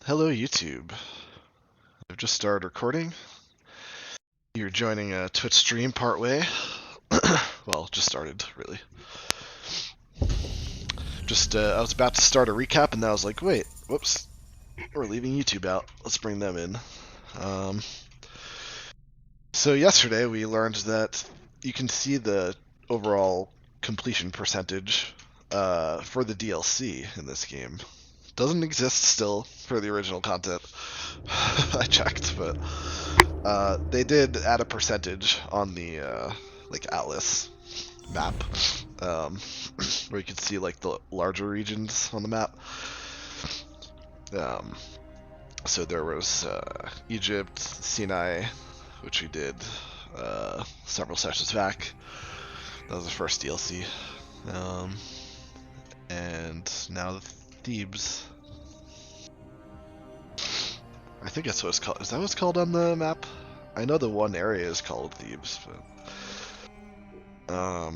Hello YouTube. I've just started recording. You're joining a Twitch stream partway. Well, just started, really. I was about to start a recap and then I was like, wait, whoops. We're leaving YouTube out. Let's bring them in. So yesterday we learned that you can see the overall completion percentage for the DLC in this game. Doesn't exist still for the original content. I checked, but they did add a percentage on the Atlas map, where you could see like the larger regions on the map. So there was Egypt, Sinai, which we did several sessions back. That was the first DLC, and now the Thebes. I think that's what it's called. Is that what it's called on the map? I know the one area is called Thebes, but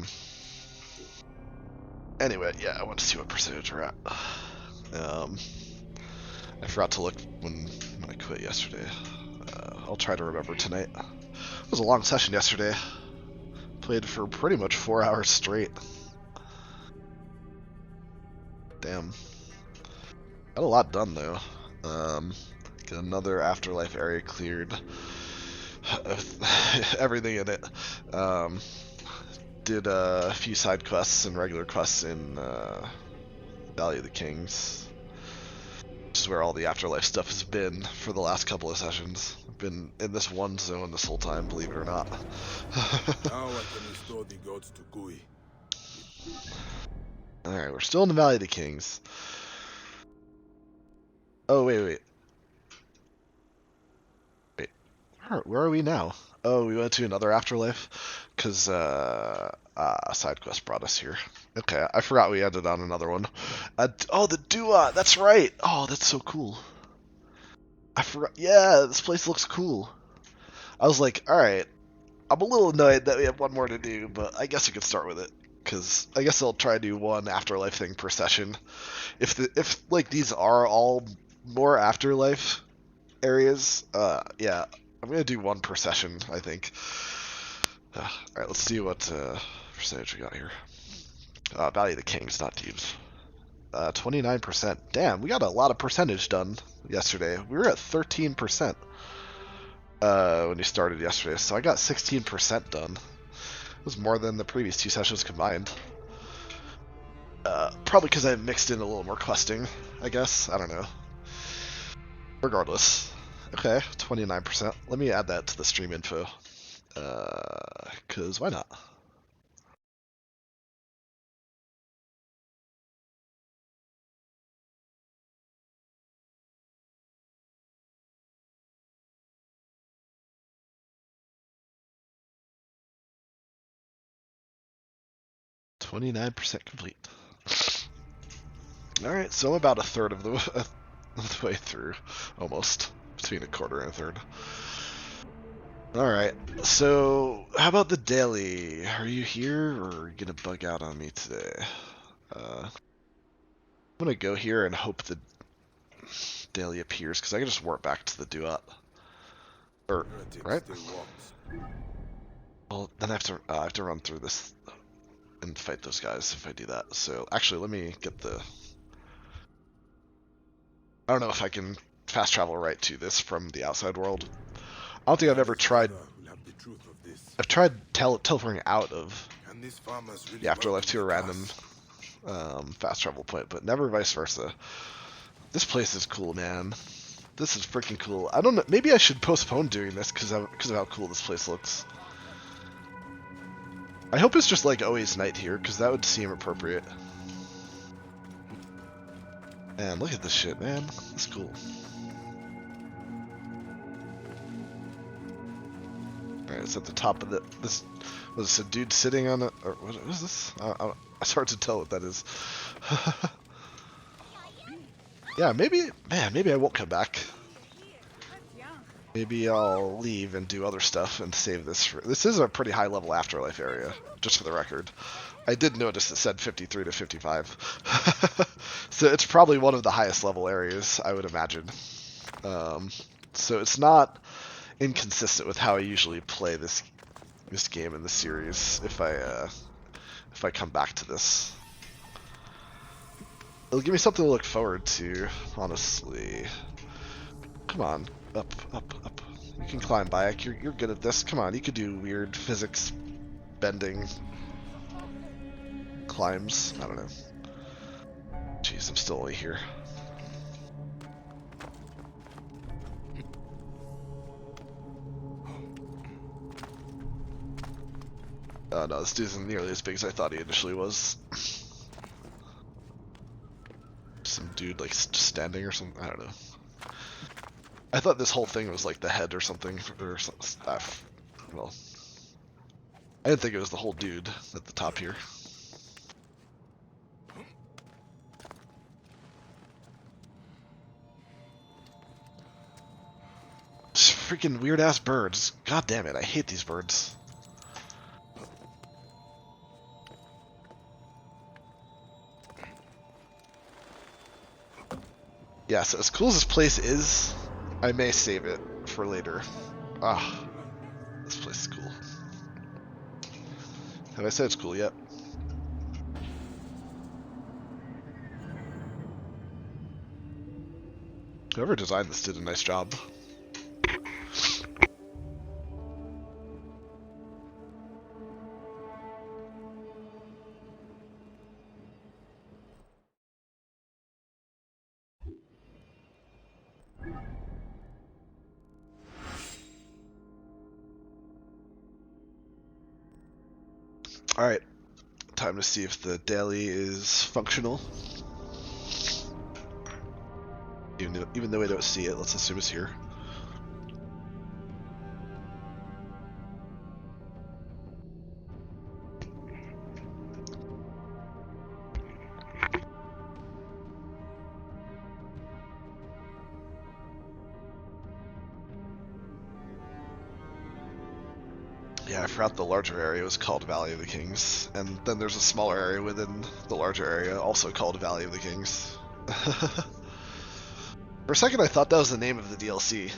anyway, yeah, I want to see what percentage we're at. I forgot to look when I quit yesterday. I'll try to remember tonight. It was a long session yesterday. Played for pretty much 4 hours straight. Damn. Got a lot done though. Got another afterlife area cleared. Everything in it. Did a few side quests and regular quests in Valley of the Kings, which is where all the afterlife stuff has been for the last couple of sessions. I've been in this one zone this whole time, believe it or not. Now I can restore the gods to Kui. Alright, we're still in the Valley of the Kings. Oh, wait. Where are we now? Oh, we went to another afterlife? Because, side quest brought us here. Okay, I forgot we ended on another one. Oh, the Dua! That's right! Oh, that's so cool. I forgot. Yeah, this place looks cool. I was like, alright, I'm a little annoyed that we have one more to do, but I guess we could start with it. Because I guess I'll try to do one afterlife thing per session. If these are all more afterlife areas, yeah, I'm gonna do one per session, I think. Alright, let's see what percentage we got here. Valley of the Kings, not Thebes. 29%. Damn, we got a lot of percentage done yesterday. We were at 13% when we started yesterday, so I got 16% done. It was more than the previous 2 sessions combined. Probably because I mixed in a little more questing, I guess. I don't know. Regardless. Okay, 29%. Let me add that to the stream info. Because why not? .29% complete. Alright, so I'm about a third of the way through. Almost. Between a quarter and a third. Alright, so how about the daily? Are you here or are you gonna bug out on me today? I'm gonna go here and hope the daily appears, because I can just warp back to the duat. Or, right? Well, then I have to run through this and fight those guys if I do that. So actually, let me get the... I don't know if I can fast travel right to this from the outside world. I don't think I've ever tried... I've tried teleporting out of the afterlife to a random fast travel point, but never vice versa. This place is cool, man. This is freaking cool. I don't know. Maybe I should postpone doing this because of how cool this place looks. I hope it's just like always night here, because that would seem appropriate. Man, look at this shit, man. It's cool. Alright, it's at the top of this was this a dude sitting on it, or what is this? It's hard to tell what that is. Yeah, maybe I won't come back. Maybe I'll leave and do other stuff and save this. This is a pretty high level afterlife area, just for the record. I did notice it said 53 to 55. So it's probably one of the highest level areas, I would imagine. Um, so it's not inconsistent with how I usually play this game in the series. If I come back to this, it'll give me something to look forward to. Honestly, come on, up, up, up. You can climb Bayek. You're good at this. Come on, you could do weird physics bending climbs. I don't know. Jeez, I'm still only here. Oh no, this dude isn't nearly as big as I thought he initially was. Some dude like standing or something. I don't know. I thought this whole thing was like the head or something, or stuff. Well, I didn't think it was the whole dude at the top here. Freaking weird ass birds. God damn it, I hate these birds. Yeah, so as cool as this place is, I may save it for later. Ah, this place is cool. Have I said it's cool yet? Whoever designed this did a nice job. Alright, time to see if the daily is functional. Even though we don't see it, let's assume it's here. Yeah, I forgot the larger area was called Valley of the Kings, and then there's a smaller area within the larger area also called Valley of the Kings. For a second I thought that was the name of the DLC.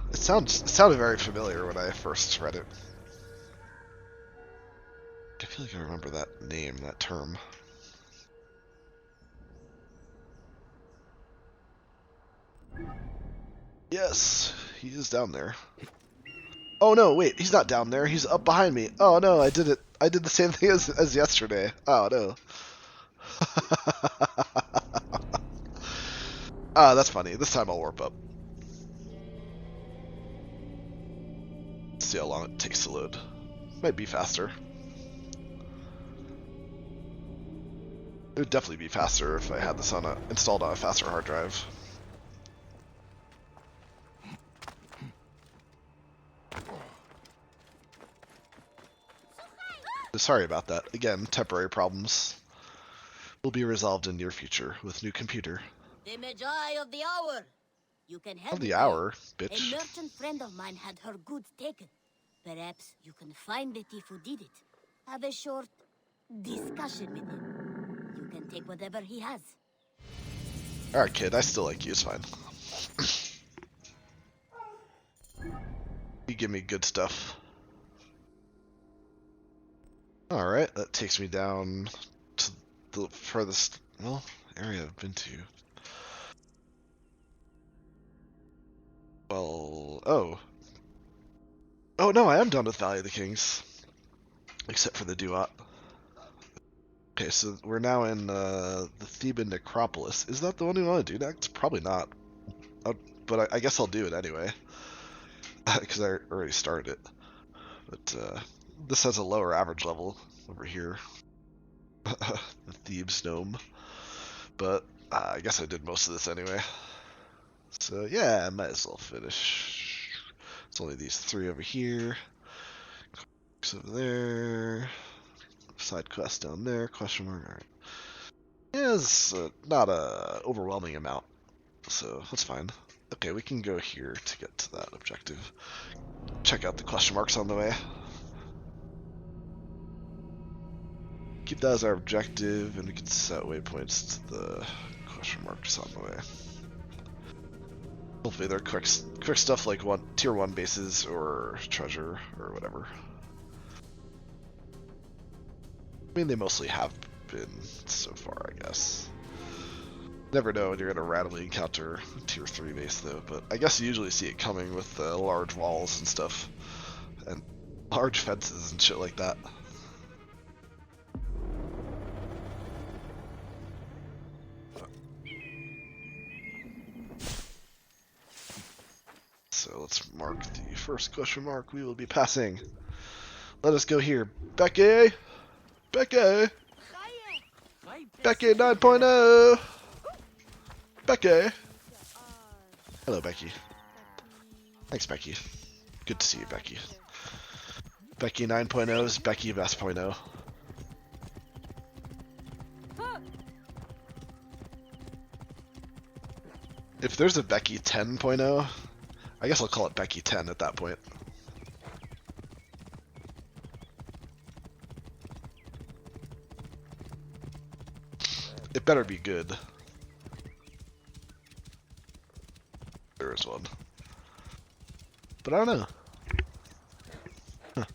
It sounded very familiar when I first read it. I feel like I remember that name, that term. Yes, he is down there. Oh no, wait, he's not down there. He's up behind me. Oh no, I did it. I did the same thing as yesterday. Oh no. Ah, that's funny. This time I'll warp up. See how long it takes to load. Might be faster. It would definitely be faster if I had this installed on a faster hard drive. Sorry about that. Again, temporary problems. Will be resolved in near future with new computer. The Magi of the Hour. You can help Of the me hour, there. bitch. A merchant friend of mine had her goods taken. Perhaps you can find the thief who did it. Have a short discussion with him. You can take whatever he has. Alright, kid, I still like you, it's fine. You give me good stuff. Alright, that takes me down to the furthest, well, area I've been to. Well, oh. Oh no, I am done with Valley of the Kings. Except for the Duat. Okay, so we're now in the Theban Necropolis. Is that the one we want to do next? Probably not. But I guess I'll do it anyway. Because I already started it. But this has a lower average level over here. The Thebes Gnome. But I guess I did most of this anyway. So yeah, I might as well finish. It's only these three over here. Over there. Side quest down there. Question mark. Alright. Yeah, it's not a overwhelming amount. So that's fine. Okay, we can go here to get to that objective. Check out the question marks on the way. Keep that as our objective, and we can set waypoints to the question marks on the way. Hopefully they're quick stuff like tier 1 bases or treasure or whatever. I mean, they mostly have been so far, I guess. Never know when you're gonna randomly encounter a tier 3 base though, but I guess you usually see it coming with large walls and stuff, and large fences and shit like that. So let's mark the first question mark we will be passing. Let us go here. Becky! Becky! Becky 9.0! Becky! Hello, Becky. Thanks, Becky. Good to see you, Becky. Becky 9.0 is Becky best point oh. If there's a Becky 10.0, I guess I'll call it Becky 10 at that point. It better be good. There is one. But I don't know. Huh.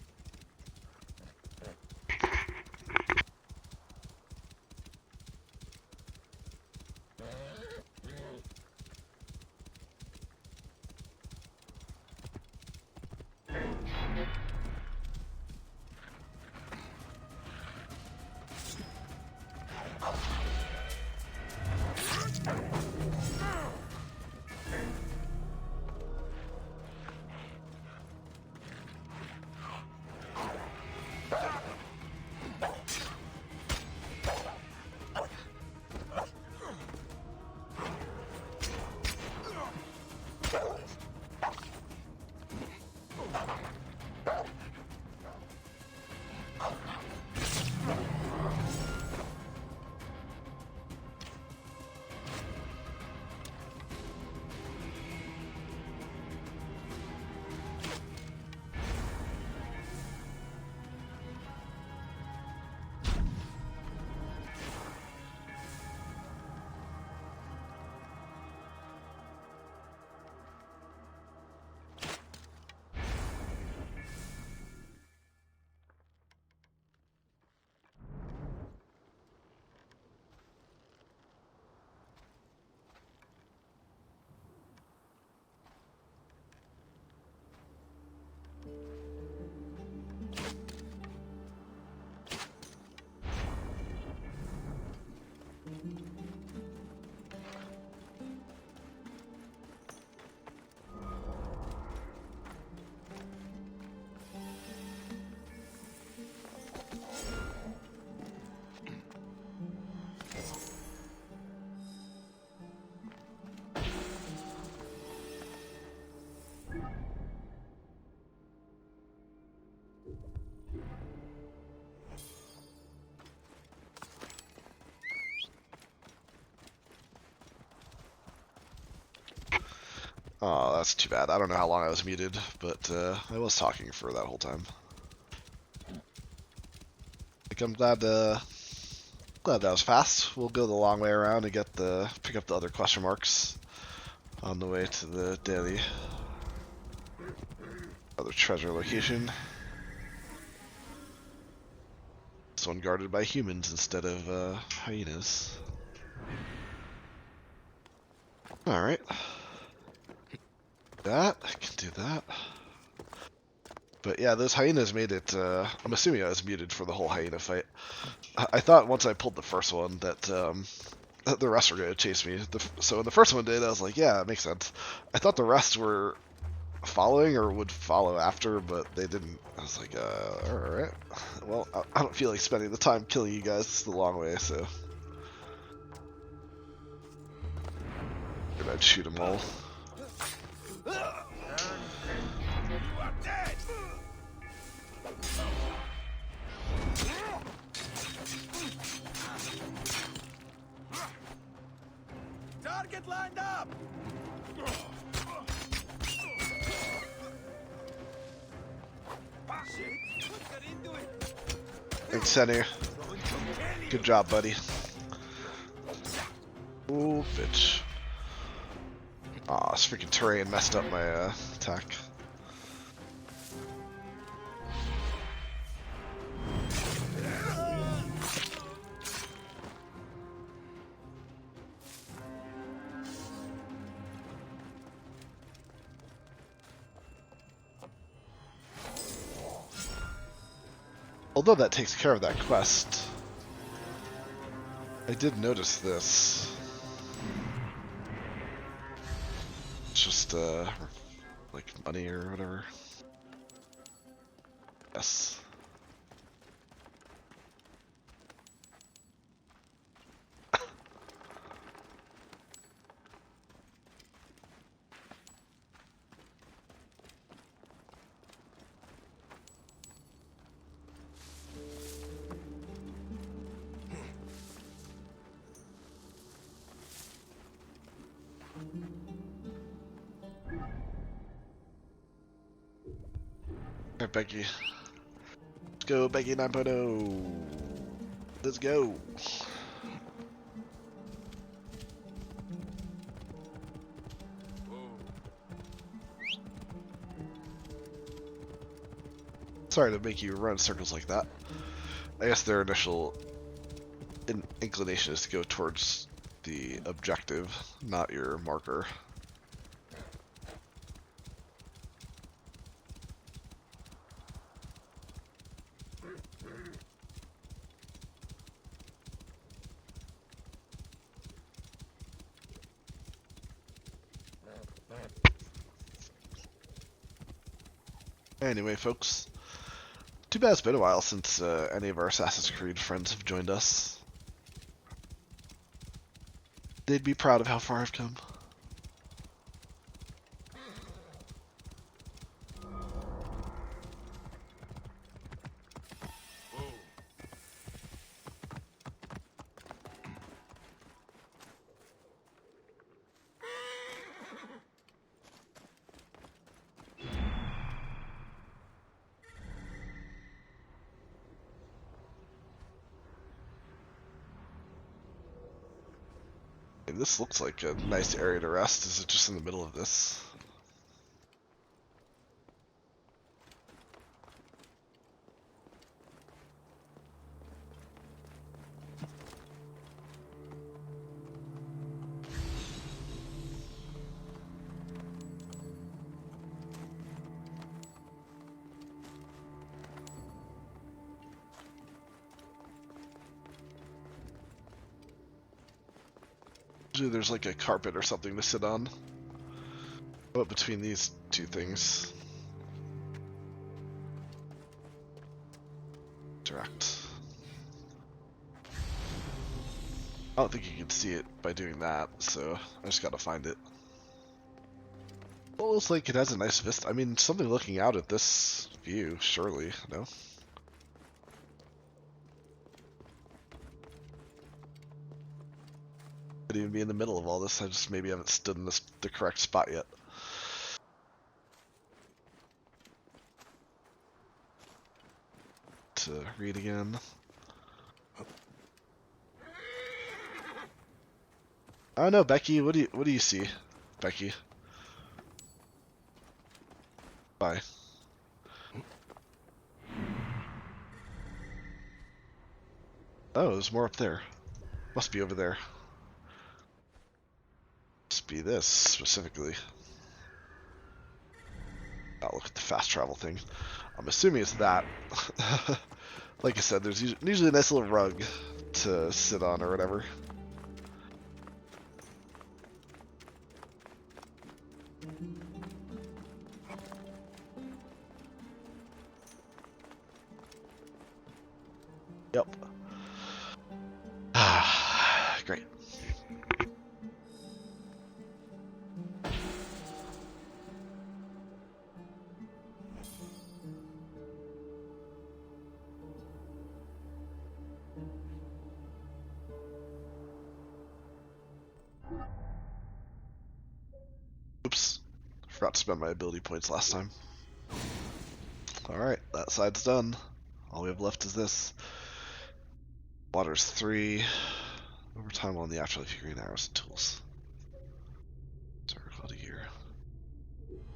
Oh, that's too bad. I don't know how long I was muted, but I was talking for that whole time. Like, I'm glad that was fast. We'll go the long way around and pick up the other question marks on the way to the daily other treasure location. This one guarded by humans instead of hyenas. Alright. I can do that. But yeah, those hyenas made it, I'm assuming I was muted for the whole hyena fight. I thought once I pulled the first one that the rest were going to chase me. So when the first one did, I was like, yeah, it makes sense. I thought the rest were following or would follow after, but they didn't. I was like, alright. Well, I don't feel like spending the time killing you guys the long way, so. Maybe I'd shoot them all. You are dead! Target lined up! Thanks, Senny. Good job, buddy. Oh, bitch. Aw, this freaking terrain messed up my attack. Although that takes care of that quest, I did notice this. It's just, like money or whatever. Yes. Alright, Becky. Let's go, Becky 9.0. Let's go. Sorry to make you run in circles like that. I guess their initial inclination is to go towards the objective, not your marker. Anyway, folks, too bad it's been a while since any of our Assassin's Creed friends have joined us. They'd be proud of how far I've come. This looks like a nice area to rest. Is it just in the middle of this? Usually there's like a carpet or something to sit on. But between these two things. Direct. I don't think you can see it by doing that, so I just gotta find it. Well, it looks like it has a nice vista. I mean, something looking out at this view, surely, no? Could even be in the middle of all this. I just maybe haven't stood in the correct spot yet. To read again. I don't know, Becky. What do you see, Becky? Bye. Oh, there's more up there. Must be over there. Must be this specifically. Oh, look at the fast travel thing. I'm assuming it's that. Like I said, there's usually a nice little rug to sit on or whatever. Yep. Great. Oops. Forgot to spend my ability points last time. Alright, that side's done. All we have left is this. Water's 3. Overtime on the afterlife, green arrows and tools. Circle to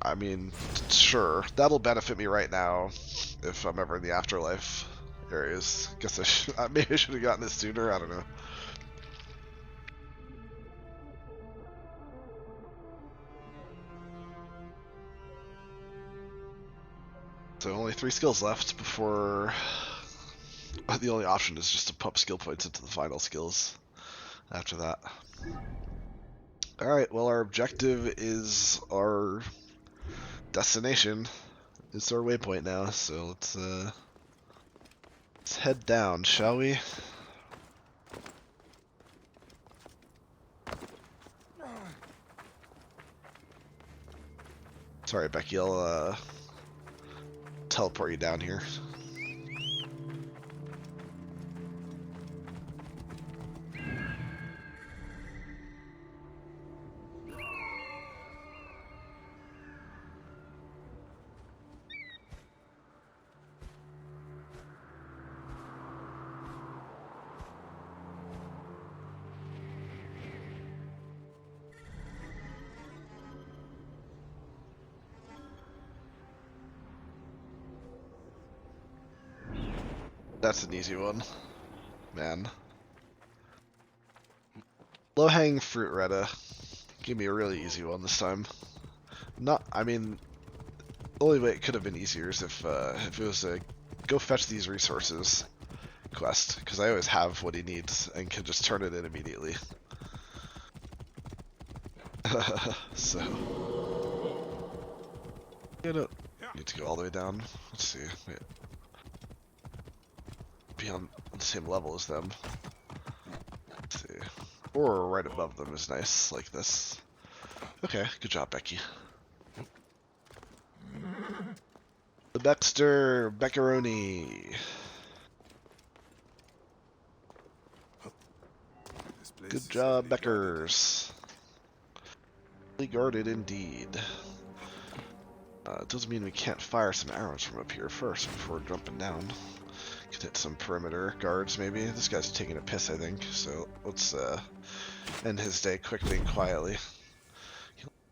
I mean, sure, that'll benefit me right now if I'm ever in the afterlife areas. Guess maybe I should have gotten this sooner. I don't know. So only 3 skills left before the only option is just to pump skill points into the final skills after that. Alright, well, our objective is our destination. It's our waypoint now, so let's head down, shall we? Sorry, Becky, I'll teleport you down here. That's an easy one, man. Low-hanging fruit, Retta. Give me a really easy one this time. I mean, the only way it could have been easier is if it was a go fetch these resources quest, because I always have what he needs and can just turn it in immediately. So, you don't need to go all the way down. Let's see. Wait. Be on the same level as them. Let's see. Or right above them is nice, like this. Okay, good job, Becky. The Baxter Beccaroni. Good job, Beckers. Guarded indeed. It doesn't mean we can't fire some arrows from up here first before jumping down. Could hit some perimeter guards maybe. This guy's taking a piss, I think, so let's end his day quickly and quietly.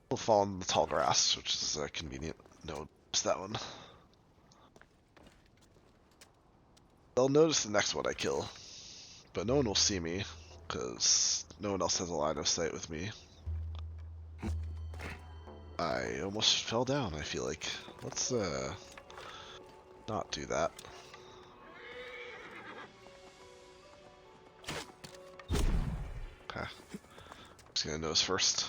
He'll fall in the tall grass, which is convenient. No, it's that one. They'll notice the next one I kill, but no one will see me, because no one else has a line of sight with me. I almost fell down, I feel like. Let's not do that. Okay. Just gonna nose first.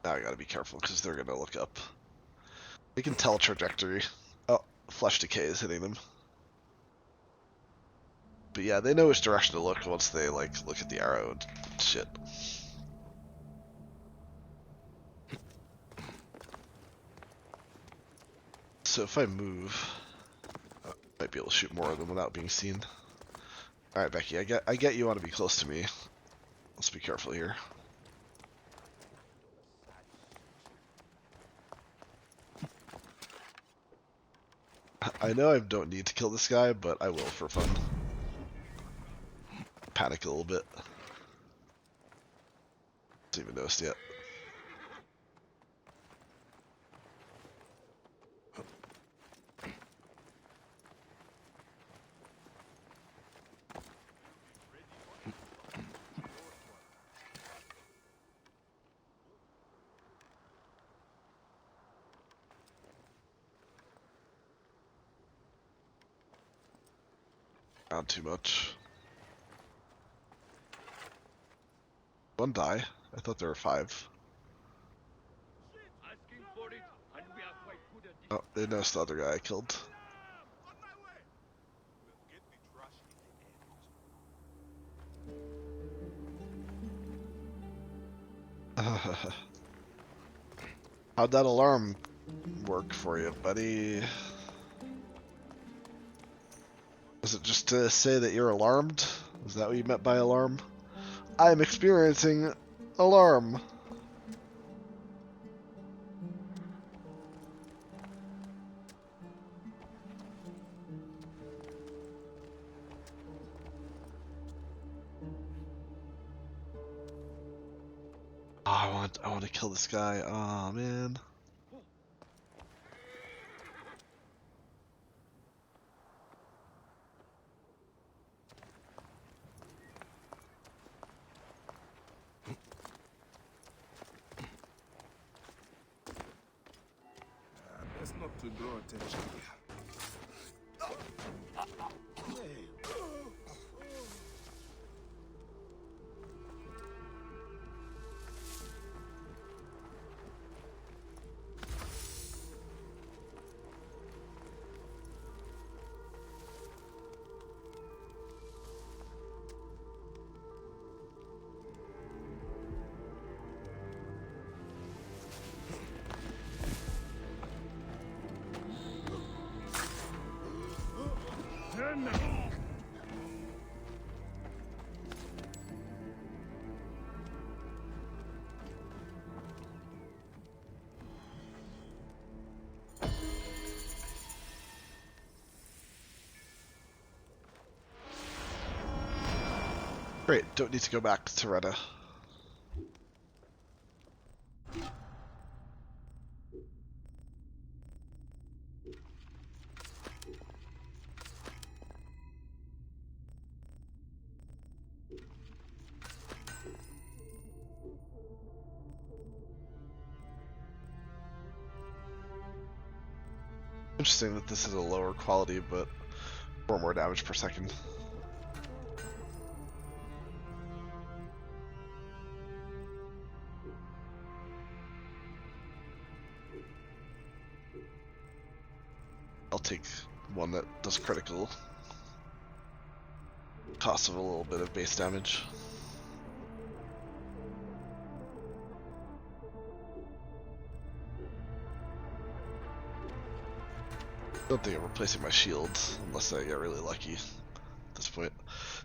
Now I gotta be careful because they're gonna look up. They can tell trajectory. Oh, flesh decay is hitting them. But yeah, they know which direction to look once they like look at the arrow and shit. So if I move, I might be able to shoot more of them without being seen. All right, Becky, I get you want to be close to me. Let's be careful here. I know I don't need to kill this guy, but I will for fun. Panic a little bit. Hasn't even noticed yet. Not too much. One die? I thought there were 5. Oh, they noticed the other guy I killed. How'd that alarm work for you, buddy? Was it just to say that you're alarmed? Is that what you meant by alarm? I'm experiencing alarm. I want to kill this guy. Oh man. Best not to draw attention. Great, don't need to go back to Retta. Interesting that this is a lower quality, but 4 more damage per second. I'll take one that does critical. Cost of a little bit of base damage. Don't think I'm replacing my shields unless I get really lucky at this point.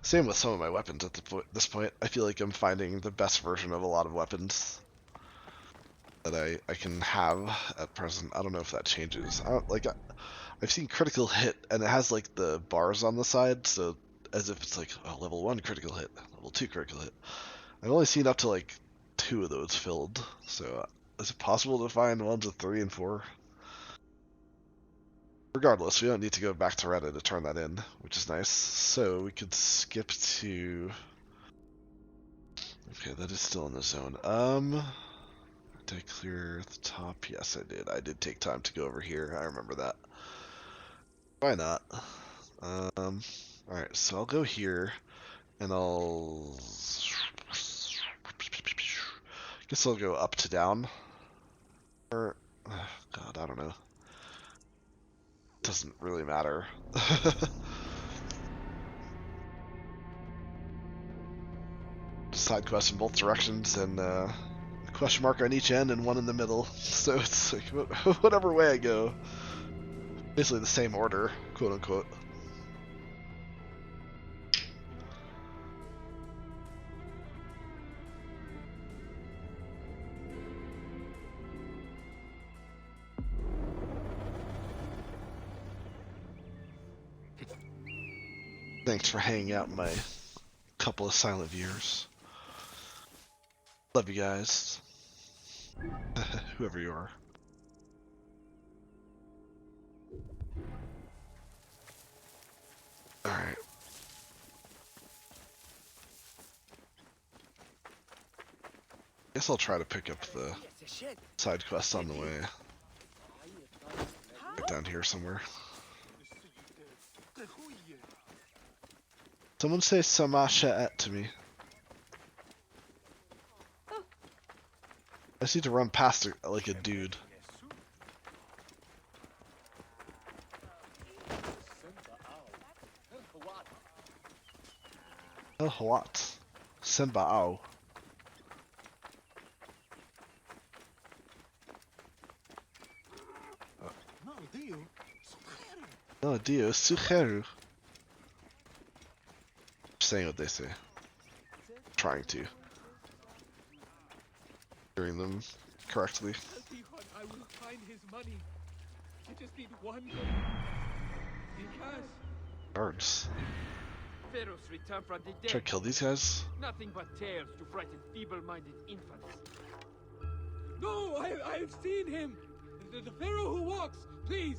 Same with some of my weapons at this point. I feel like I'm finding the best version of a lot of weapons that I can have at present. I don't know if that changes. I've seen critical hit and it has like the bars on the side, so as if it's like level 1 critical hit, level 2 critical hit. I've only seen up to like 2 of those filled. So is it possible to find ones with 3 and 4? Regardless, we don't need to go back to Reddit to turn that in, which is nice. So we could skip to... Okay, that is still in the zone. Did I clear the top? Yes, I did. I did take time to go over here. I remember that. Why not? Alright, so I'll go here, and I'll... guess I'll go up to down. Or... God, I don't know. Doesn't really matter. Side quest in both directions, and a question mark on each end and one in the middle. So it's like whatever way I go, basically the same order, quote unquote. Thanks for hanging out my couple of silent viewers. Love you guys. Whoever you are. Alright. Guess I'll try to pick up the side quest on the way. Get down here somewhere. Someone say Samasha to me. I just need to run past it like a dude. El Hawat. Senba'ao. No, Dio. Sucheru. Saying what they say. Trying to. Hearing them correctly. I will find his money. I just need one goal. Because Guards. Pharaohs return from the dead. Try to kill these guys. Nothing but tales to frighten feeble-minded infants. No, I've seen him. The Pharaoh who walks. Please.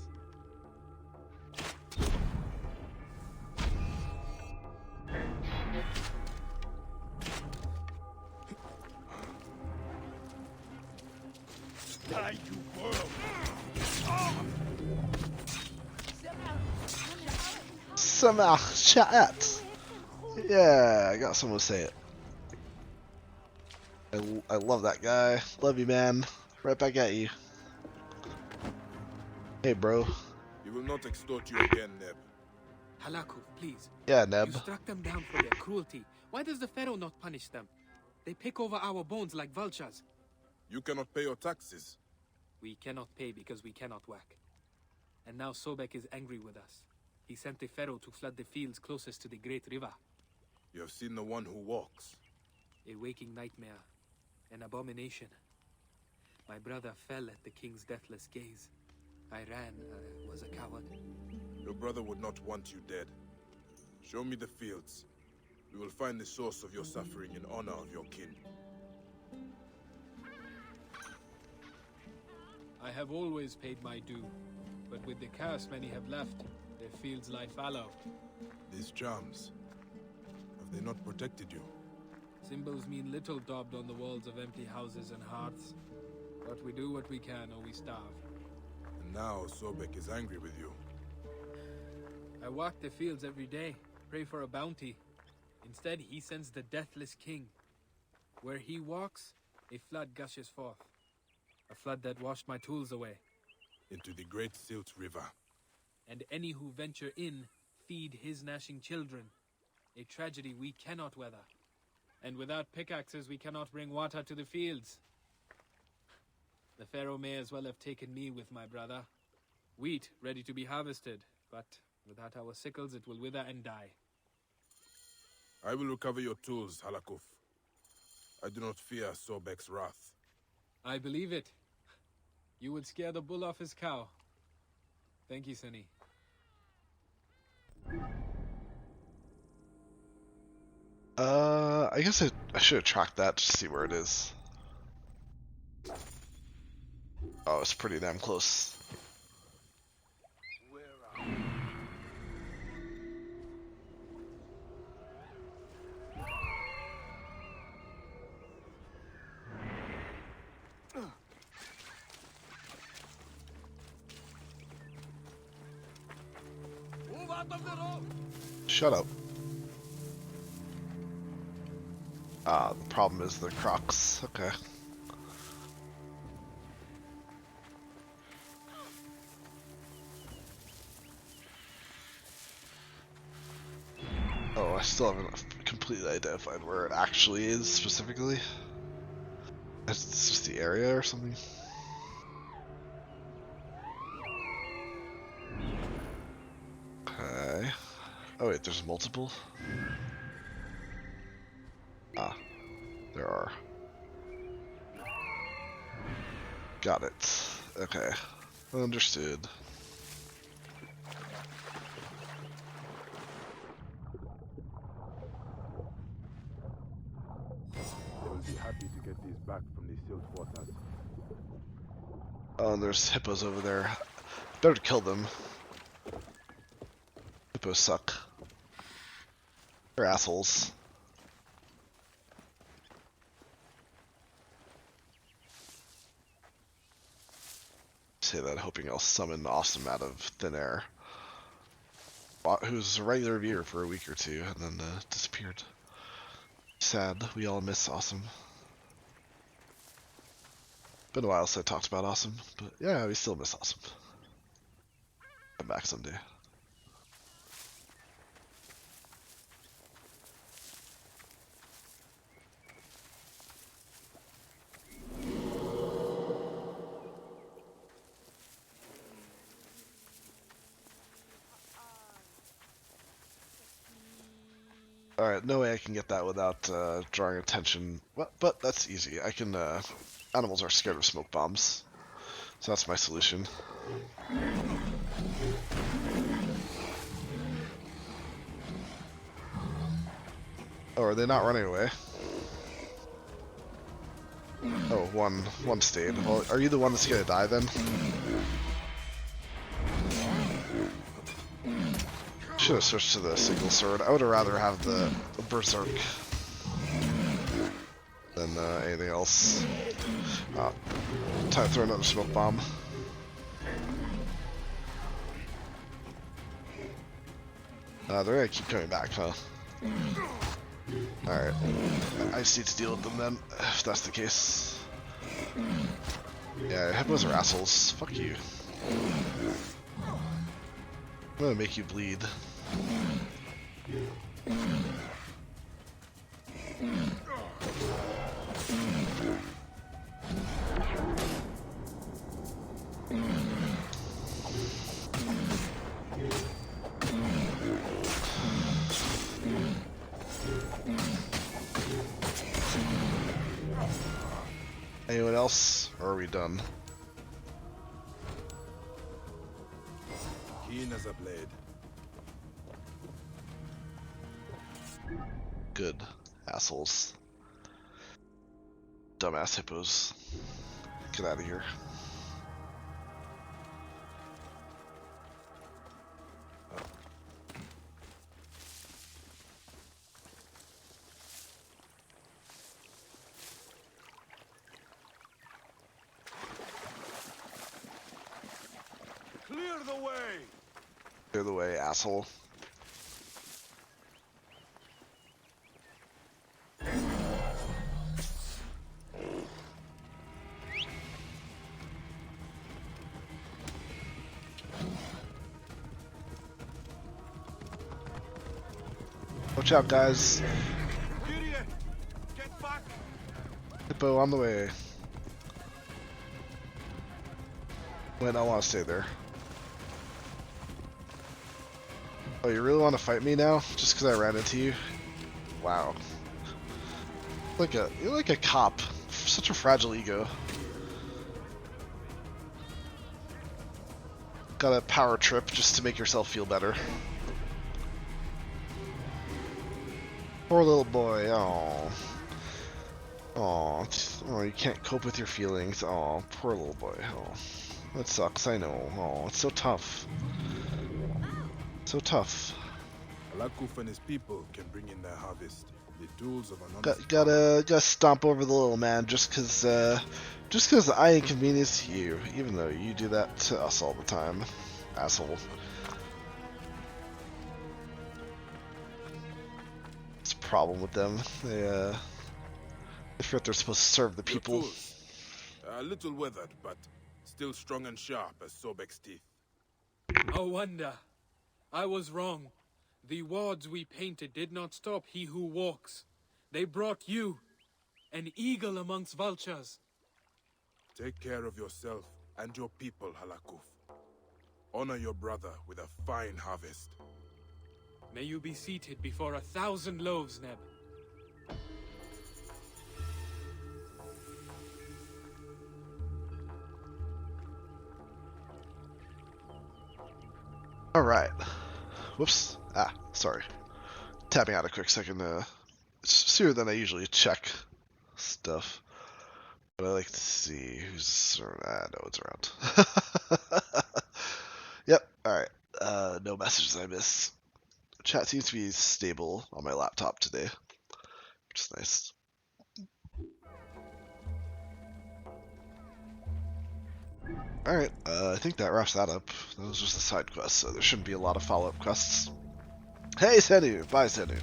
Die, you world! Samach Sha'at. Yeah, I got someone to say it. I love that guy. Love you, man. Right back at you. Hey, bro. He will not extort you again, Neb. Halakov, please. Yeah, You Neb. struck them down for their cruelty. Why does the Pharaoh not punish them? They pick over our bones like vultures. You cannot pay your taxes. We cannot pay because we cannot work. And now Sobek is angry with us. He sent the Pharaoh to flood the fields closest to the great river. You have seen the one who walks. A waking nightmare. An abomination. My brother fell at the king's deathless gaze. I ran. I was a coward. Your brother would not want you dead. Show me the fields. We will find the source of your suffering in honor of your kin. I have always paid my due. But with the curse many have left, their fields lie fallow. These charms, have they not protected you? Symbols mean little daubed on the walls of empty houses and hearths. But we do what we can or we starve. And now Sobek is angry with you. I walk the fields every day, pray for a bounty. Instead, he sends the deathless king. Where he walks, a flood gushes forth. A flood that washed my tools away. Into the great Silt River. And any who venture in feed his gnashing children. A tragedy we cannot weather. And without pickaxes, we cannot bring water to the fields. The Pharaoh may as well have taken me with my brother. Wheat ready to be harvested, but without our sickles, it will wither and die. I will recover your tools, Halakov. I do not fear Sobek's wrath. I believe it. You would scare the bull off his cow. Thank you, Sunny. I guess I should have tracked that to see where it is. Oh, it's pretty damn close. Move out of the road! Shut up. Ah, the problem is the crocs. Okay. Oh, I still haven't completely identified where it actually is specifically. It's just the area or something. Okay. Oh wait, there's multiple? Ah, there are. Got it. Okay. Understood. They will be happy to get these back from the silt waters. Oh, and there's hippos over there. Better kill them. Hippos suck. They're assholes. Say that hoping I'll summon Awesome out of thin air. Who's a regular viewer for a week or two and then disappeared. Sad, we all miss Awesome. Been a while since I talked about Awesome, but yeah, we still miss Awesome. Come back someday. Alright, no way I can get that without drawing attention. But that's easy. I can, animals are scared of smoke bombs. So that's my solution. Oh, are they not running away? Oh, one stayed. Well, are you the one that's gonna die then? Should have switched to the single sword. I would have rather have the berserk than anything else. Time to throw another smoke bomb. They're gonna keep coming back, huh? Alright. I just need to deal with them then, if that's the case. Yeah, hippos are assholes. Fuck you. I'm gonna make you bleed. Anyone else? Or are we done? Keen as a blade. Good. Assholes. Dumbass hippos. Get out of here. Clear the way! Clear the way, asshole. Watch out, guys. Gideon! Get back! Hippo on the way. Wait, I want to stay there. Oh, you really want to fight me now? Just because I ran into you? Wow. You're like a cop. Such a fragile ego. Got a power trip just to make yourself feel better. Poor little boy. Oh. Oh, you can't cope with your feelings. Oh, poor little boy. Oh, that sucks. I know. Oh, it's so tough. So tough. Alakuf and his people can bring in their harvest. The tools of an honest Gotta stomp over the little man just cause I inconvenience you, even though you do that to us all the time, asshole. It's a problem with them. They forget they're supposed to serve the Your people. tools. A little weathered, but still strong and sharp as Sobek's teeth. Oh wonder. I was wrong. The wards we painted did not stop he who walks. They brought you, an eagle amongst vultures. Take care of yourself and your people, Halakuf. Honor your brother with a fine harvest. May you be seated before 1,000 loaves, Neb. Alright. Whoops. Sorry. Tapping out a quick second. It's sooner than I usually check stuff. But I like to see who's around. No one's around. Yep, alright. No messages I missed. Chat seems to be stable on my laptop today, which is nice. Alright, I think that wraps that up. That was just a side quest, so there shouldn't be a lot of follow-up quests. Hey, Senu! Bye, Senu.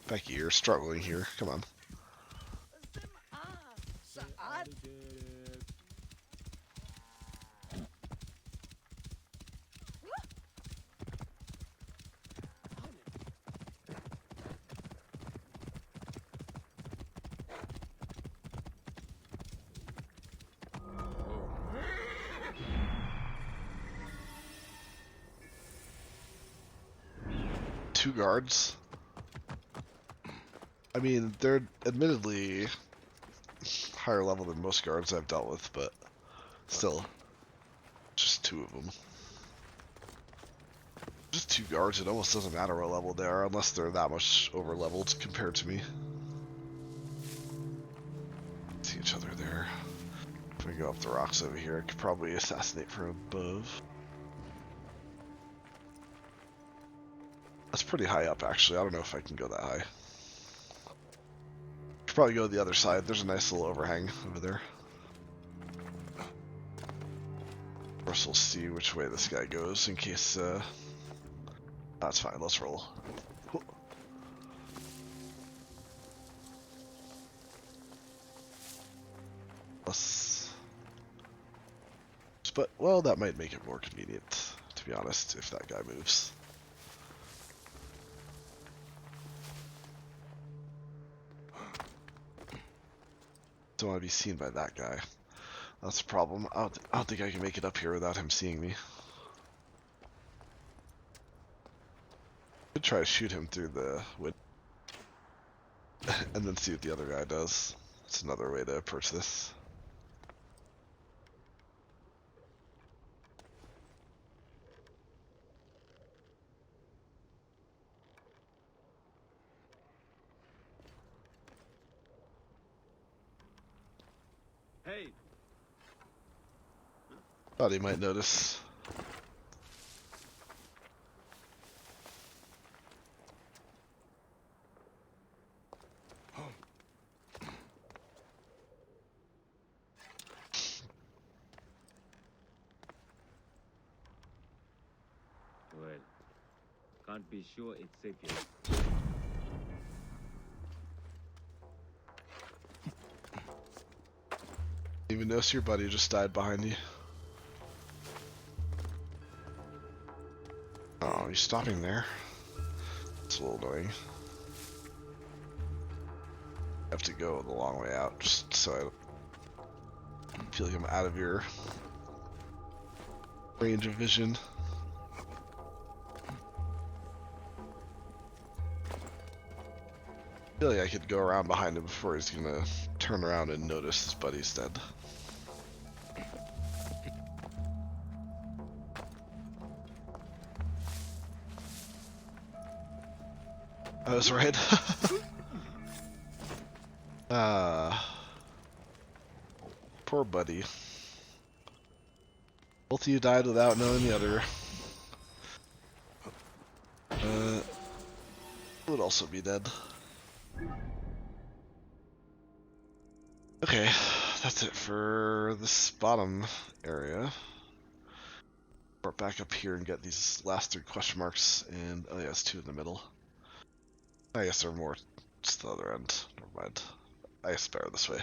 Becky, you're struggling here. Come on. Two guards. I mean, they're admittedly higher level than most guards I've dealt with, but still, just two of them. Just 2 guards, it almost doesn't matter what level they are unless they're that much over leveled compared to me. See each other there. If we go up the rocks over here, I could probably assassinate from above. That's pretty high up, actually. I don't know if I can go that high. Should probably go to the other side. There's a nice little overhang over there. First, we'll see which way this guy goes in case. That's fine. Let's roll. But, well, that might make it more convenient, to be honest, if that guy moves. Don't want to be seen by that guy. That's a problem. I don't think I can make it up here without him seeing me. Could try to shoot him through the window. And then see what the other guy does. That's another way to approach this. Hey. Thought he might notice. Well, can't be sure it's safe yet. Even notice your buddy just died behind you. Oh, he's stopping there. It's a little annoying. I have to go the long way out just so I feel like I'm out of your range of vision. I feel like I could go around behind him before he's gonna turn around and notice his buddy's dead. I was right. Poor buddy. Both of you died without knowing the other. Would also be dead. Okay, that's it for this bottom area. We're back up here and get these last 3 question marks, and oh yeah, it's 2 in the middle. I guess there are more to the other end. Never mind. I guess better this way.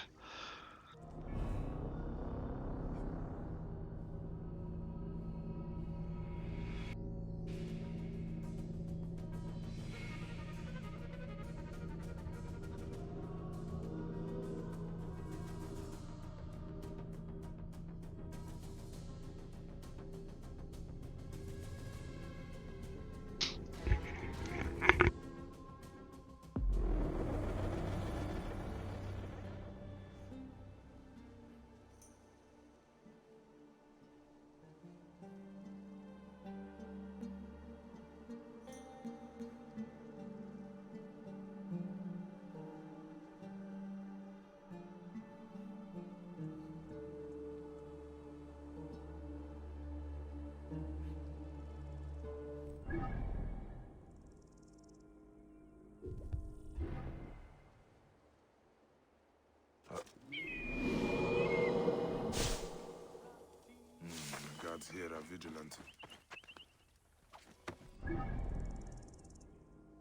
Here are vigilant.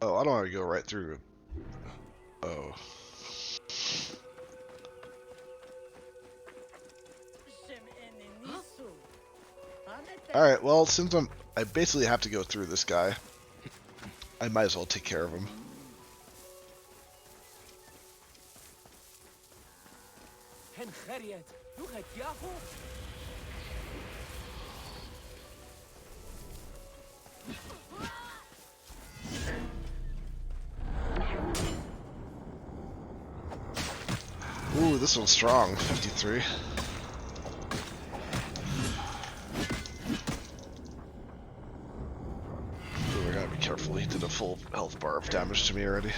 Oh, I don't want to go right through. Oh. Alright, well, since I basically have to go through this guy, I might as well take care of him. Ooh, this one's strong. 53. Ooh, full health bar of damage to me already.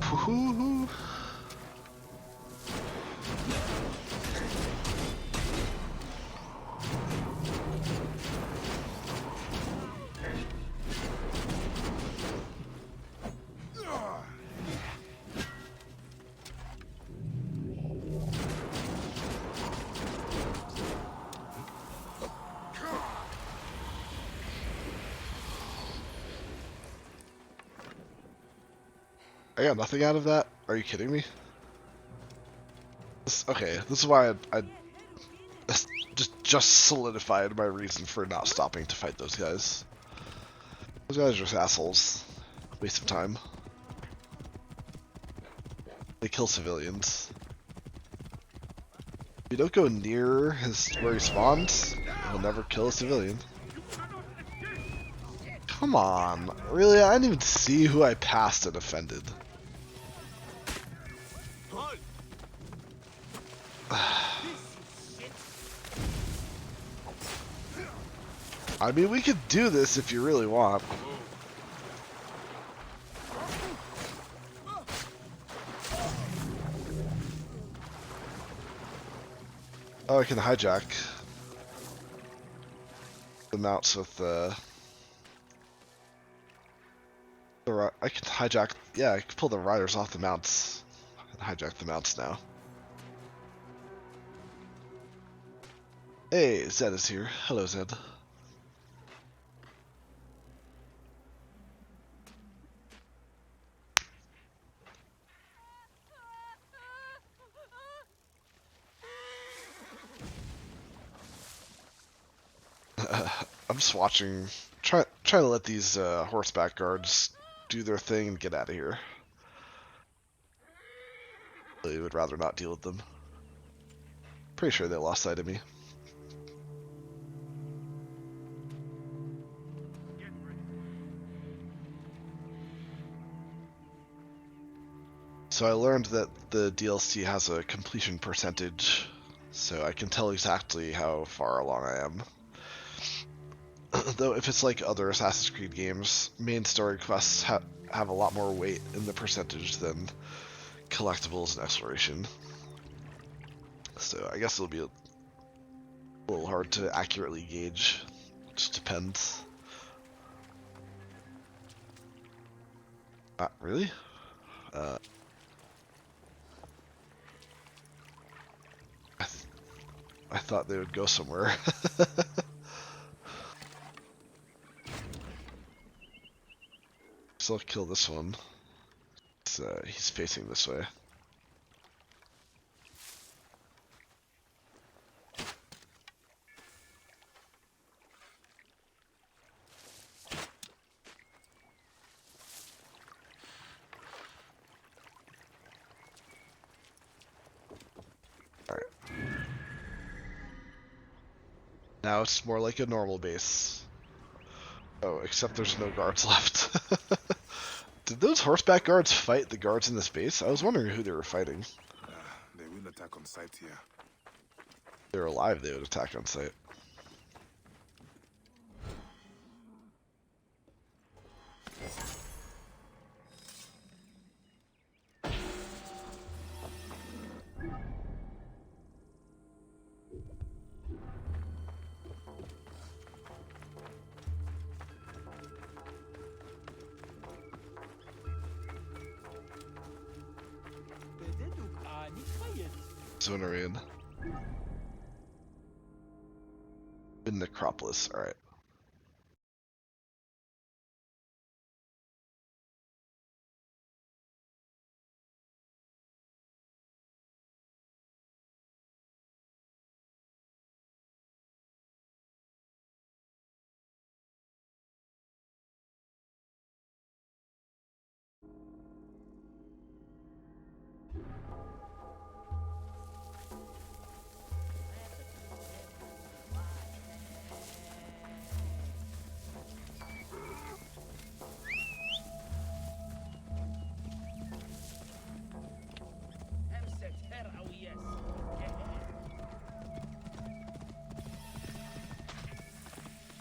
Woohoo! I got nothing out of that? Are you kidding me? Okay, this is why I just solidified my reason for not stopping to fight those guys. Those guys are just assholes. Waste of time. They kill civilians. If you don't go near where he spawns, he'll never kill a civilian. Come on. Really? I didn't even see who I passed and offended. I mean, we could do this if you really want. Oh, I can hijack the mounts with I can hijack. Yeah, I can pull the riders off the mounts. I can hijack the mounts now. Hey, Zed is here. Hello, Zed. I'm just watching, trying to let these horseback guards do their thing and get out of here. I would rather not deal with them. Pretty sure they lost sight of me. So I learned that the DLC has a completion percentage, so I can tell exactly how far along I am. Though if it's like other Assassin's Creed games, main story quests have a lot more weight in the percentage than collectibles and exploration. So I guess it'll be a little hard to accurately gauge. Just depends. Really? I thought they would go somewhere. So I'll kill this one. He's facing this way. Alright. Now it's more like a normal base. Oh, except there's no guards left. Did those horseback guards fight the guards in this base? I was wondering who they were fighting. They will attack on sight here. If they were alive, they would attack on sight. Zone are in. In Necropolis, alright.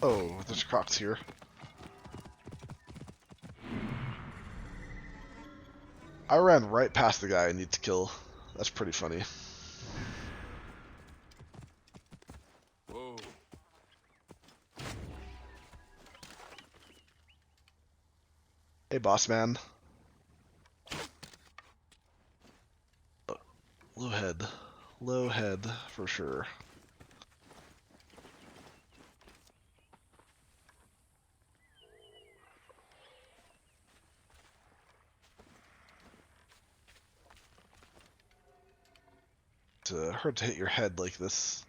Oh, there's crocs here. I ran right past the guy I need to kill. That's pretty funny. Whoa. Hey, boss man. Low head. Low head, for sure. It's hard to hit your head like this.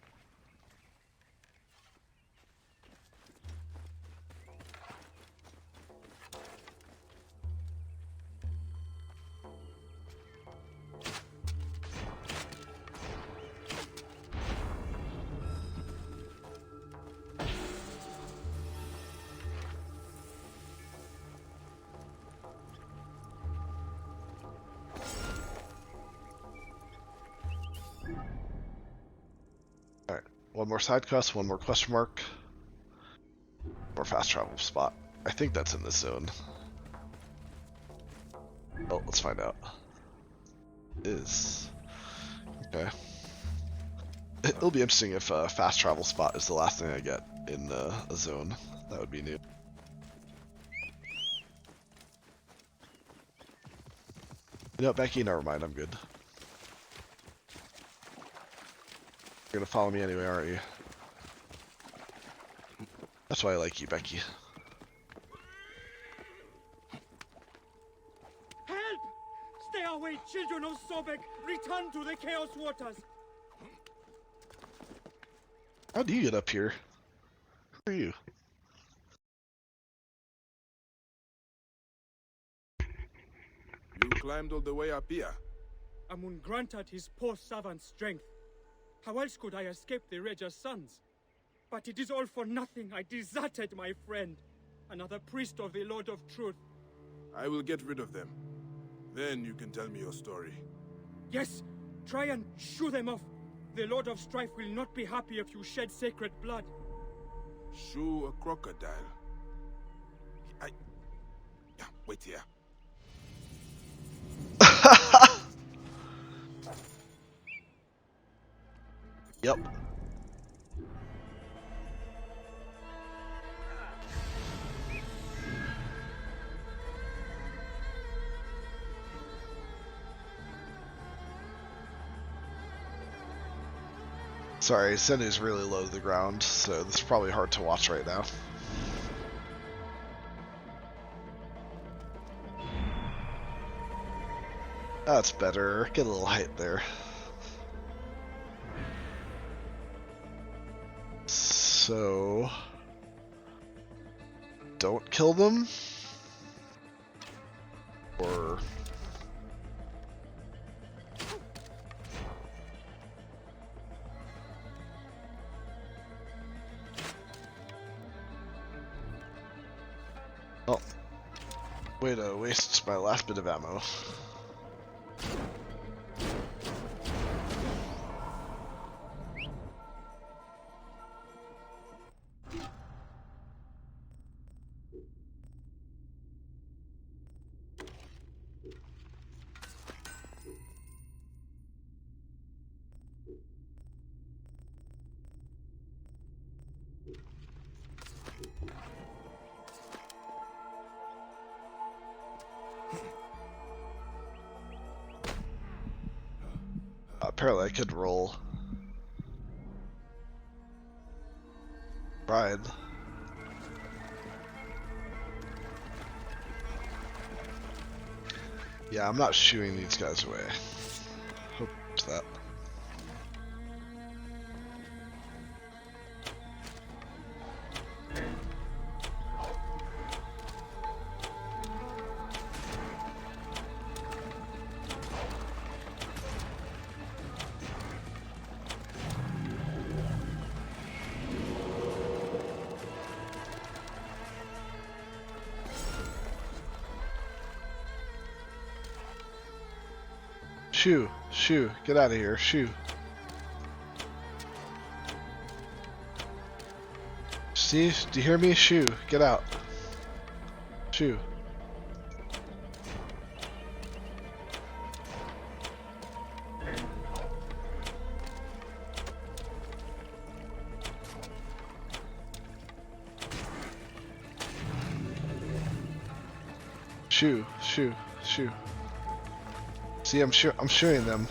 Alright, one more side quest, one more question mark. More fast travel spot. I think that's in this zone. Oh, let's find out. It is. Okay. It'll be interesting if a fast travel spot is the last thing I get in a zone. That would be new. You know, Becky, never mind, I'm good. You're gonna follow me anyway, aren't you? That's why I like you, Becky. Help! Stay away, children of Sobek! Return to the Chaos Waters! How do you get up here? Who are you? You climbed all the way up here. Amun granted his poor servant strength. How else could I escape the Raja's sons? But it is all for nothing. I deserted my friend, another priest of the Lord of Truth. I will get rid of them. Then you can tell me your story. Yes, try and shoo them off. The Lord of Strife will not be happy if you shed sacred blood. Shoo a crocodile. Yeah, wait here. Yep. Sorry, Sendu's really low to the ground, so this is probably hard to watch right now. That's better. Get a little height there. So... don't kill them? Or... oh. Way to waste my last bit of ammo. Apparently I could roll. Ride. Yeah, I'm not shooing these guys away. Hope that. Shoo, shoo, get out of here, shoo. See? Do you hear me? Shoo, get out. Shoo. Shoo, shoo, shoo. See, I'm shooing them.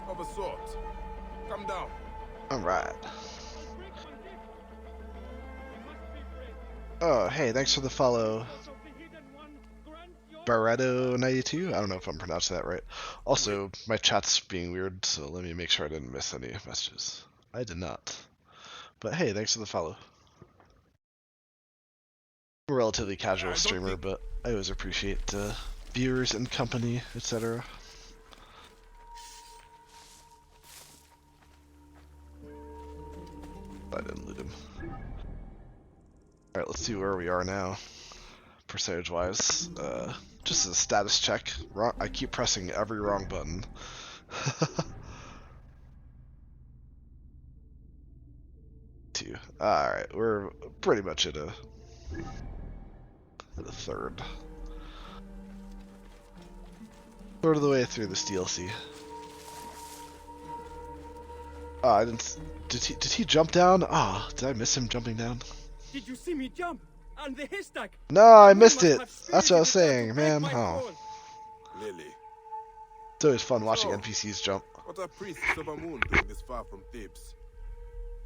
Of a sort. Come down. Alright. Oh, hey, thanks for the follow. Barretto92? I don't know if I'm pronouncing that right. Also, my chat's being weird, so let me make sure I didn't miss any messages. I did not. But hey, thanks for the follow. I'm a relatively casual streamer, but I always appreciate viewers and company, etc. I didn't loot him. Alright, let's see where we are now. Percentage-wise. Just a status check. I keep pressing every wrong button. Two. Alright, we're pretty much at a third. Third of the way through this DLC. Oh, I didn't. Did he jump down? Ah, oh, did I miss him jumping down? Did you see me jump? And the haystack? No, I missed it. That's what I was saying, man. Oh. Lily. It's always fun watching So, NPCs jump. What are priests of Amun doing this far from Thebes?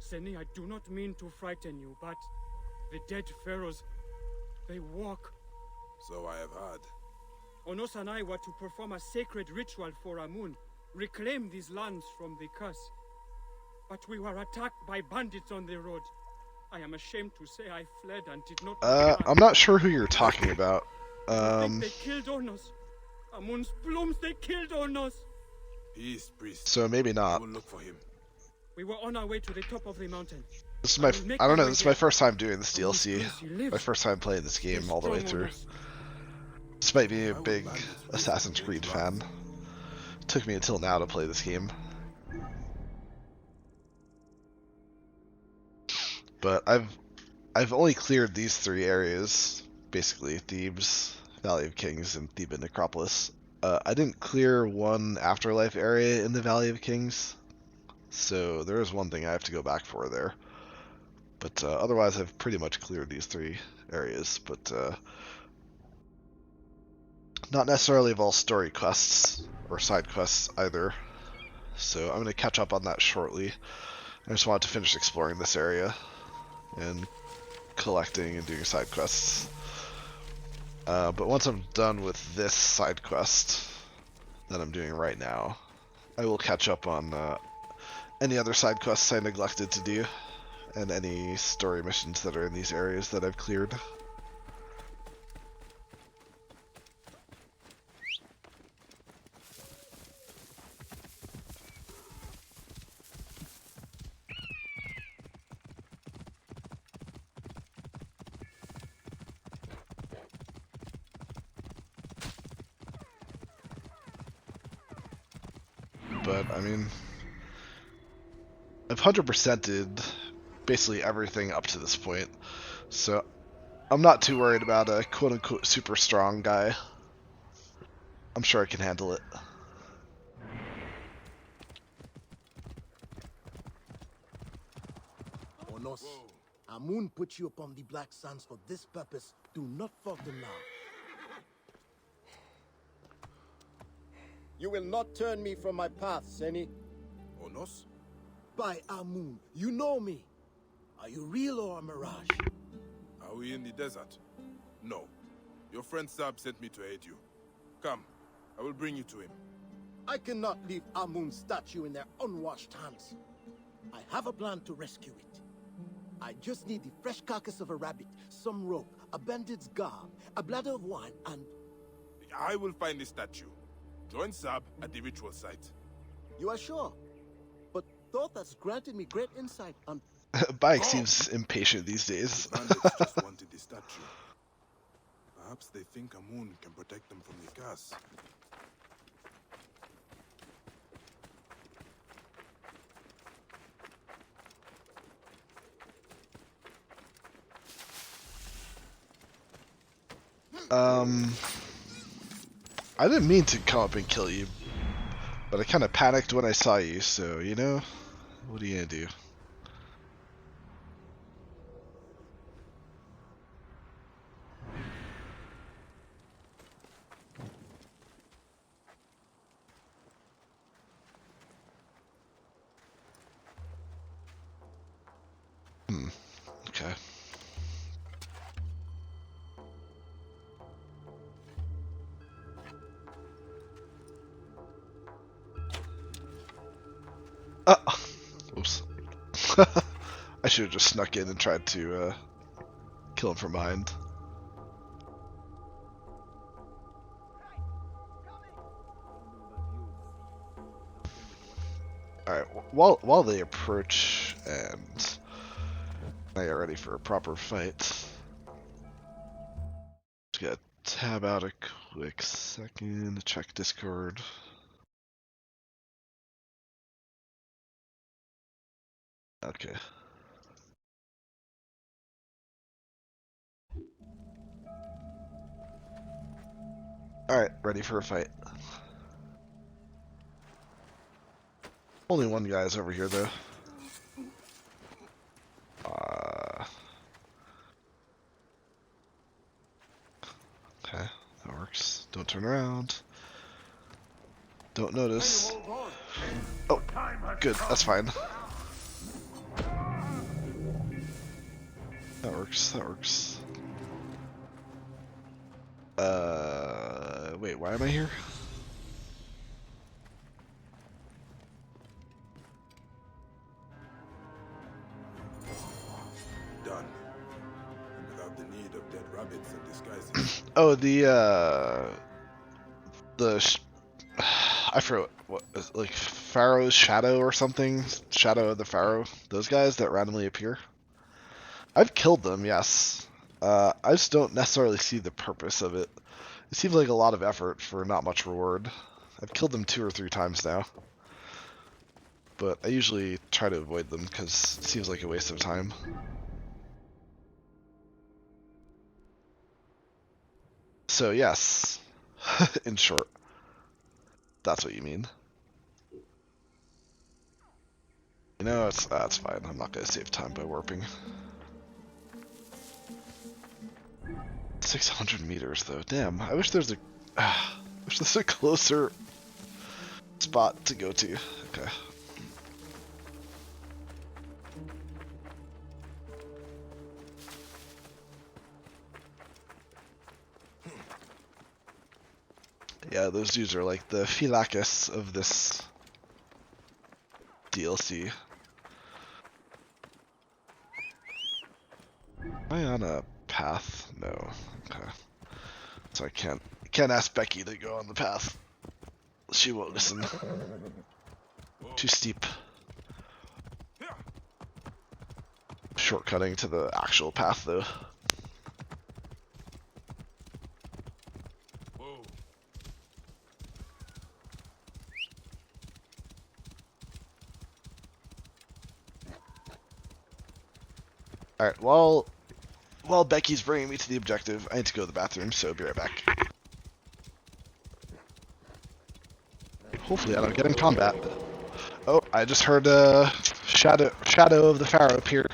Seni, I do not mean to frighten you, but the dead pharaohs, they walk. So I have heard. Onos and I were to perform a sacred ritual for Amun, reclaim these lands from the curse. But we were attacked by bandits on the road. I am ashamed to say I fled and did not return. I'm not sure who you're talking about. I think they killed Onos. Amun's blooms, they killed Onos. Peace, priest. So maybe I not. will look for him. We were on our way to the top of the mountain. This is my, I don't know, this is my first time doing this DLC. My first time playing this game all the way through. Despite being a big Assassin's Creed fan. It took me until now to play this game. But I've only cleared these three areas, basically Thebes, Valley of Kings, and Theban Necropolis. I didn't clear one Afterlife area in the Valley of Kings, so there is one thing I have to go back for there. But otherwise, I've pretty much cleared these three areas, but not necessarily of all story quests or side quests either. So I'm going to catch up on that shortly. I just wanted to finish exploring this area and collecting and doing side quests. But once I'm done with this side quest that I'm doing right now, I will catch up on any other side quests I neglected to do, and any story missions that are in these areas that I've cleared. but I mean, I've 100%ed basically everything up to this point, so I'm not too worried about a quote-unquote super strong guy. I'm sure I can handle it. Onos, Amun put you upon the Black Sands for this purpose. Do not falter now. You will not turn me from my path, Seni. Onos? By Amun, you know me. Are you real or a mirage? Are we in the desert? No. Your friend Sab sent me to aid you. Come, I will bring you to him. I cannot leave Amun's statue in their unwashed hands. I have a plan to rescue it. I just need the fresh carcass of a rabbit, some rope, a bandit's garb, a bladder of wine, and... I will find the statue. Join Sab at the ritual site. You are sure? But Thoth has granted me great insight on... Bayek seems impatient these days. The bandits just wanted the statue. Perhaps they think Amun can protect them from the gas. I didn't mean to come up and kill you, but I kind of panicked when I saw you, so, you know, what are you gonna do? Okay. Oops. I should have just snuck in and tried to kill him from behind. Alright, while they approach and I get ready for a proper fight, just gotta tab out a quick second to check Discord. Okay. Alright, ready for a fight. Only one guy's over here, though. Okay, that works. Don't turn around. Don't notice. Oh, good, that's fine. That works, that works. Wait, why am I here? Done. Without the need of dead rabbits and disguises. Oh, I forgot what, like Pharaoh's Shadow or something? Shadow of the Pharaoh? Those guys that randomly appear? I've killed them, yes. I just don't necessarily see the purpose of it. It seems like a lot of effort for not much reward. I've killed them 2 or 3 times now. But I usually try to avoid them because it seems like a waste of time. So yes, in short, that's what you mean. You know, that's fine. I'm not gonna save time by warping. 600 meters though. Damn. I wish there's a closer spot to go to. Okay. Yeah, those dudes are like the Phylakis of this DLC. Am I on a path? No. Okay. So I can't ask Becky to go on the path. She won't listen. Too steep. Shortcutting to the actual path though. Alright, while Becky's bringing me to the objective, I need to go to the bathroom, so be right back. Hopefully I don't get in combat. Oh, I just heard a shadow of the Pharaoh appear.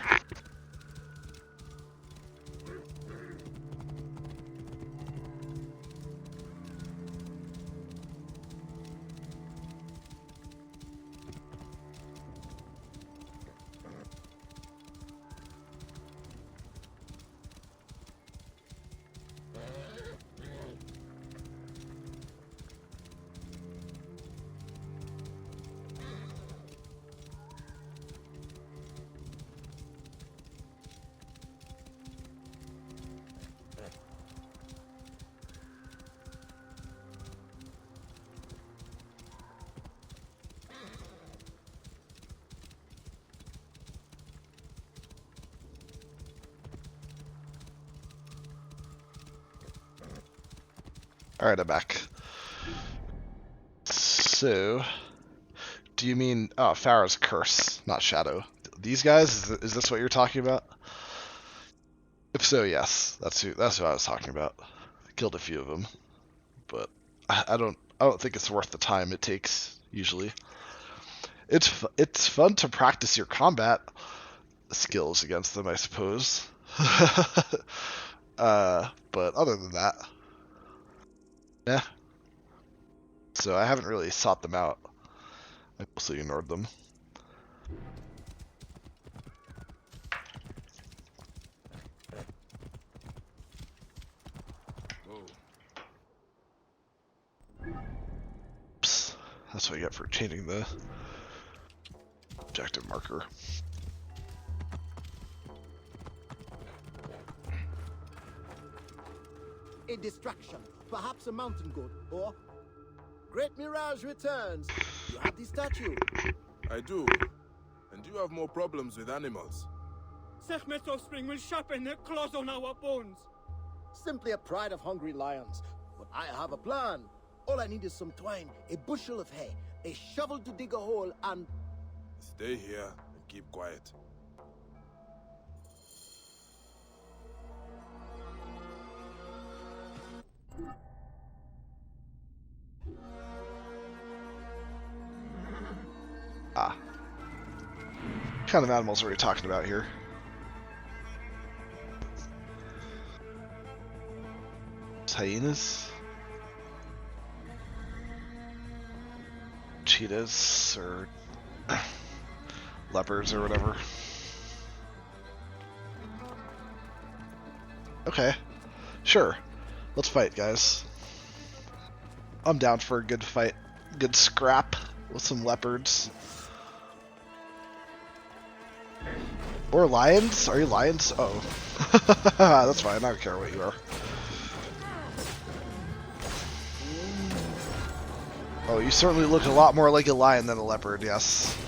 Alright, I'm back. So, do you mean... Oh, Pharaoh's curse, not shadow. These guys? Is this what you're talking about? If so, yes. That's who I was talking about. I killed a few of them. But I don't think it's worth the time it takes, usually. It's fun to practice your combat skills against them, I suppose. But other than that... Yeah. So I haven't really sought them out. I mostly ignored them. Oops. That's what I get for changing the objective marker. A distraction, perhaps a mountain goat, or... Great Mirage returns. You have the statue. I do. And you have more problems with animals. Sekhmet's offspring will sharpen their claws on our bones. Simply a pride of hungry lions. But I have a plan. All I need is some twine, a bushel of hay, a shovel to dig a hole, and... Stay here and keep quiet. Ah. What kind of animals are we talking about here? Hyenas? Cheetahs, or leopards, or whatever. Okay. Sure. Let's fight, guys. I'm down for a good fight. Good scrap with some leopards. Or lions? Are you lions? Uh-oh. That's fine, I don't care what you are. Oh, you certainly look a lot more like a lion than a leopard, yes.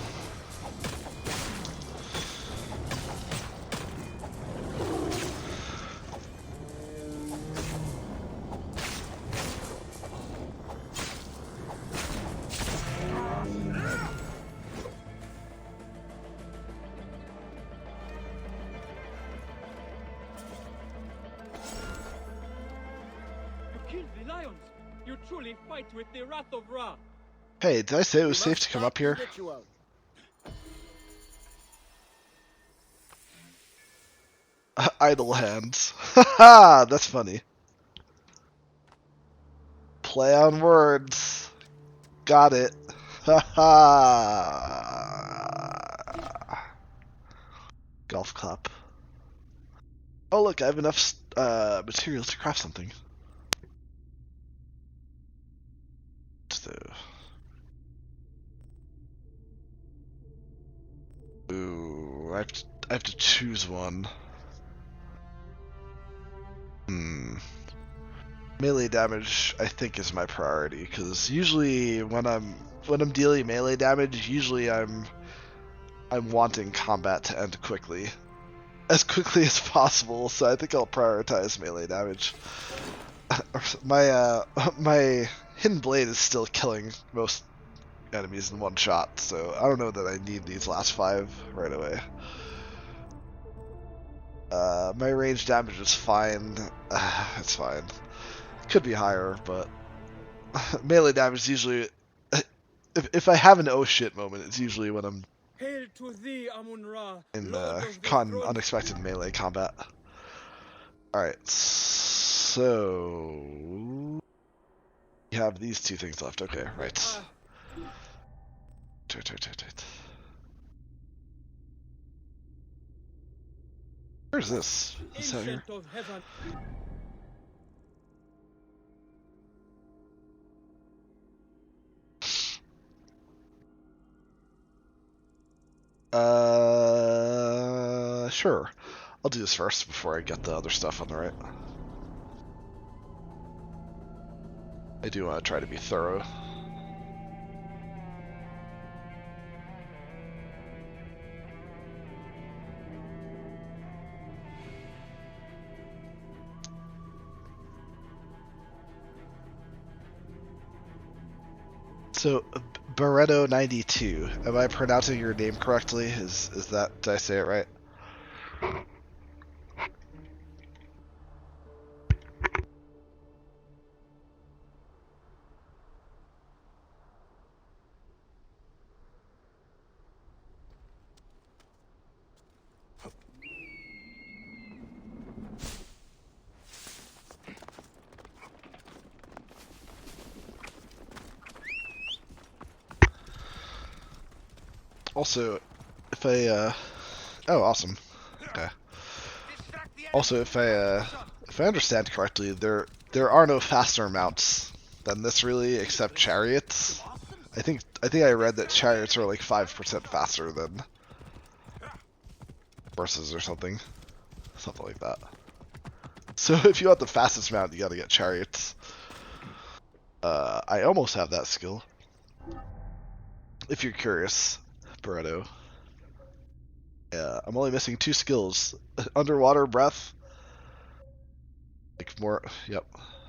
You killed the lions. You truly fight with the wrath of Ra. Hey, did I say it was We safe must to come start up here? the ritual. Idle hands. Haha, that's funny. Play on words. Got it. Haha. Golf clap. Oh look, I have enough materials to craft something. So. Ooh, I have to choose one. Melee damage, I think, is my priority, because usually when I'm dealing melee damage, usually I'm wanting combat to end quickly, as quickly as possible. So I think I'll prioritize melee damage. My hidden blade is still killing most enemies in one shot, so I don't know that I need these last 5 right away. My range damage is fine. It's fine. Could be higher, but melee damage is usually... If I have an oh shit moment, it's usually when I'm Hail to thee, Amun-Ra, in Lord of the con Throne. unexpected melee combat. Alright, so... We have these two things left. Okay, right. Where's this? Is this out here? Ancient of heaven. Sure. I'll do this first before I get the other stuff on the right. I do want to try to be thorough. So, Barretto 92. Am I pronouncing your name correctly? Is that, did I say it right? Also, if I, oh, awesome. Okay. Also, if I understand correctly, there are no faster mounts than this really, except chariots. I think I read that chariots are like 5% faster than horses or something like that. So if you want the fastest mount, you gotta get chariots. I almost have that skill. If you're curious, Barretto. Yeah, I'm only missing 2 skills. Underwater breath. Like more, yep.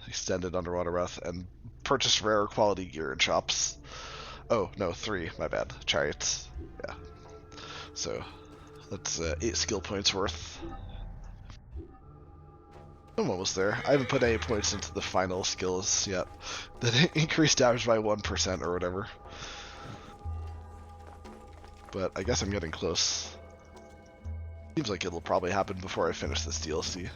Extended underwater breath, and purchase rare quality gear in shops. Oh, no, 3, my bad. Chariots. Yeah. So, that's 8 skill points worth. I'm almost there. I haven't put any points into the final skills yet. That increase damage by 1% or whatever. But I guess I'm getting close. Seems like it'll probably happen before I finish this DLC.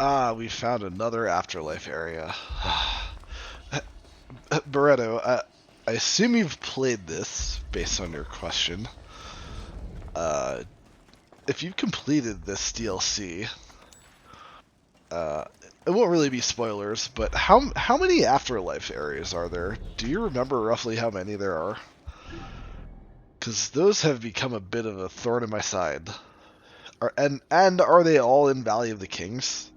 Ah, we found another afterlife area. Barretto, I assume you've played this, based on your question. If you've completed this DLC, it won't really be spoilers, but how many afterlife areas are there? Do you remember roughly how many there are? Because those have become a bit of a thorn in my side. And are they all in Valley of the Kings?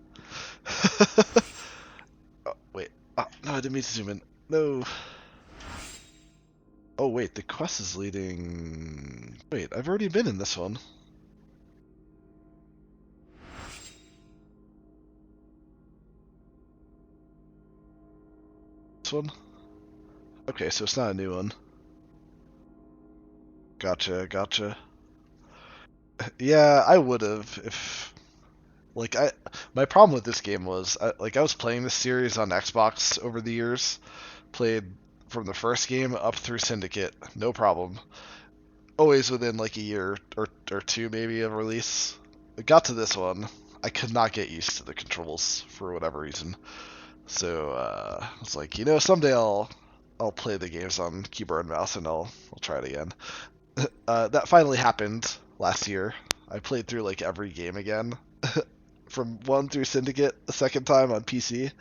Oh, wait. Oh, no, I didn't mean to zoom in. No. Oh, wait. The quest is leading... Wait, I've already been in this one. This one? Okay, so it's not a new one. Gotcha. Yeah, I would have if... Like, my problem with this game was, I was playing this series on Xbox over the years. Played from the first game up through Syndicate, no problem. Always within like a year or two maybe of release. It got to this one, I could not get used to the controls for whatever reason. So I was like, someday I'll play the games on keyboard and mouse and I'll try it again. That finally happened last year. I played through like every game again. From 1 through Syndicate a second time on PC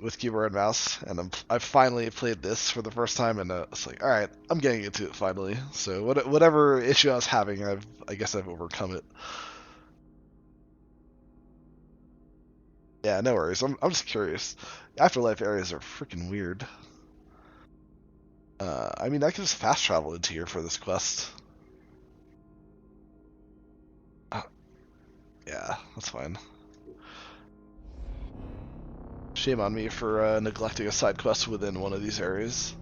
with keyboard and mouse, and I finally played this for the first time, and it's like, all right, I'm getting into it finally. So whatever issue I was having, I guess I've overcome it. Yeah, no worries. I'm just curious. Afterlife areas are freaking weird. I mean, I can just fast travel into here for this quest. Yeah, that's fine. Shame on me for neglecting a side quest within one of these areas.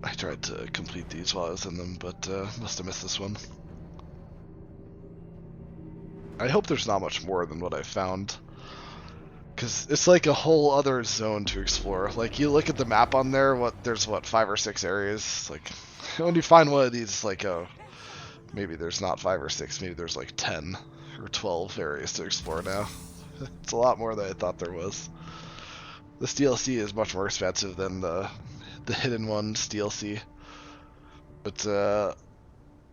I tried to complete these while I was in them, but must have missed this one. I hope there's not much more than what I found. Because it's like a whole other zone to explore. Like, you look at the map on there, there's 5 or 6 areas. Like, when you find one of these, it's like, oh, maybe there's not 5 or 6, maybe there's like 10 or 12 areas to explore now. It's a lot more than I thought there was. This DLC is much more expensive than the Hidden Ones DLC. But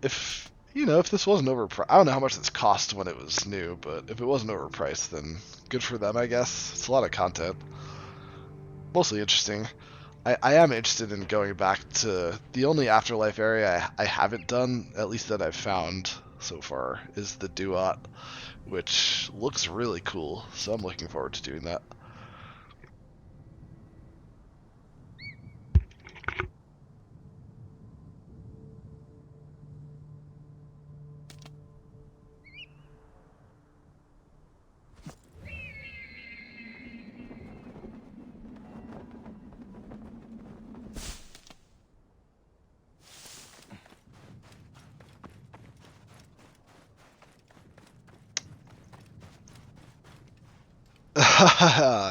if if this wasn't overpriced, I don't know how much this cost when it was new, but if it wasn't overpriced, then good for them, I guess. It's a lot of content. Mostly interesting. I am interested in going back to the only afterlife area I haven't done, at least that I've found so far, is the Duat, which looks really cool. So I'm looking forward to doing that.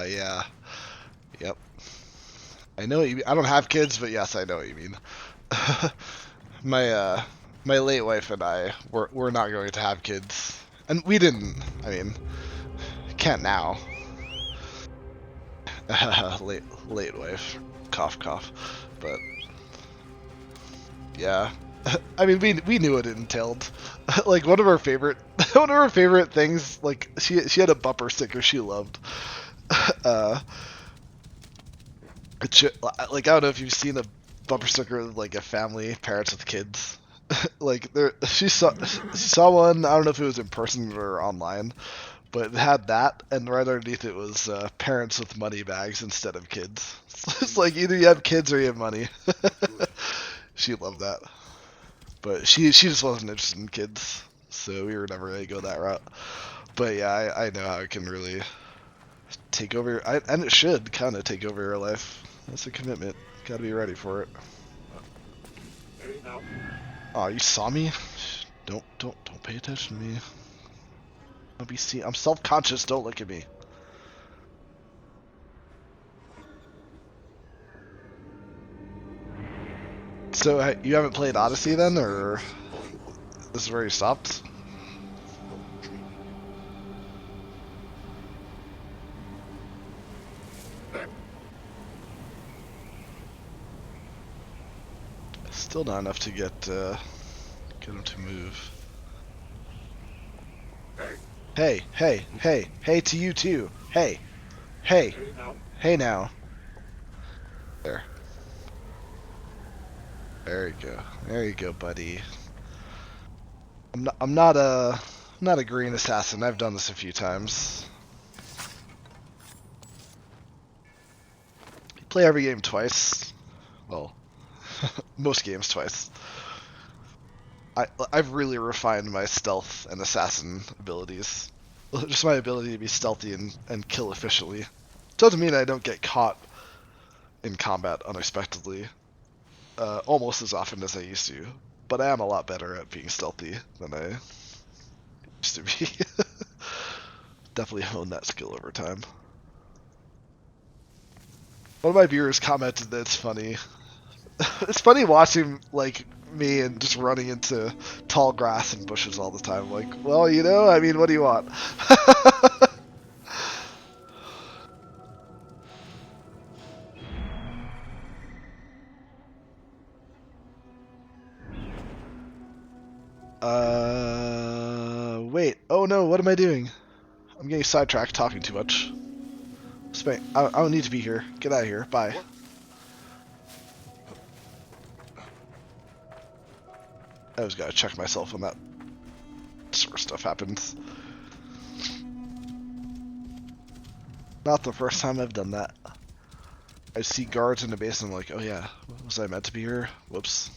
Yeah. Yep. I know what you mean. I don't have kids, but yes, I know what you mean. My late wife and I we're not going to have kids, and we didn't. I mean, can't now. late wife, cough cough, but yeah. I mean, we knew what it entailed. Like one of our favorite things. Like she had a bumper sticker she loved. uh, like I don't know if you've seen a bumper sticker of like a family, parents with kids. Like there, she saw one. I don't know if it was in person or online, but it had that, and right underneath it was parents with money bags instead of kids. It's like either you have kids or you have money. She loved that, but she just wasn't interested in kids, so we were never really go that route. But yeah, I know how it can really take over, and it should kind of take over your life. That's a commitment. Got to be ready for it. Oh, you saw me? Don't pay attention to me. Don't be seen. I'm self-conscious. Don't look at me. So you haven't played Odyssey then, or this is where you stopped? Still not enough to get him to move. Hey to you too. Hey now. There. There you go, buddy. I'm not a green assassin. I've done this a few times. You play every game twice. Well, most games twice. I've really refined my stealth and assassin abilities. Just my ability to be stealthy and kill efficiently. Doesn't mean I don't get caught in combat unexpectedly, almost as often as I used to. But I am a lot better at being stealthy than I used to be. Definitely honed that skill over time. One of my viewers commented that it's funny. It's funny watching like me and just running into tall grass and bushes all the time. Like, well, I mean, what do you want? Wait. Oh no, what am I doing? I'm getting sidetracked talking too much. I don't need to be here. Get out of here. Bye. I always gotta check myself when that sort of stuff happens. Not the first time I've done that. I see guards in the base and I'm like, oh yeah, was I meant to be here? Whoops.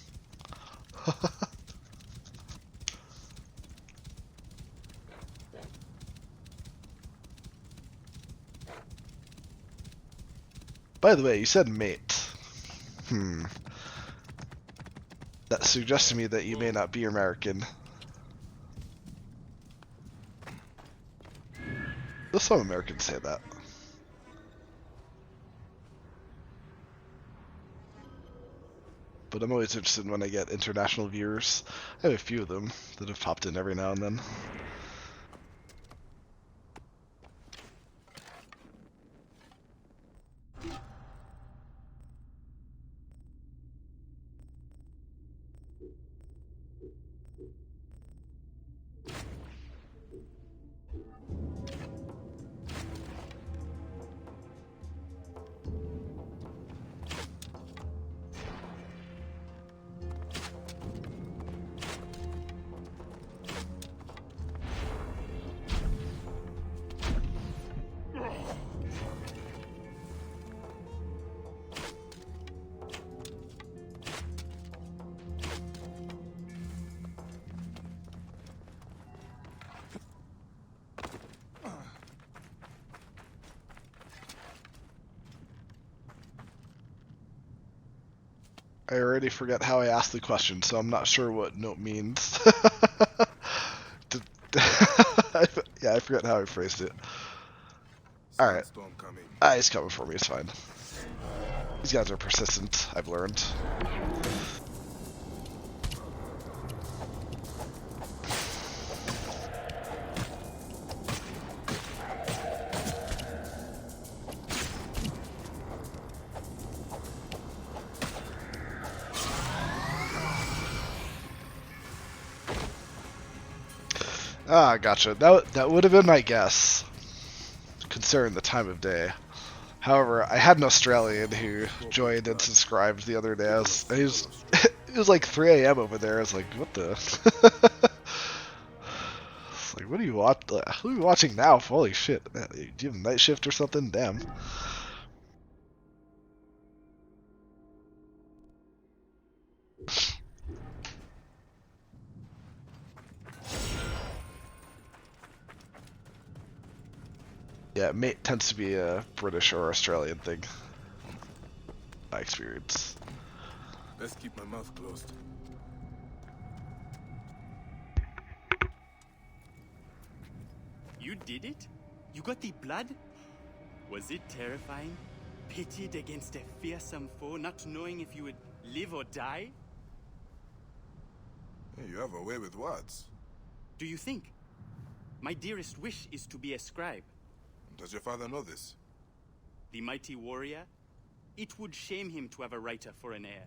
By the way, you said mate. That suggests to me that you may not be American. Though some Americans say that. But I'm always interested when I get international viewers. I have a few of them that have popped in every now and then. I already forget how I asked the question, so I'm not sure what note means. Yeah, I forget how I phrased it. Alright. Sandstorm coming. He's coming for me, it's fine. These guys are persistent, I've learned. Ah, gotcha. That would have been my guess, considering the time of day. However, I had an Australian who joined and subscribed the other day. It was like 3 a.m. over there. I was like, what the? It's like, what are you Who are you watching now? Holy shit! Do you have a night shift or something? Damn. Yeah, mate tends to be a British or Australian thing. My experience. Let's keep my mouth closed. You did it? You got the blood? Was it terrifying? Pitted against a fearsome foe, not knowing if you would live or die? Hey, you have a way with words. Do you think? My dearest wish is to be a scribe. Does your father know this? The mighty warrior? It would shame him to have a writer for an heir.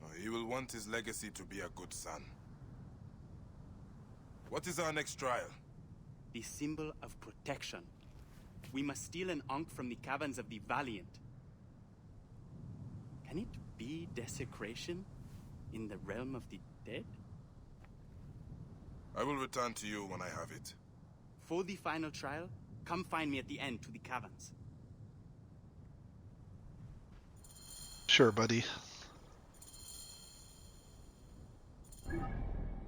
Oh, he will want his legacy to be a good son. What is our next trial? The symbol of protection. We must steal an ankh from the caverns of the Valiant. Can it be desecration in the realm of the dead? I will return to you when I have it. For the final trial, come find me at the end to the caverns. Sure, buddy.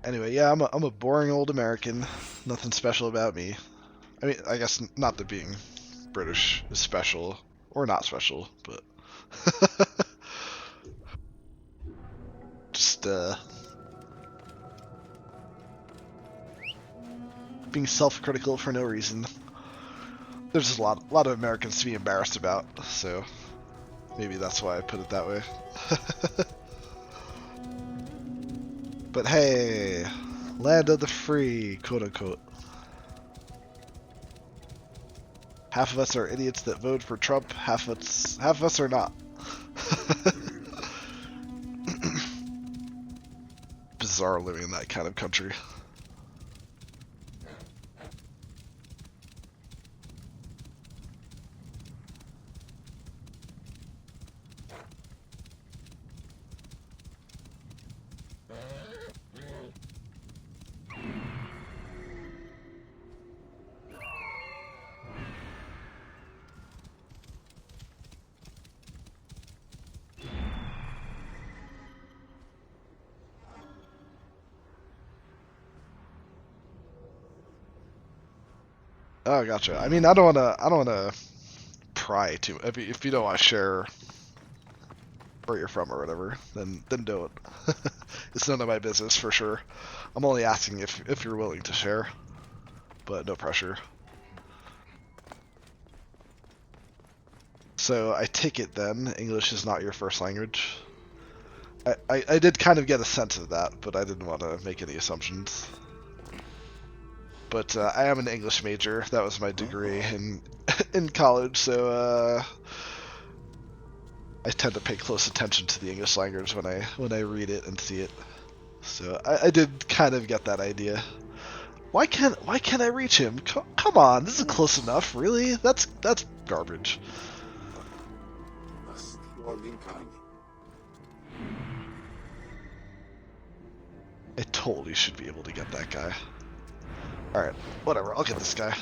Anyway, yeah, I'm a boring old American. Nothing special about me. I mean, I guess not that being British is special, or not special, but... Just, being self-critical for no reason. There's just a lot of Americans to be embarrassed about, so maybe that's why I put it that way. But hey, land of the free, quote-unquote. Half of us are idiots that vote for Trump, half of us are not. Bizarre living in that kind of country. Oh, gotcha. I mean, I don't wanna pry too. If you don't want to share where you're from or whatever, then don't. It's none of my business for sure. I'm only asking if you're willing to share, but no pressure. So I take it then English is not your first language. I did kind of get a sense of that, but I didn't want to make any assumptions. But I am an English major. That was my degree in college, so I tend to pay close attention to the English language when I read it and see it. So I did kind of get that idea. Why can't I reach him? Come on, this is close enough. Really? That's garbage. I totally should be able to get that guy. Alright, whatever, I'll get this guy.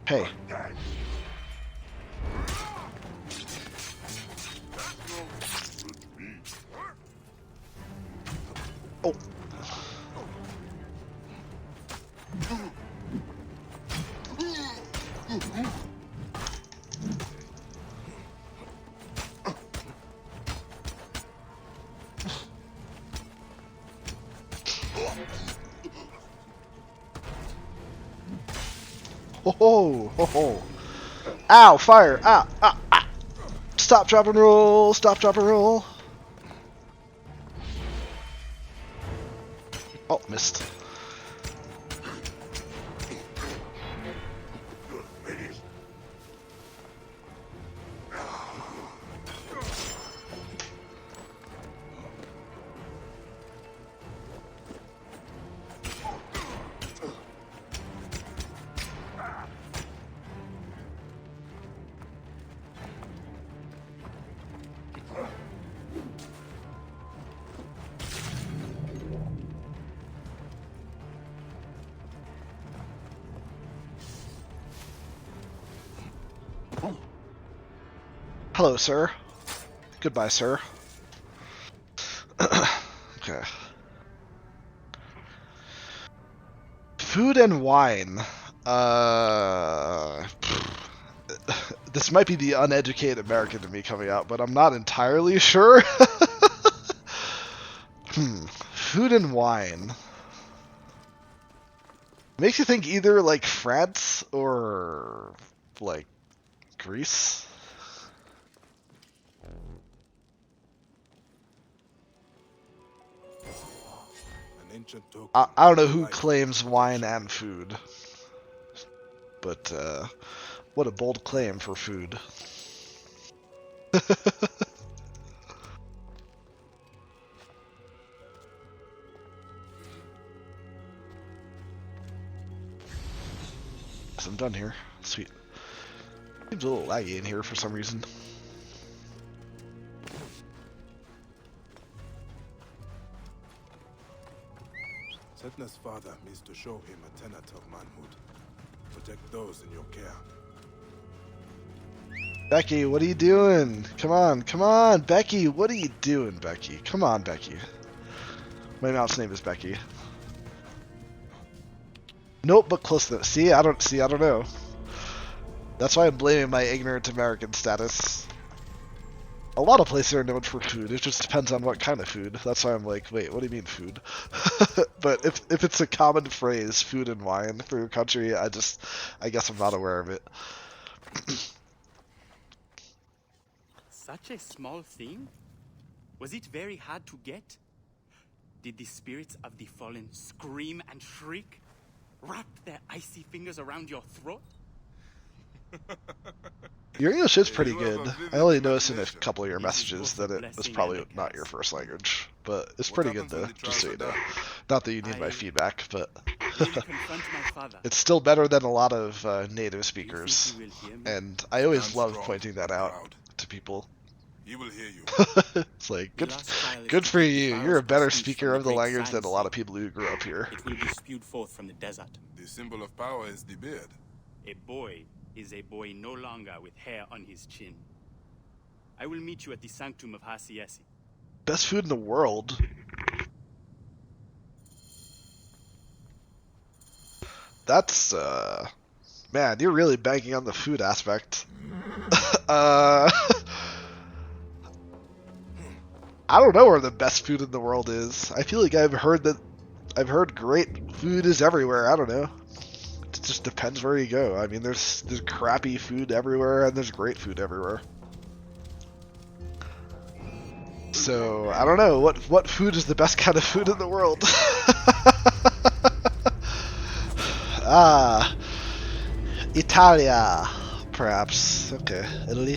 Hey. Oh. Ho ho ho! Ow! Fire! Ah! Ah! Ah! Stop, drop, and roll! Stop, drop, and roll! Oh, missed. Hello, sir. Goodbye, sir. Okay. Food and wine. This might be the uneducated American in me coming out, but I'm not entirely sure. Food and wine. Makes you think either like France or like Greece. An ancient token. I don't know who claims wine and food, but what a bold claim for food. I'm done here. Sweet. Seems a little laggy in here for some reason. Setna's father means to show him a tenet of manhood. Protect those in your care. Becky, what are you doing? Come on, Becky, what are you doing, Becky? Come on, Becky. My mount's name is Becky. Nope, but close enough. See, I don't know. That's why I'm blaming my ignorant American status. A lot of places are known for food. It just depends on what kind of food. That's why I'm like, wait, what do you mean food? But if it's a common phrase, food and wine for your country, I guess I'm not aware of it. Such a small thing? Was it very hard to get? Did the spirits of the fallen scream and shriek? Wrap their icy fingers around your throat? Your English is pretty good. I only noticed in a couple of your messages that it was probably not your first language, but it's pretty good though, just so you know. Not that you need my feedback, but it's still better than a lot of native speakers, and I always love pointing that out to people. He will hear you. It's like, good for you. You're a better speaker of the language than a lot of people who grew up here. It will be spewed forth from the desert. The symbol of power is the beard. A boy is a boy no longer with hair on his chin. I will meet you at the sanctum of Hasiesi. Best food in the world. That's man, you're really banking on the food aspect. uh, I don't know where the best food in the world is. I feel like I've heard great food is everywhere. I don't know. It just depends where you go. I mean, there's crappy food everywhere, and there's great food everywhere. So I don't know what food is the best kind of food in the world. Ah, Italia, perhaps. Okay, Italy.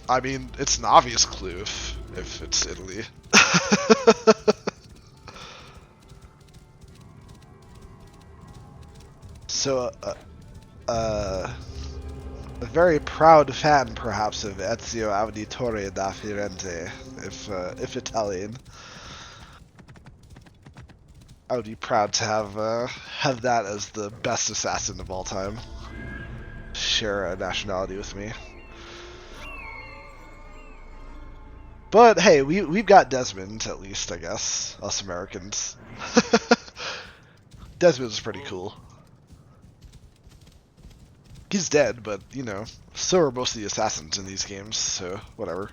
I mean, it's an obvious clue if it's Italy. So, a very proud fan, perhaps, of Ezio Auditore da Firenze, if Italian. I would be proud to have that as the best assassin of all time. Share a nationality with me. But hey, we've got Desmond at least, I guess. Us Americans. Desmond's pretty cool. He's dead, but you know, so are most of the assassins in these games, so whatever.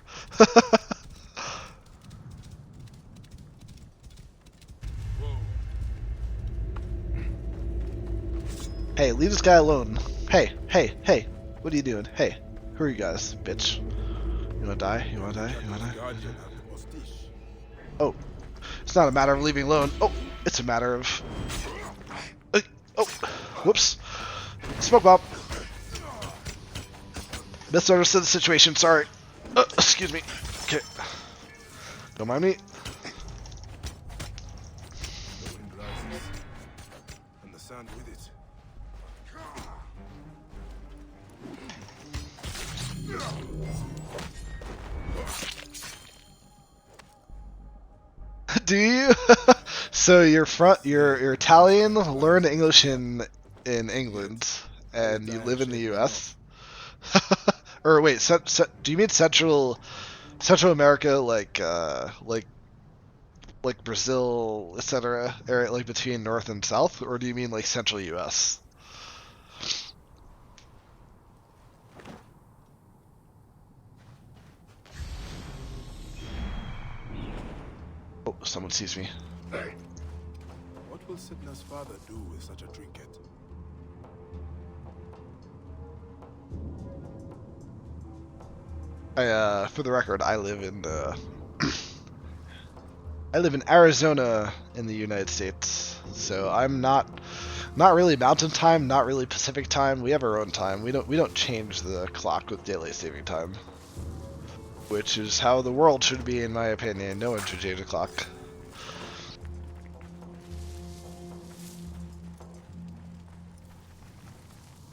Hey, leave this guy alone. Hey, hey, hey, what are you doing? Hey, who are you guys, bitch? You wanna die? You wanna die? You wanna die? Oh, it's not a matter of leaving alone. Oh, it's a matter of... oh, whoops. Smoke bomb. Misunderstood the situation, sorry. Excuse me. Okay. Don't mind me. The wind rises, and the sand with it. Do you? So you're Italian, learn English in England, and you live in the U.S. Or wait, do you mean Central America, like Brazil, etc., area like between North and South, or do you mean like Central U.S.? Oh, someone sees me. What will Sidna's father do with such a trinket? For the record, I live in I live in Arizona in the United States, so I'm not really Mountain Time, not really Pacific Time. We have our own time. We don't change the clock with daylight saving time, which is how the world should be, in my opinion. No one should change the clock.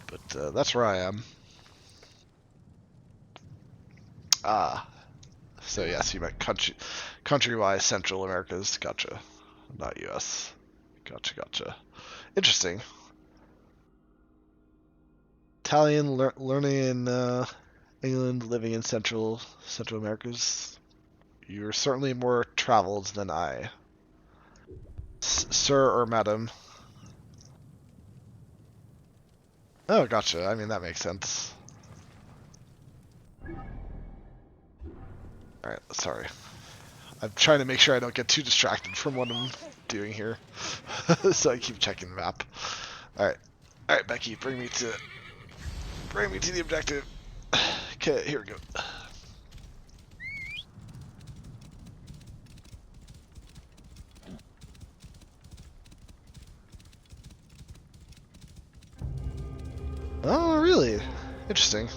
But that's where I am. Ah, so yes, you meant country-wise Central Americas. Gotcha, not U.S. Gotcha. Interesting. Italian, learning in England, living in Central Americas. You're certainly more traveled than I, sir or madam. Oh, gotcha. I mean, that makes sense. Alright, sorry. I'm trying to make sure I don't get too distracted from what I'm doing here. So I keep checking the map. Alright, Becky, bring me to the objective. Okay, here we go. Oh, really? Interesting.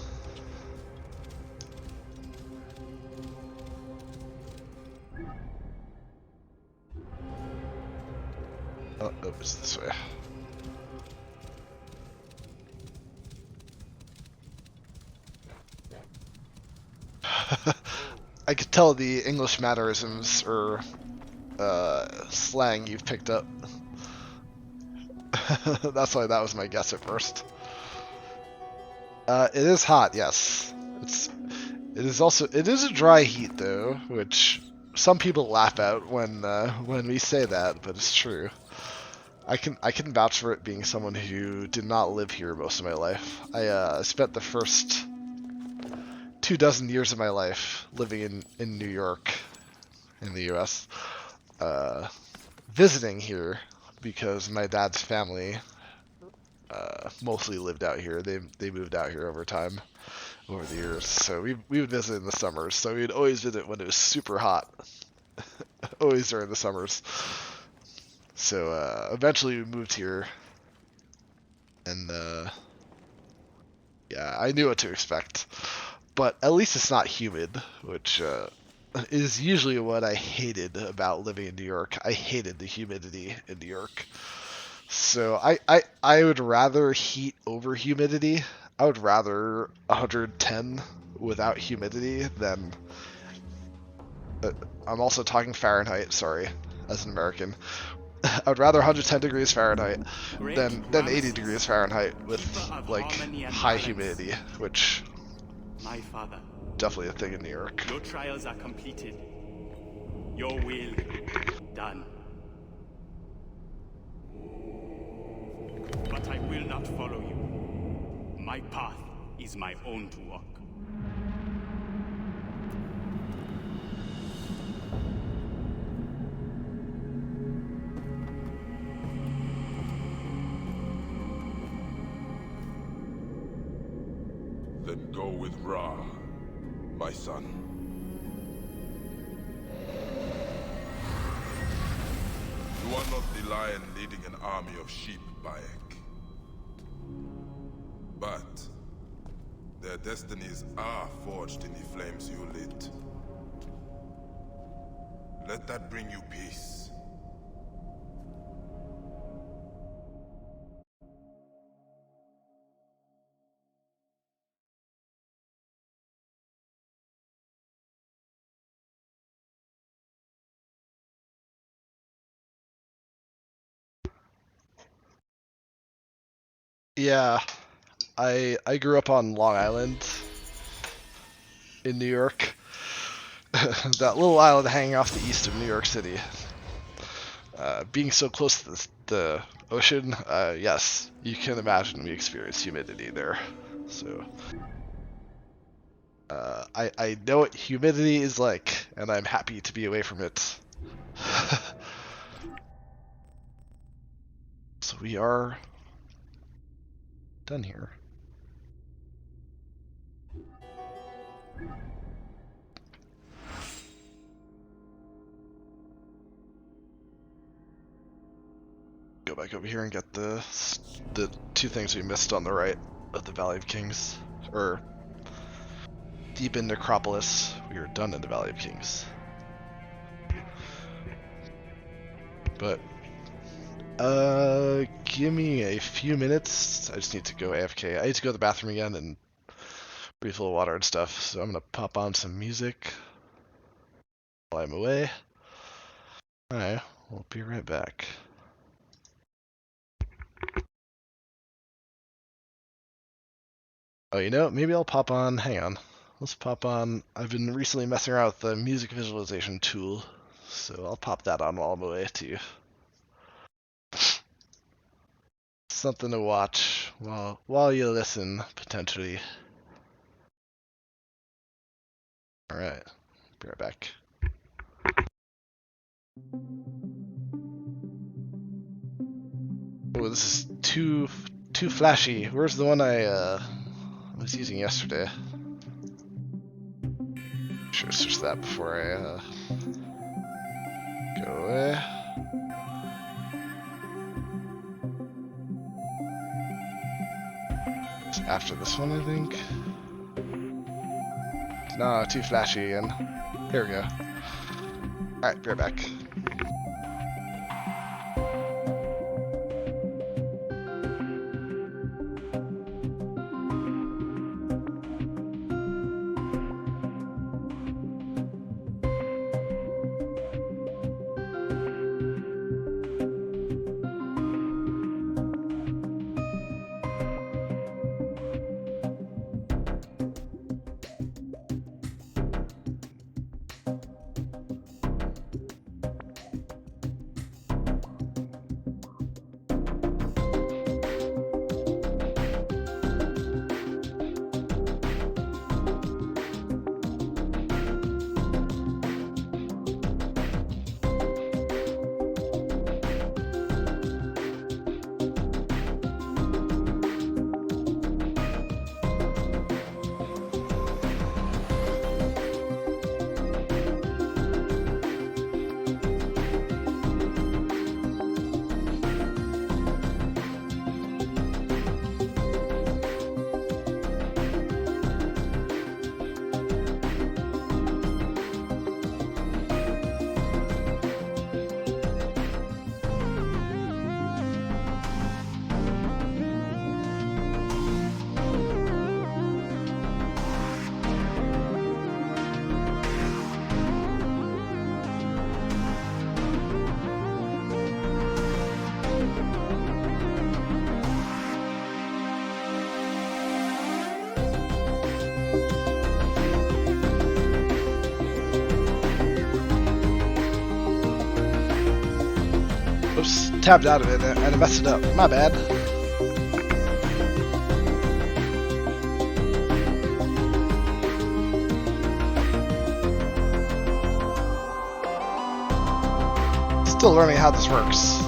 Oh, it's this way. I could tell the English mannerisms or slang you've picked up. That's why that was my guess at first. It is hot, yes. It is a dry heat though, which some people laugh out when we say that, but it's true. I can vouch for it being someone who did not live here most of my life. I spent the first 24 years of my life living in New York, in the U.S., visiting here because my dad's family mostly lived out here. They moved out here over time, over the years. So we would visit in the summers. So we'd always visit when it was super hot, always during the summers. So eventually we moved here, and yeah, I knew what to expect. But at least it's not humid, which is usually what I hated about living in New York. I hated the humidity in New York. So I would rather heat over humidity. I would rather 110 without humidity than... I'm also talking Fahrenheit, sorry, as an American. I would rather 110 degrees Fahrenheit than 80 degrees Fahrenheit with, like, high humidity, which... My father, definitely a thing in New York. your trials are completed. Your will done. But I will not follow you. My path is my own to walk. Then go with Ra, my son. You are not the lion leading an army of sheep, Bayek. But their destinies are forged in the flames you lit. Let that bring you peace. Yeah, I grew up on Long Island in New York. That little island hanging off the east of New York City. Being so close to the ocean, yes, you can imagine we experience humidity there. So I know what humidity is like, and I'm happy to be away from it. So we are done here. Go back over here and get the two things we missed on the right of the Valley of Kings, or deep in Necropolis. We are done in the Valley of Kings. But give me a few minutes. I just need to go AFK. I need to go to the bathroom again and refill water and stuff. So I'm gonna pop on some music while I'm away. Alright, we'll be right back. Oh, you know, maybe I'll pop on. Hang on. Let's pop on. I've been recently messing around with the music visualization tool, so I'll pop that on while I'm away too. Something to watch while you listen, potentially. Alright, be right back. Oh, this is too flashy. Where's the one I was using yesterday? Should have switched that before I go away. It's after this one, I think. No, too flashy again. Here we go. Alright, be right back. tabbed out of it and I messed it up. My bad. Still learning how this works.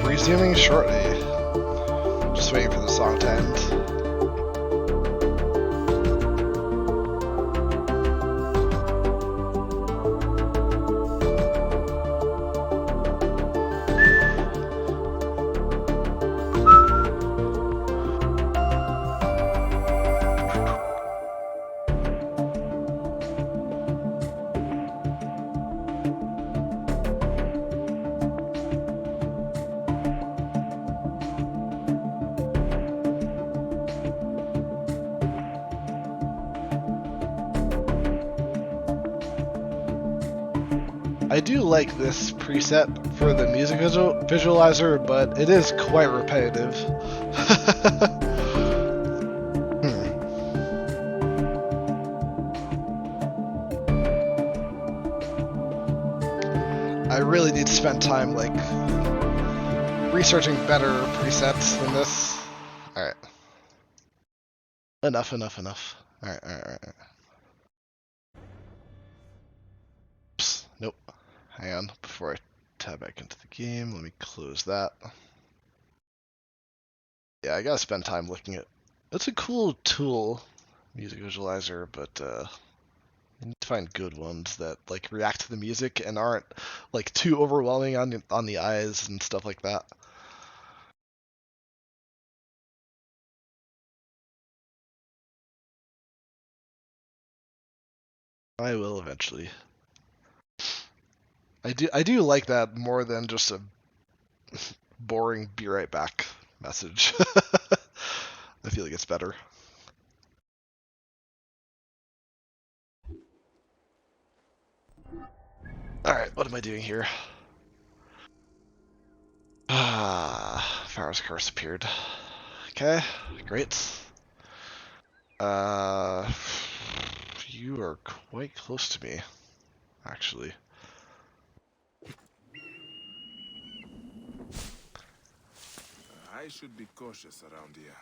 Resuming shortly. Just waiting for the song to end. I do like this preset for the music visualizer, but it is quite repetitive. I really need to spend time, like, researching better presets than this. Alright. Enough. Alright. Oops, nope. Hang on, before I tab back into the game, let me close that. Yeah, I gotta spend time looking at... It's a cool tool, music visualizer, but I need to find good ones that like react to the music and aren't like too overwhelming on the eyes and stuff like that. I will eventually. I do like that more than just a boring "be right back" message. I feel like it's better. Alright, what am I doing here? Ah, Pharaoh's curse appeared. Okay, great. You are quite close to me, actually. I should be cautious around here.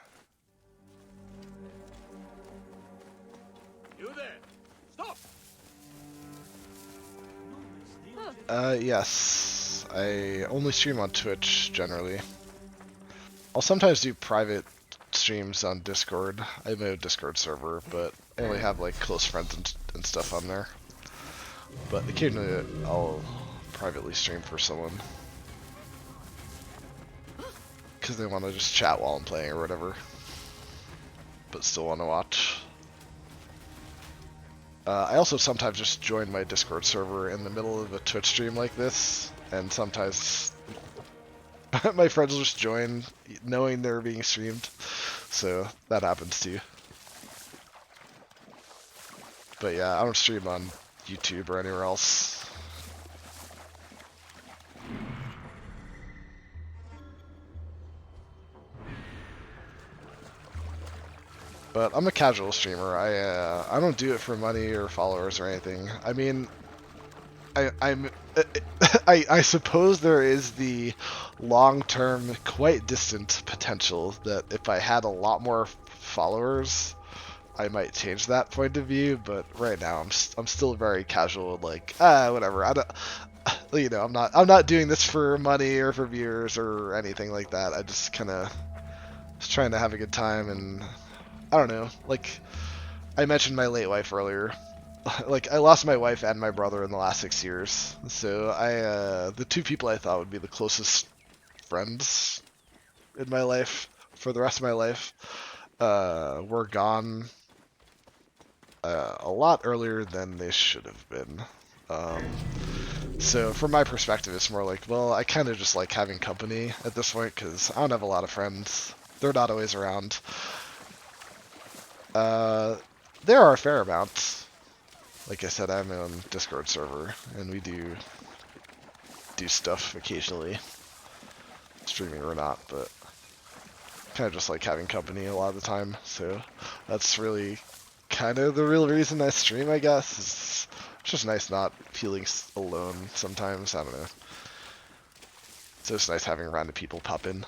You there! Stop! Yes. I only stream on Twitch, generally. I'll sometimes do private streams on Discord. I have a Discord server, but I only have, like, close friends and stuff on there. But occasionally I'll privately stream for someone. Because they want to just chat while I'm playing or whatever. But still want to watch. I also sometimes just join my Discord server in the middle of a Twitch stream like this, and sometimes my friends will just join knowing they're being streamed, so that happens too. But yeah, I don't stream on YouTube or anywhere else. But I'm a casual streamer. I don't do it for money or followers or anything. I mean, I'm I suppose there is the long-term, quite distant potential that if I had a lot more followers, I might change that point of view. But right now, I'm still very casual. Like whatever. I don't. I'm not doing this for money or for viewers or anything like that. I just kind of was trying to have a good time, and I don't know. Like I mentioned my late wife earlier. Like I lost my wife and my brother in the last 6 years. So the two people I thought would be the closest friends in my life for the rest of my life were gone a lot earlier than they should have been. So from my perspective, it's more like, well, I kind of just like having company at this point because I don't have a lot of friends. They're not always around. There are a fair amount. Like I said, I'm on Discord server, and we do stuff occasionally, streaming or not, but kind of just like having company a lot of the time. So that's really kind of the real reason I stream, I guess. It's just nice not feeling alone sometimes. I don't know. It's just nice having random people pop in.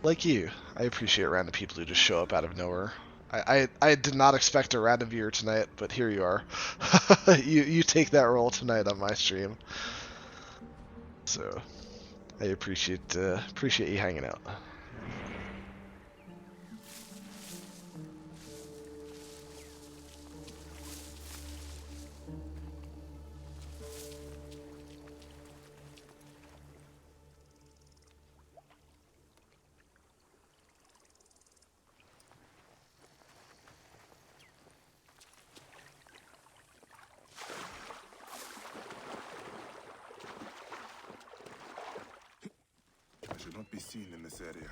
Like you, I appreciate random people who just show up out of nowhere. I did not expect a random viewer tonight, but here you are. you take that role tonight on my stream. So I appreciate you hanging out. I should not be seen in this area.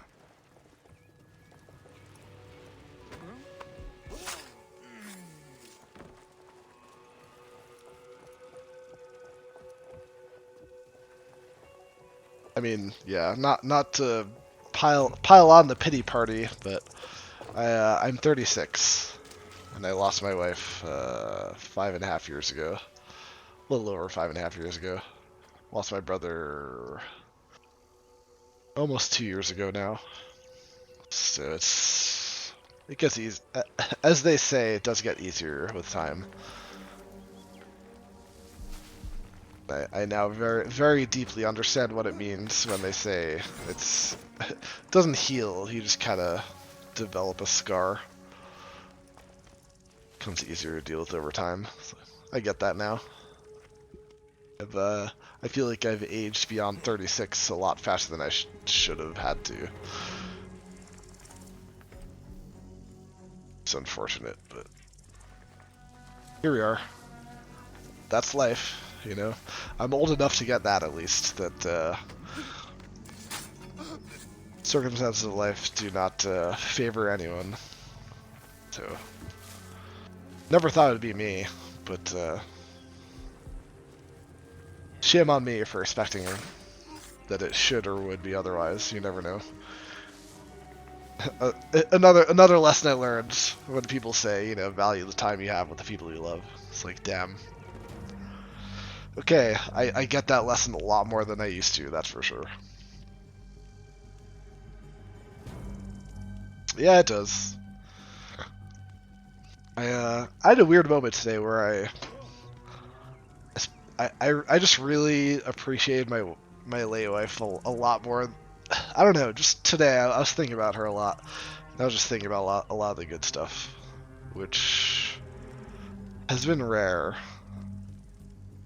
I mean, yeah, not to pile on the pity party, but I'm 36, and I lost my wife 5.5 years ago, a little over 5.5 years ago. Lost my brother almost 2 years ago now. So it gets easy, as they say, it does get easier with time. I now very, very deeply understand what it means when they say it doesn't heal, you just kind of develop a scar. Comes easier to deal with over time. So I get that now. I feel like I've aged beyond 36 a lot faster than I should have had to. It's unfortunate, but here we are. That's life, you know. I'm old enough to get that, at least, that circumstances of life do not favor anyone. So, never thought it'd be me, but shame on me for expecting that it should or would be otherwise. You never know. Another lesson I learned when people say, you know, value the time you have with the people you love. It's like, damn. Okay, I get that lesson a lot more than I used to, that's for sure. Yeah, it does. I had a weird moment today where I just really appreciated my late wife a lot more. I don't know, just today I was thinking about her a lot. I was just thinking about a lot of the good stuff, which has been rare.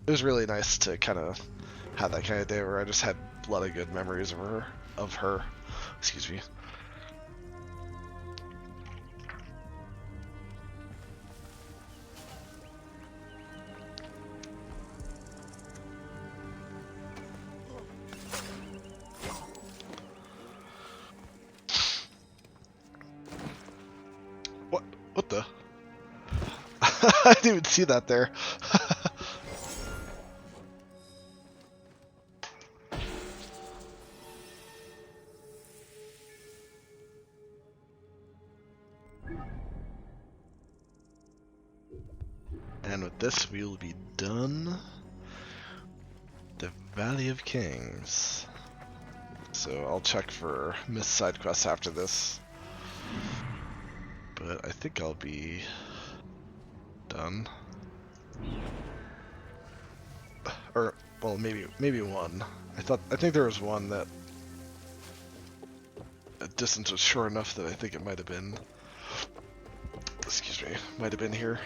It was really nice to kind of have that kind of day where I just had a lot of good memories of her. Excuse me. What the? I didn't even see that there. And with this, we will be done. The Valley of Kings. So I'll check for missed side quests after this. But I think I'll be done. Or, well, maybe one. I think there was one that a distance was short enough that I think it might have been. Excuse me, might have been here.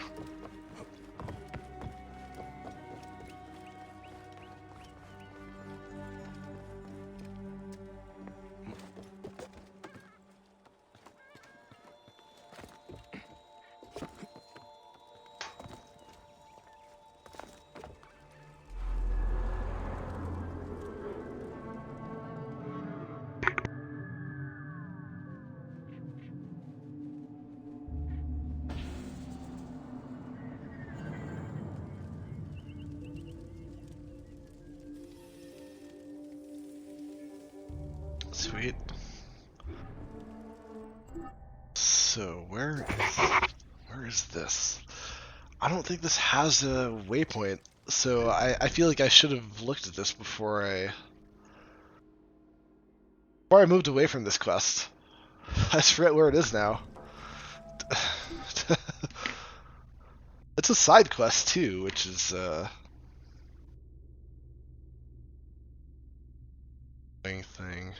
Sweet. So where is this? I don't think this has a waypoint, so I feel like I should have looked at this before I moved away from this quest. I just forget where it is now. It's a side quest too, which is thing.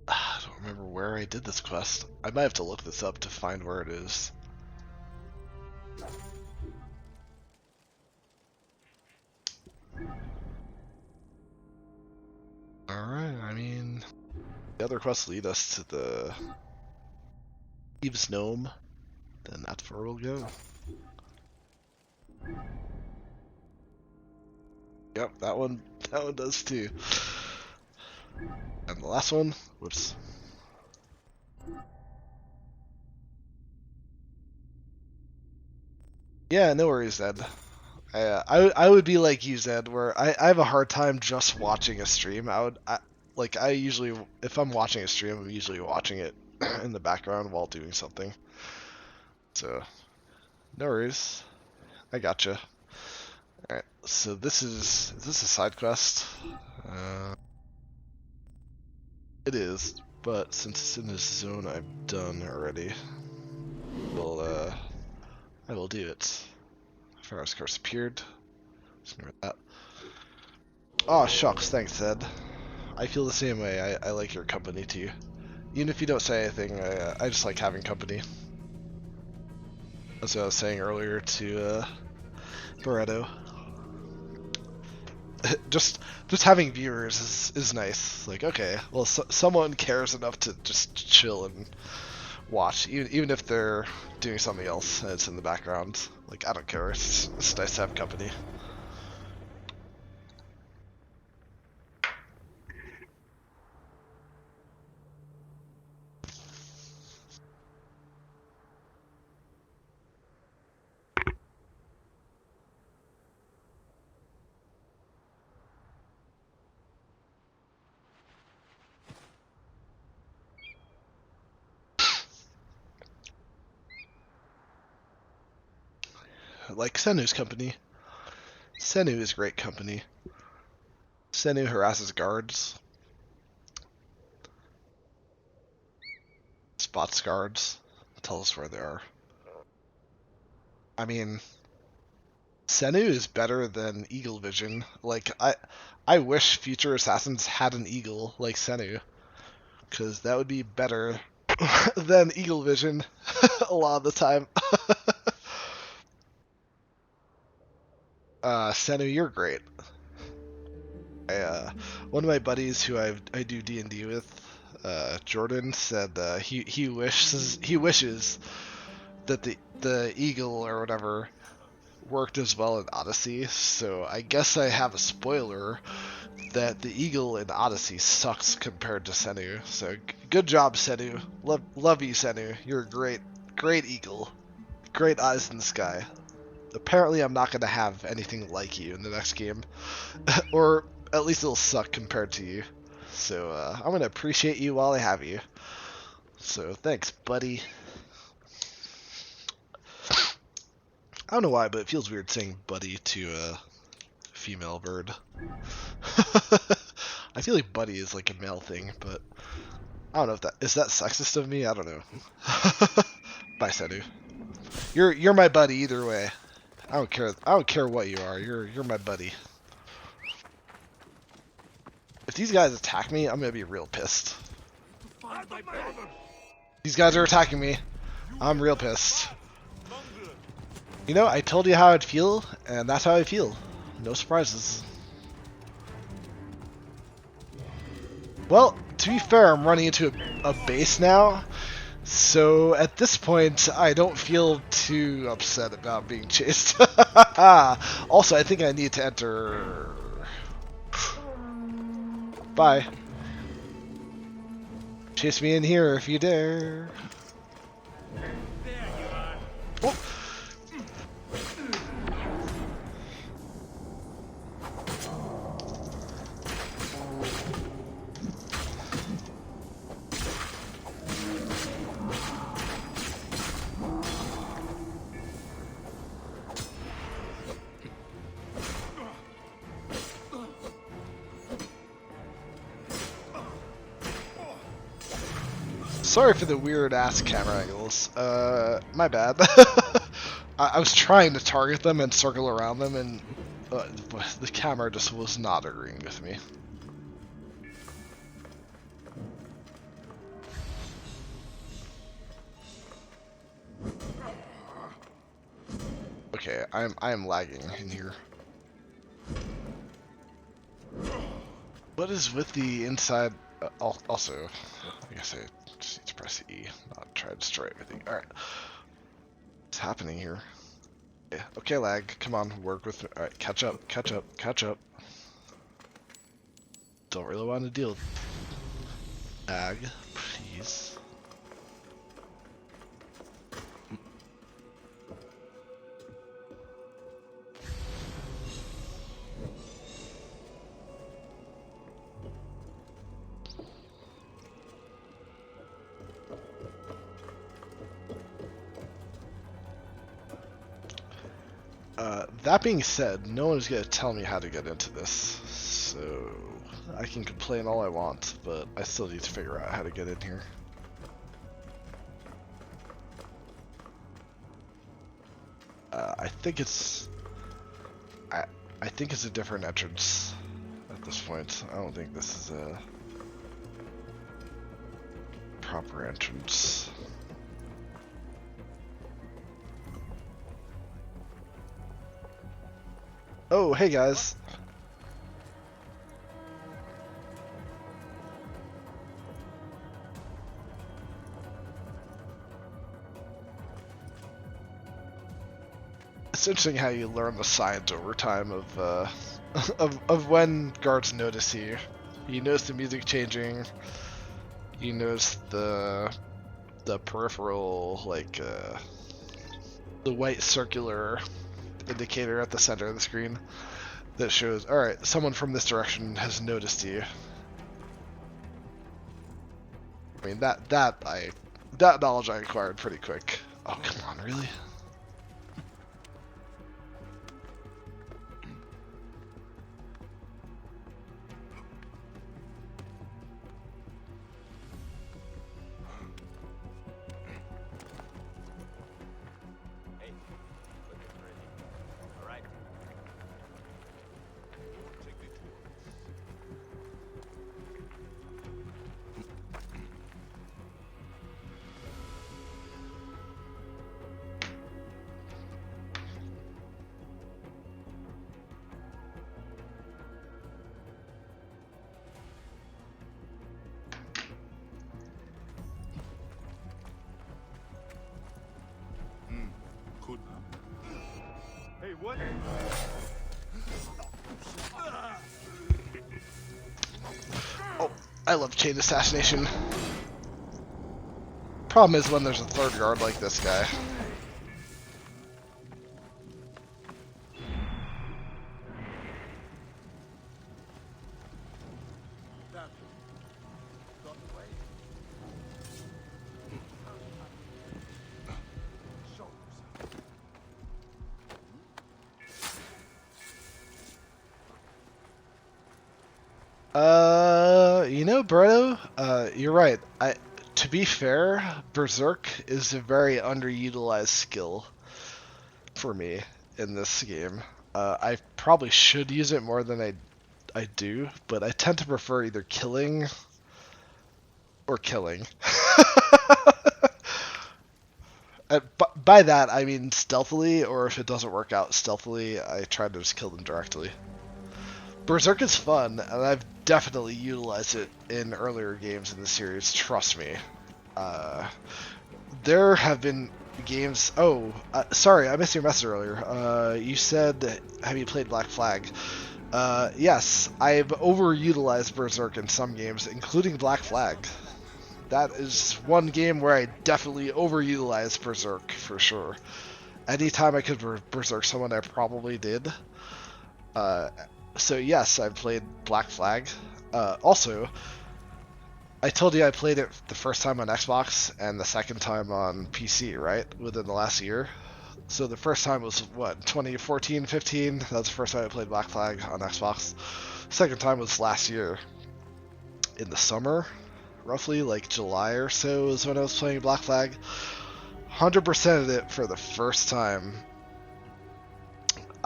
I don't remember where I did this quest. I might have to look this up to find where it is. Alright, I mean, the other quests lead us to the Eve's Gnome, then that's where we'll go. Yep, that one does too. And the last one, whoops. Yeah, no worries, Ed. I would be like you, Zed, where I have a hard time just watching a stream. I usually, if I'm watching a stream, I'm usually watching it in the background while doing something. So, no worries. I gotcha. Alright, so is this a side quest? It is, but since it's in this zone I've done already, I will do it. Pharaohs curse appeared. Just remember that. Oh shucks, thanks Ed. I feel the same way. I like your company too. Even if you don't say anything, I just like having company. That's what I was saying earlier to Barretto. just having viewers is nice. Like, okay, well, someone cares enough to just chill and watch, even if they're doing something else and it's in the background. Like, I don't care. It's nice to have company. Like Senu's company. Senu is great company. Senu harasses guards. Spots guards. Tell us where they are. I mean, Senu is better than Eagle Vision. Like, I wish future assassins had an eagle like Senu, because that would be better than Eagle Vision a lot of the time. Senu, you're great. One of my buddies who I do D&D with, Jordan, said he wishes that the eagle or whatever worked as well in Odyssey. So I guess I have a spoiler that the eagle in Odyssey sucks compared to Senu. So good job, Senu. Love you, Senu. You're a great eagle. Great eyes in the sky. Apparently I'm not going to have anything like you in the next game. Or at least it'll suck compared to you. So I'm going to appreciate you while I have you. So thanks, buddy. I don't know why, but it feels weird saying buddy to a female bird. I feel like buddy is like a male thing, but I don't know if that is that sexist of me. I don't know. Bye, Sedu. You're my buddy either way. I don't care. I don't care what you are. You're my buddy. If these guys attack me, I'm gonna be real pissed. These guys are attacking me. I'm real pissed. You know, I told you how I'd feel, and that's how I feel. No surprises. Well, to be fair, I'm running into a base now, so at this point, I don't feel too upset about being chased. Also, I think I need to enter... Bye. Chase me in here if you dare. Oh. Sorry for the weird ass camera angles. My bad. I was trying to target them and circle around them, and the camera just was not agreeing with me. Okay, I'm lagging in here. What is with the inside? Also, I guess I just need to press E, not try to destroy everything. All right, what's happening here? Yeah. Okay, lag. Come on, work with me. All right, catch up, catch up, catch up. Don't really want to deal with lag, please. That being said, no one is going to tell me how to get into this, so I can complain all I want, but I still need to figure out how to get in here. I think it's... I think it's a different entrance at this point. I don't think this is a proper entrance. Oh, hey guys. It's interesting how you learn the signs over time of of when guards notice you. You notice the music changing. You notice the peripheral, like the white circular indicator at the center of the screen that shows, all right, someone from this direction has noticed you. I mean, that knowledge I acquired pretty quick. Oh, come on, really? Could. Hey, what? Oh, I love chain assassination. Problem is when there's a third guard like this guy. You know, Berto, you're right. To be fair, Berserk is a very underutilized skill for me in this game. I probably should use it more than I do, but I tend to prefer either killing or killing. By that, I mean stealthily, or if it doesn't work out stealthily, I try to just kill them directly. Berserk is fun, and I've definitely utilized it in earlier games in the series, trust me. Uh, there have been games... Oh, sorry, I missed your message earlier. You said, have you played Black Flag? Yes, I've overutilized Berserk in some games, including Black Flag. That is one game where I definitely overutilized Berserk, for sure. Anytime I could Berserk someone, I probably did. So yes, I played Black Flag. Also, I told you I played it the first time on Xbox and the second time on PC, right? Within the last year. So the first time was, what, 2014, 15? That was the first time I played Black Flag on Xbox. Second time was last year. In the summer, roughly, like July or so is when I was playing Black Flag. 100%ed it for the first time.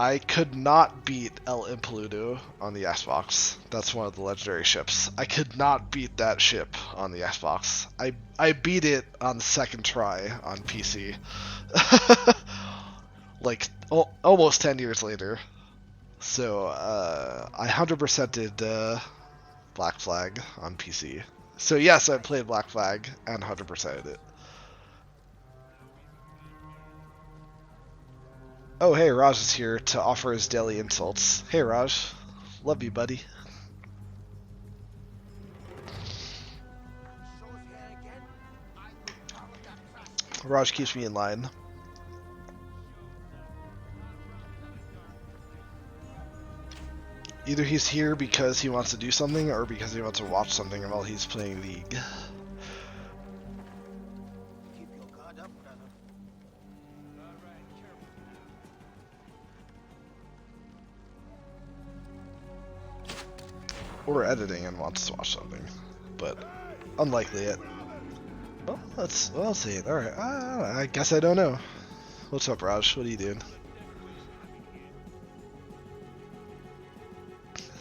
I could not beat El Impoluto on the Xbox. That's one of the legendary ships. I could not beat that ship on the Xbox. I beat it on the second try on PC. Like, almost 10 years later. So, I 100% did Black Flag on PC. So yes, I played Black Flag and 100%ed it. Oh, hey, Raj is here to offer his daily insults. Hey, Raj. Love you, buddy. Raj keeps me in line. Either he's here because he wants to do something, or because he wants to watch something while he's playing League. Or editing and wants to watch something. But unlikely it. Well, we'll see. Alright, I guess I don't know. What's up, Raj? What are you doing?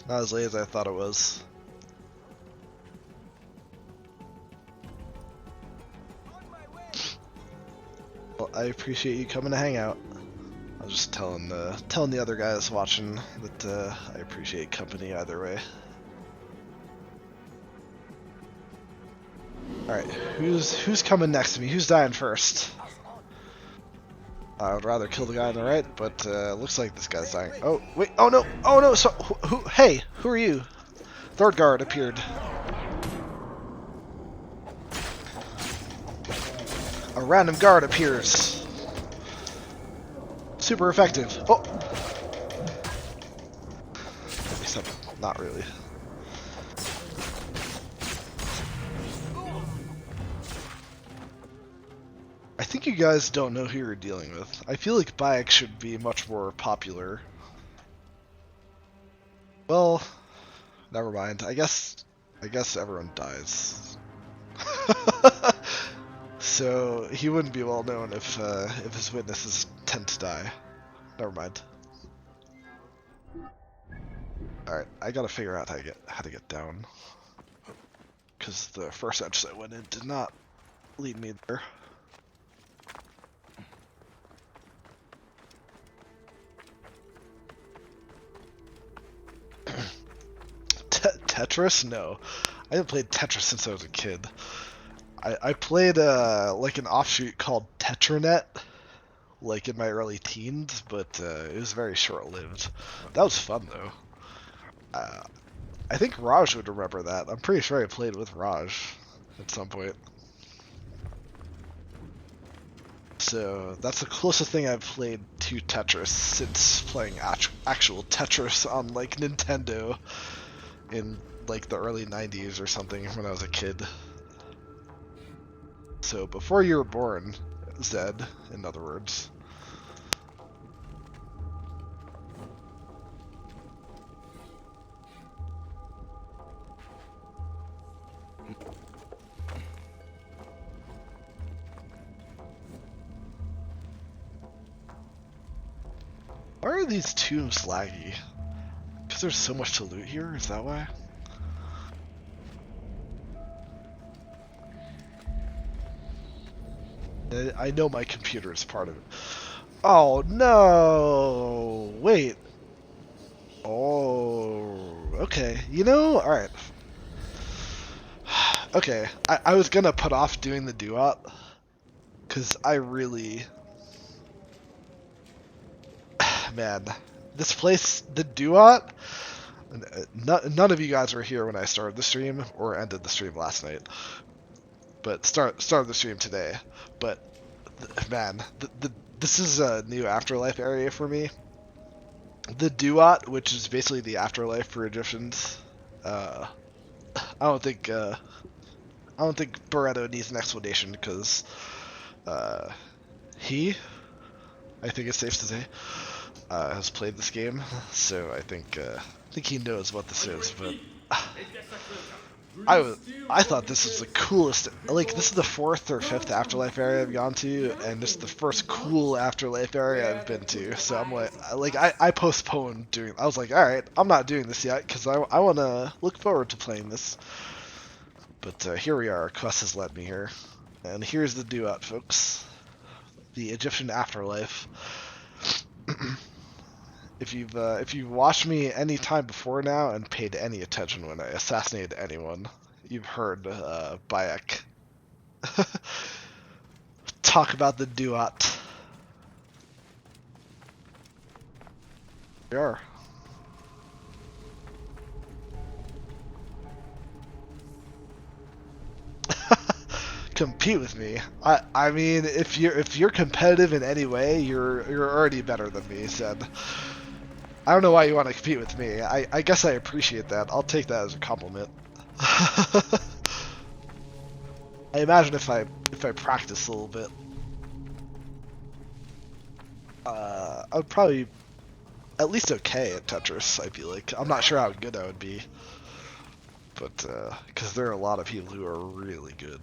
Not as late as I thought it was. Well, I appreciate you coming to hang out. I was just telling the other guys watching that I appreciate company either way. Alright, who's coming next to me? Who's dying first? I would rather kill the guy on the right, but looks like this guy's dying. Oh, wait, oh no, so, hey, who are you? Third guard appeared. A random guard appears. Super effective. Oh! Except, not really. I think you guys don't know who you're dealing with. I feel like Bayek should be much more popular. Well, never mind. I guess everyone dies. So he wouldn't be well known if his witnesses tend to die. Never mind. Alright, I gotta figure out how to get down. Because the first entrance I went in did not lead me there. Tetris? No. I haven't played Tetris since I was a kid. I played like an offshoot called Tetranet, like in my early teens, but it was very short-lived. That was fun though. I think Raj would remember that. I'm pretty sure I played with Raj at some point. So that's the closest thing I've played to Tetris since playing actual Tetris on like Nintendo in like the early 90s or something when I was a kid. So before you were born, Zed, in other words. are these tombs laggy? Because there's so much to loot here, is that why? I know my computer is part of it. Oh no! Wait. Oh, okay. You know, alright. Okay, I was gonna put off doing the duot, because I really... Man, this place, the duot... None of you guys were here when I started the stream, or ended the stream last night. But started the stream today. But, man, this is a new afterlife area for me. The duot, which is basically the afterlife for Egyptians, I don't think Barretto needs an explanation because he, I think it's safe to say, has played this game, so I think he knows what this is. But I thought this was the coolest. Like, this is the 4th or 5th afterlife area I've gone to, and this is the first cool afterlife area I've been to. So I'm like I postponed doing. I was like, all right, I'm not doing this yet because I want to look forward to playing this. But here we are. Quest has led me here, and here's the duot, folks. The Egyptian afterlife. If you've watched me any time before now and paid any attention when I assassinated anyone, you've heard Bayek talk about the duot. We are. Compete with me. I mean, if you're competitive in any way, you're already better than me, Zed. I don't know why you want to compete with me. I guess I appreciate that. I'll take that as a compliment. I imagine if I practice a little bit, I would probably at least okay at Tetris. I feel like I'm not sure how good I would be, but because there are a lot of people who are really good.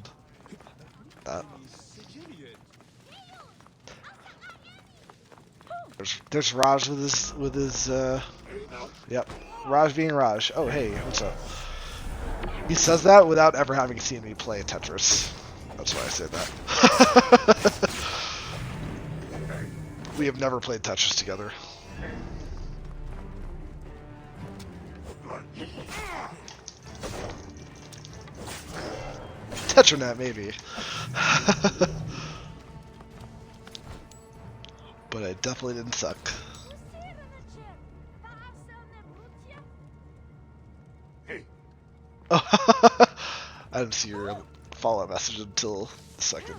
There's Raj with his yep, Raj being Raj. Oh hey, what's up? He says that without ever having seen me play Tetris. That's why I say that. We have never played Tetris together. Tetranet maybe. But I definitely didn't suck. Oh, I didn't see your follow-up message until the second.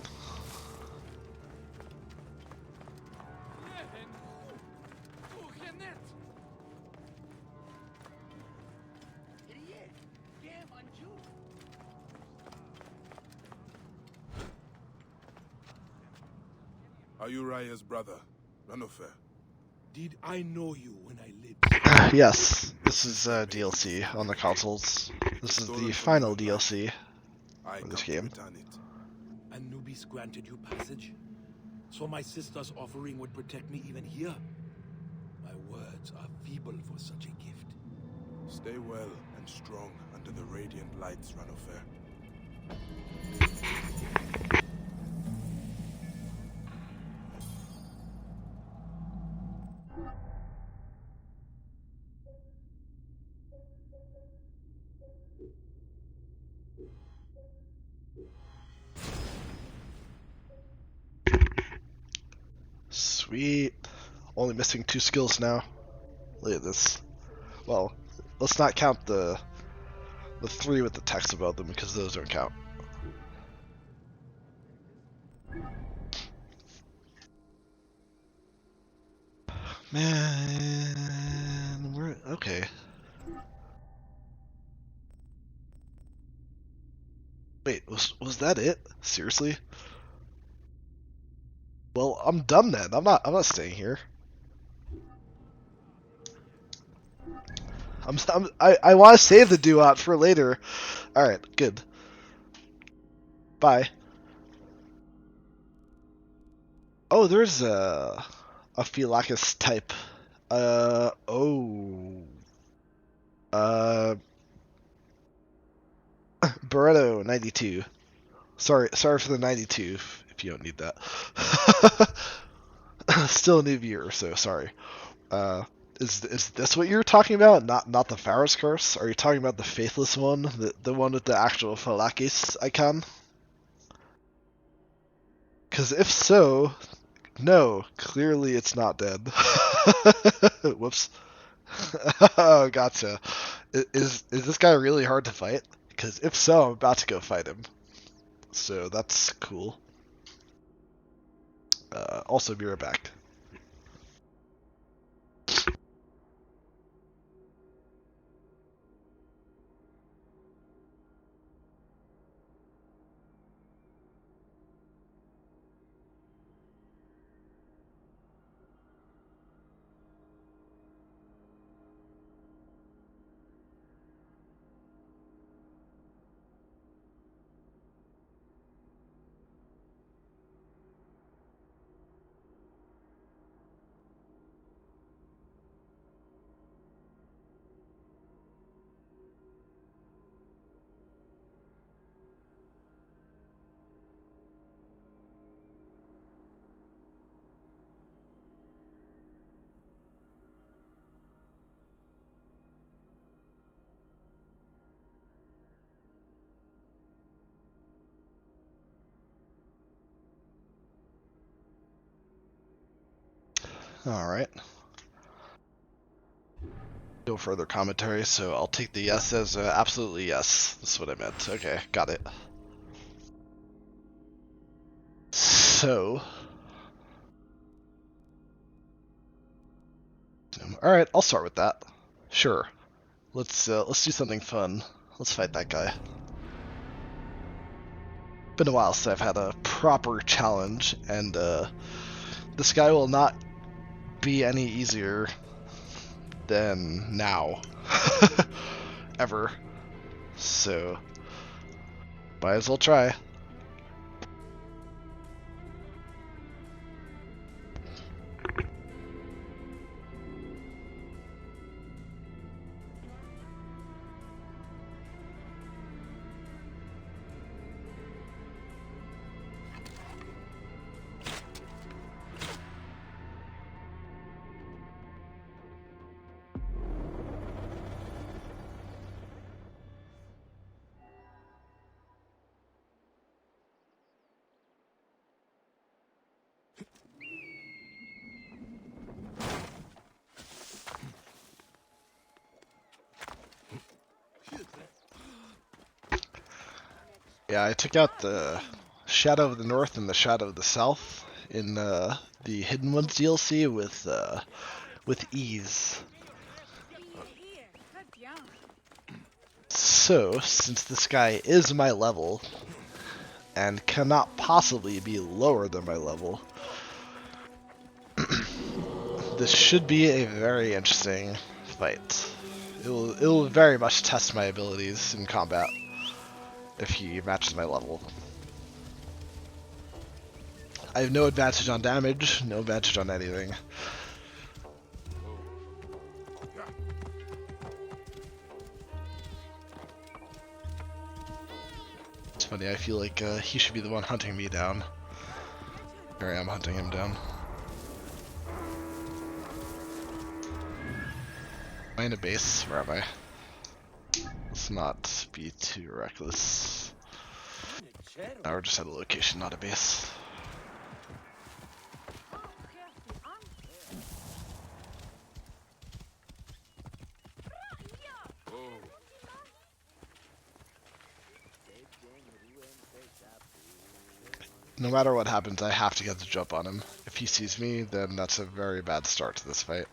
Are you Raya's brother, Ranofer? Did I know you when I lived? Yes, this is DLC on the consoles. This is the final DLC for this game. Anubis granted you passage? So my sister's offering would protect me even here? My words are feeble for such a gift. Stay well and strong under the radiant lights, Ranofer. Sweet. Only missing 2 skills now. Look at this. Well, let's not count the 3 with the text above them because those don't count. Man, we're okay. Wait, was that it? Seriously? Well, I'm done then. I'm not staying here. I want to save the duot for later. All right, good. Bye. Oh, there's a Phylakis type Oh. Uh, Barretto 92. Sorry for the 92 if you don't need that. Still a new viewer, so sorry. Uh, is this what you're talking about? Not the Pharaohs curse? Are you talking about the faithless one, the one with the actual Phalakis icon? Because if so, no, clearly it's not dead. Whoops. Oh, gotcha. Is this guy really hard to fight? Because if so, I'm about to go fight him. So that's cool. Also, be right back. All right. No further commentary, so I'll take the yes as absolutely yes. That's what I meant. Okay, got it. So, all right, I'll start with that. Sure. Let's do something fun. Let's fight that guy. Been a while since I've had a proper challenge, and this guy will not be any easier than now. Ever. So, might as well try. Yeah, I took out the Shadow of the North and the Shadow of the South in the Hidden Ones DLC with ease. So, since this guy is my level and cannot possibly be lower than my level, this should be a very interesting fight. It'll very much test my abilities in combat if he matches my level. I have no advantage on damage, no advantage on anything. It's funny, I feel like he should be the one hunting me down. Here I am hunting him down. Am I in a base? Where am I? Let's not be too reckless. Now we're just at a location, not a base. No matter what happens, I have to get the jump on him. If he sees me, then that's a very bad start to this fight.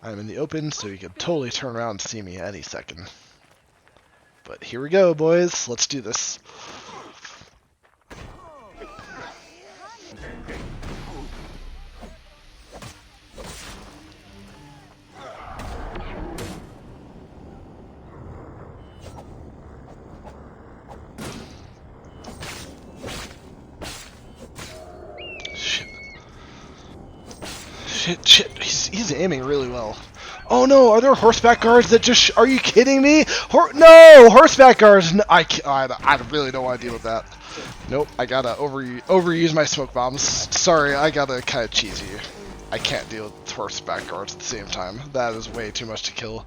I'm in the open, so he could totally turn around and see me any second. But here we go, boys. Let's do this. Shit. he's aiming really well. Oh no, are there horseback guards that just... Are you kidding me? No! Horseback guards! No, I really don't want to deal with that. Nope, I gotta overuse my smoke bombs. Sorry, I gotta kind of cheesy. I can't deal with horseback guards at the same time. That is way too much to kill.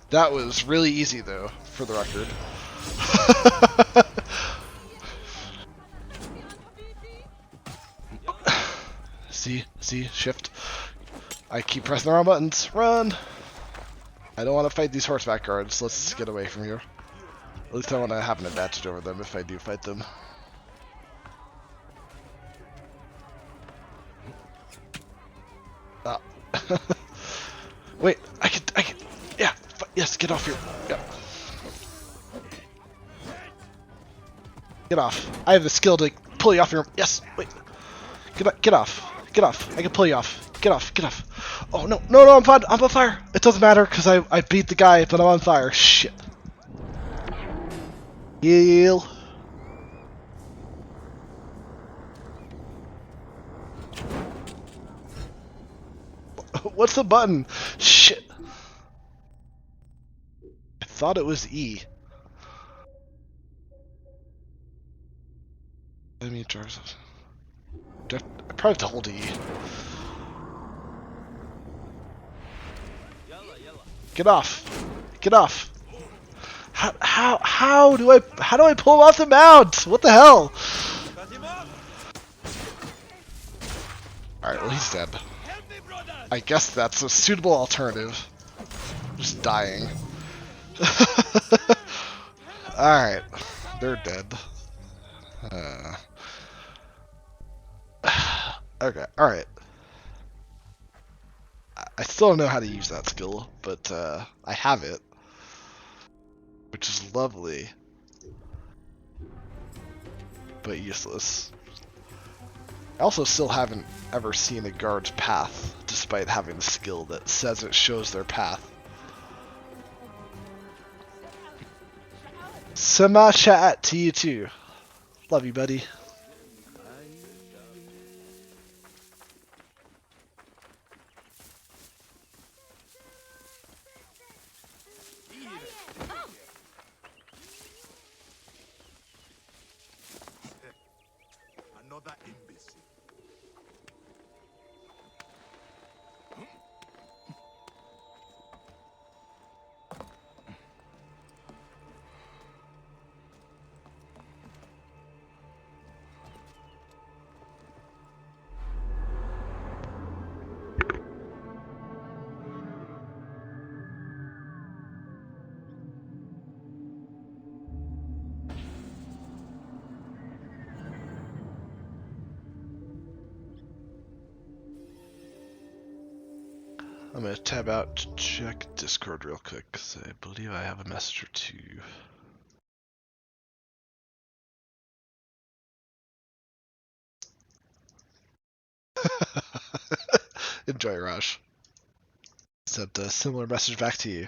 That was really easy though, for the record. See, shift. I keep pressing the wrong buttons. Run! I don't want to fight these horseback guards. Let's get away from here. At least I want to have an advantage over them if I do fight them. Ah. Wait, I can, yeah, yes, get off here. Yeah. Get off. I have the skill to pull you off your, yes, wait. Get off. I can pull you off. Get off. Oh, no, I'm fine. I'm on fire. It doesn't matter, because I beat the guy, but I'm on fire. Shit. Heal. What's the button? Shit. I thought it was E. I mean, jars of... I probably have to hold E. Get off. How do I pull him off the mount? What the hell? Alright, well he's dead. I guess that's a suitable alternative. Just dying. Alright, they're dead. Okay, alright. I still don't know how to use that skill, but I have it. Which is lovely. But useless. I also still haven't ever seen a guard's path, despite having a skill that says it shows their path. Sama chat to you too. Love you, buddy. Another imbecile. I'm gonna tab out to check Discord real quick, because I believe I have a message or two. Enjoy, Raj. Sent a similar message back to you.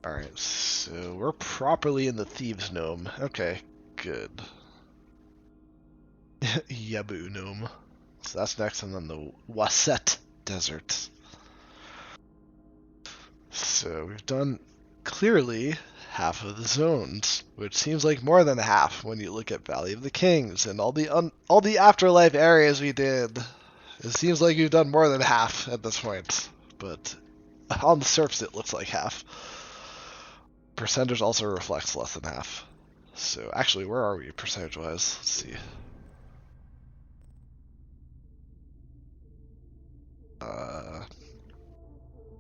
Alright, so we're properly in the Thieves' Gnome. Okay, good. Yabu Gnome. So that's next, and then the Waset Desert. So we've done clearly half of the zones, which seems like more than half when you look at Valley of the Kings and all the afterlife areas we did. It seems like we've done more than half at this point, but on the surface it looks like half. Percentage also reflects less than half. So actually, where are we percentage-wise? Let's see.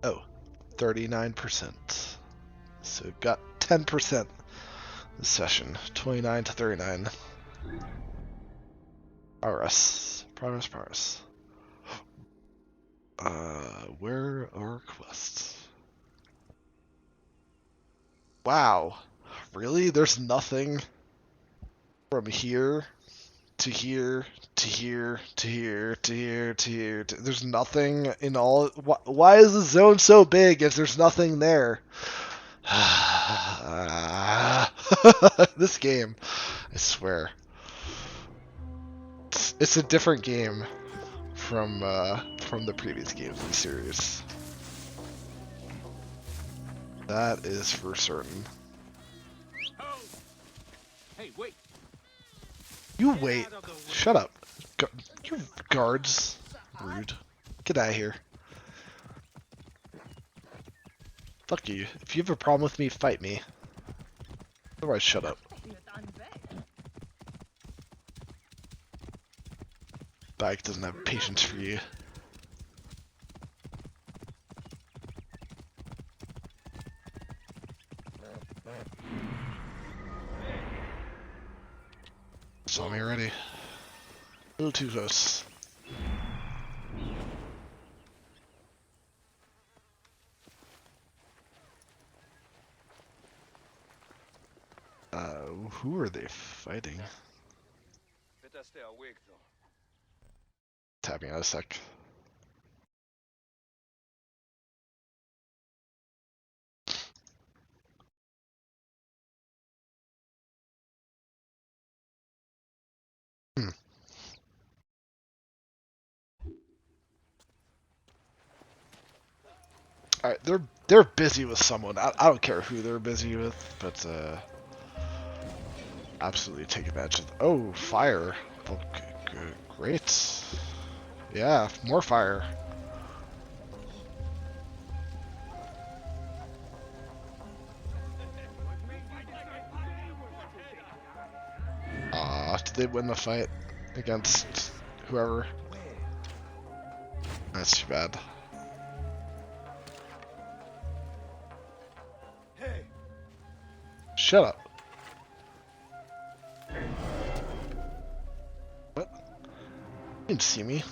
Oh, 39%. So we've got 10% this session. 29 to 39. Progress. Where are quests? Wow. Really? There's nothing from here to here to here to here to here to here. There's nothing in all. Why is the zone so big if there's nothing there? This game, I swear. It's a different game from the previous games in the series. That is for certain. Hey, wait. You wait. Shut up. You guards. Rude. Get out of here. Fuck you. If you have a problem with me, fight me. Otherwise, shut up. Bike doesn't have patience for you. Saw me already. A little too close. Who are they fighting? Better stay awake, though. Tapping out a sec. Alright, they're busy with someone. I don't care who they're busy with, but absolutely take advantage of. Oh, fire! Oh, great. Yeah, more fire. Did they win the fight against whoever? That's too bad. Shut up. What? You didn't see me.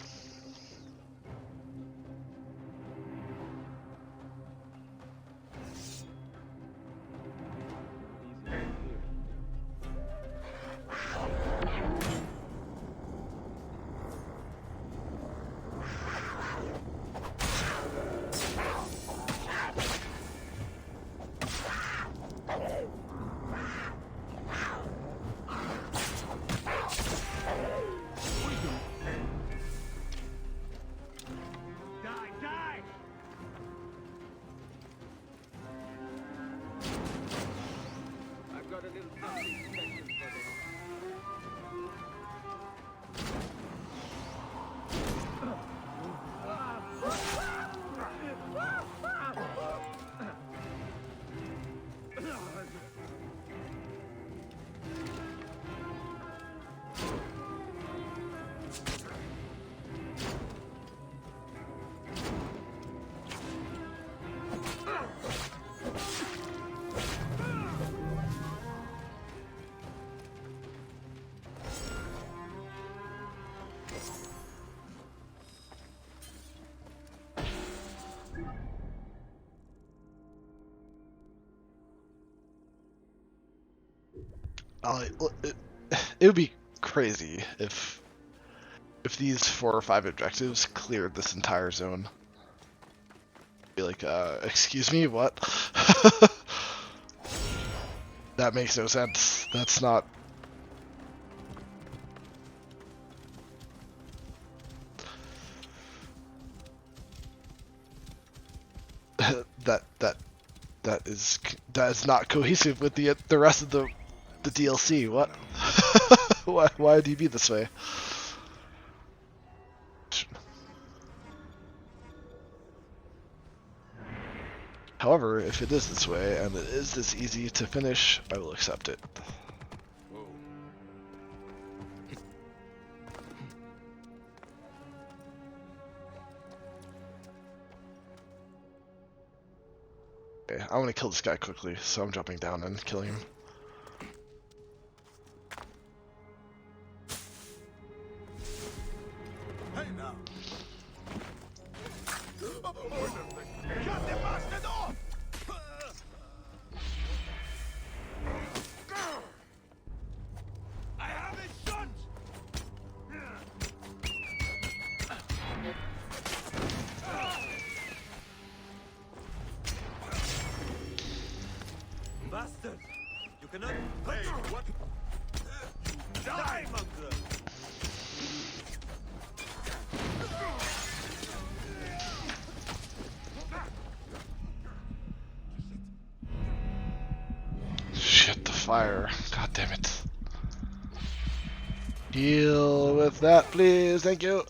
It would be crazy if these 4 or 5 objectives cleared this entire zone. Be like, excuse me, what? That makes no sense. That's not. that is not cohesive with the rest of the DLC. What? Why do you be this way? However, if it is this way and it is this easy to finish, I will accept it. Okay, I want to kill this guy quickly, so I'm jumping down and killing him. Hey now. bastard! You cannot. Hey, what? Die, mongrel! Shit, the fire. God damn it. Deal with that, please. Thank you.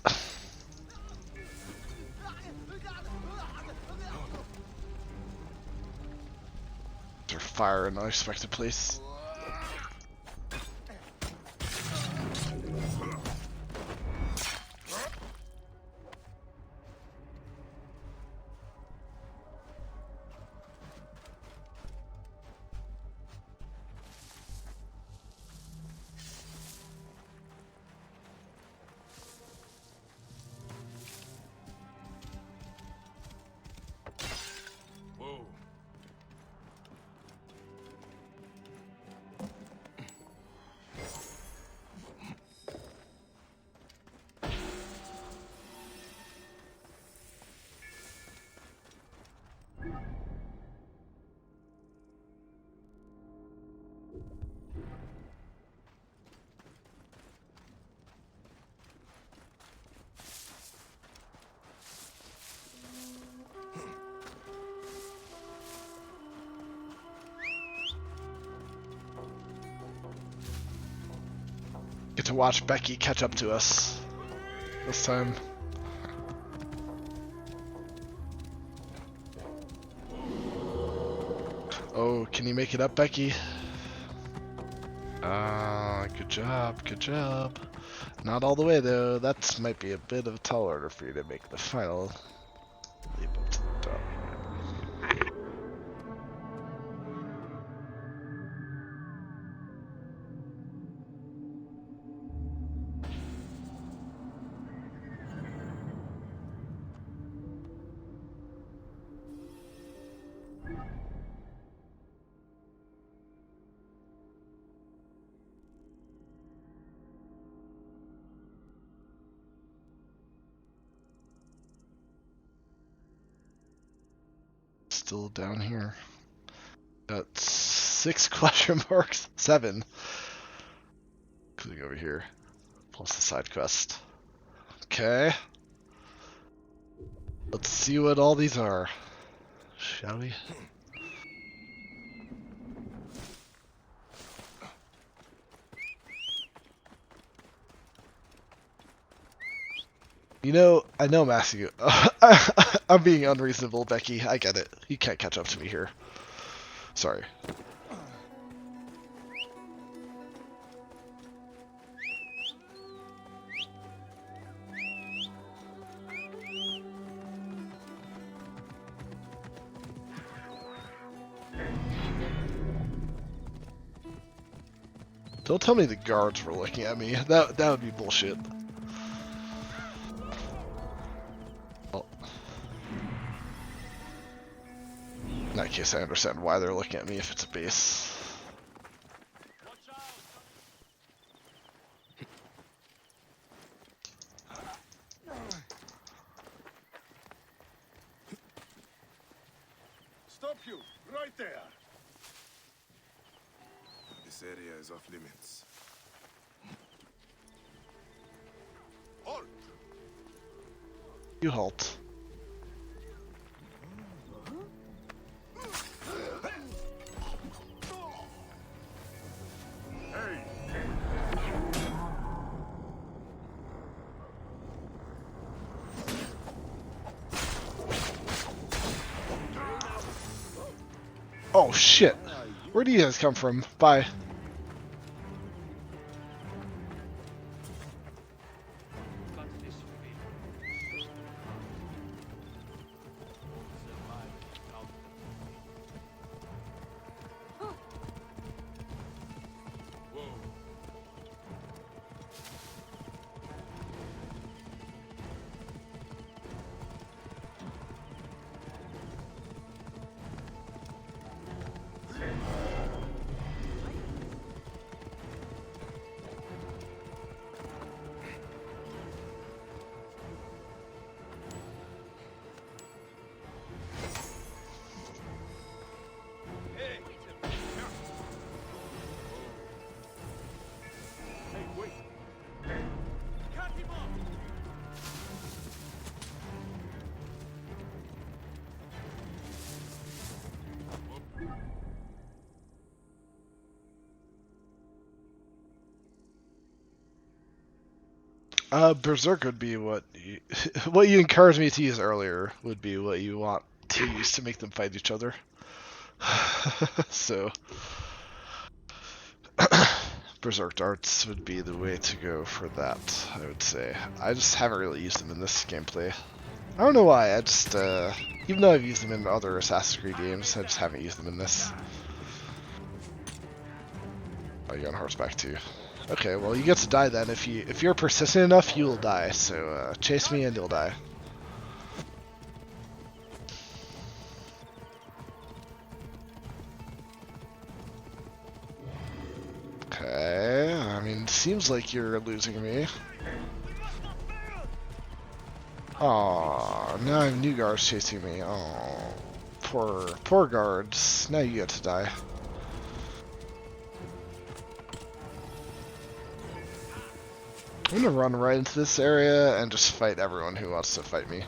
There's fire in an unexpected place. Whoa. Get to watch Becky catch up to us this time. Oh, can you make it up, Becky? Ah, good job, good job. Not all the way though. That might be a bit of a tall order for you to make the final leap up to the top. Still down here. Got 6 question marks. 7. Including over here. Plus the side quest. Okay. Let's see what all these are. Shall we? You know, I know Matthew. I'm being unreasonable, Becky. I get it. You can't catch up to me here. Sorry. Don't tell me the guards were looking at me. That would be bullshit. Well, in that case, I understand why they're looking at me if it's a base. Stop you! Right there! This area is off limits. Halt! You halt. Oh shit! Where do you guys come from? Bye. Berserk would be what you, what you encouraged me to use earlier would be what you want to use to make them fight each other. So, Berserk darts would be the way to go for that, I would say. I just haven't really used them in this gameplay. I don't know why, I just, even though I've used them in other Assassin's Creed games, I just haven't used them in this. Oh, you're on horseback too. Okay, well you get to die then. If you're persistent enough, you will die. So chase me and you'll die. Okay, I mean, seems like you're losing me. Oh, now I have new guards chasing me. Oh, poor guards. Now you get to die. I'm gonna run right into this area and just fight everyone who wants to fight me.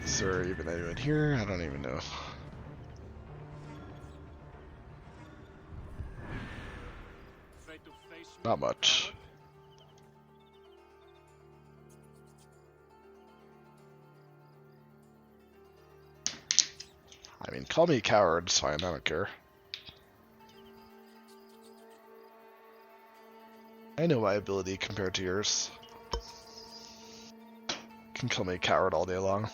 Is there even anyone here? I don't even know. Not much. I mean, call me a coward, it's fine, I don't care. I know my ability compared to yours. You can call me a coward all day long.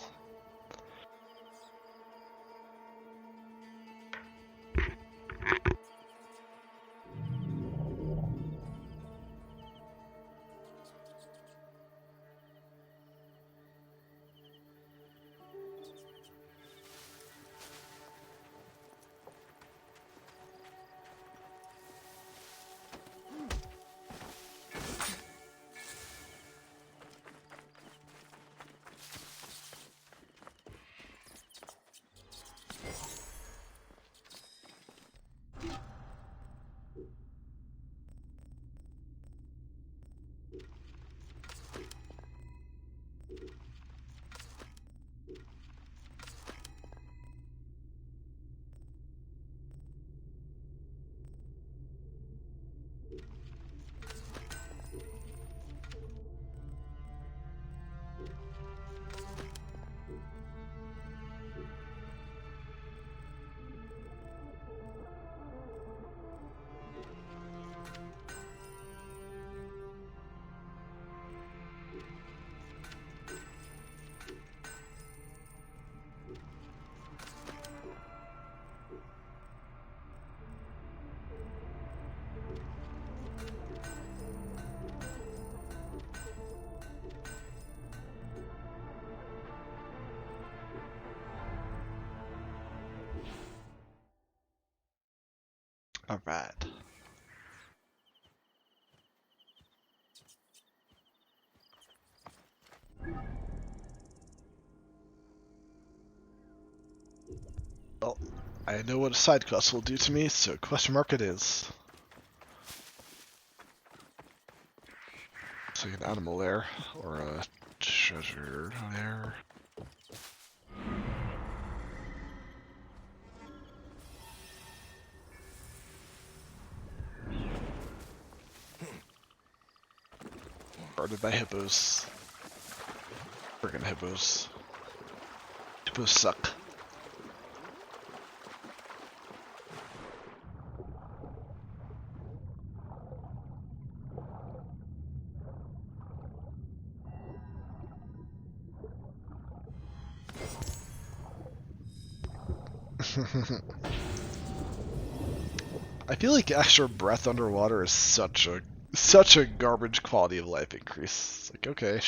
Alright. Well, I know what a side quest will do to me, so question mark it is. It's like an animal there, or a treasure there. Guarded by hippos. Friggin' hippos. Hippos suck. I feel like extra breath underwater is such a garbage quality of life increase. It's like, okay,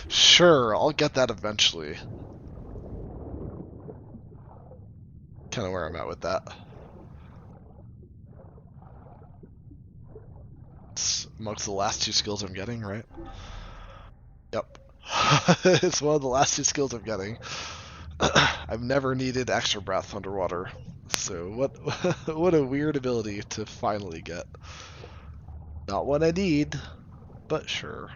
sure, I'll get that eventually. Kind of where I'm at with that. It's amongst the last two skills I'm getting, right? Yep. It's one of the last two skills I'm getting. I've never needed extra breath underwater. So what what a weird ability to finally get. Not what I need, but sure.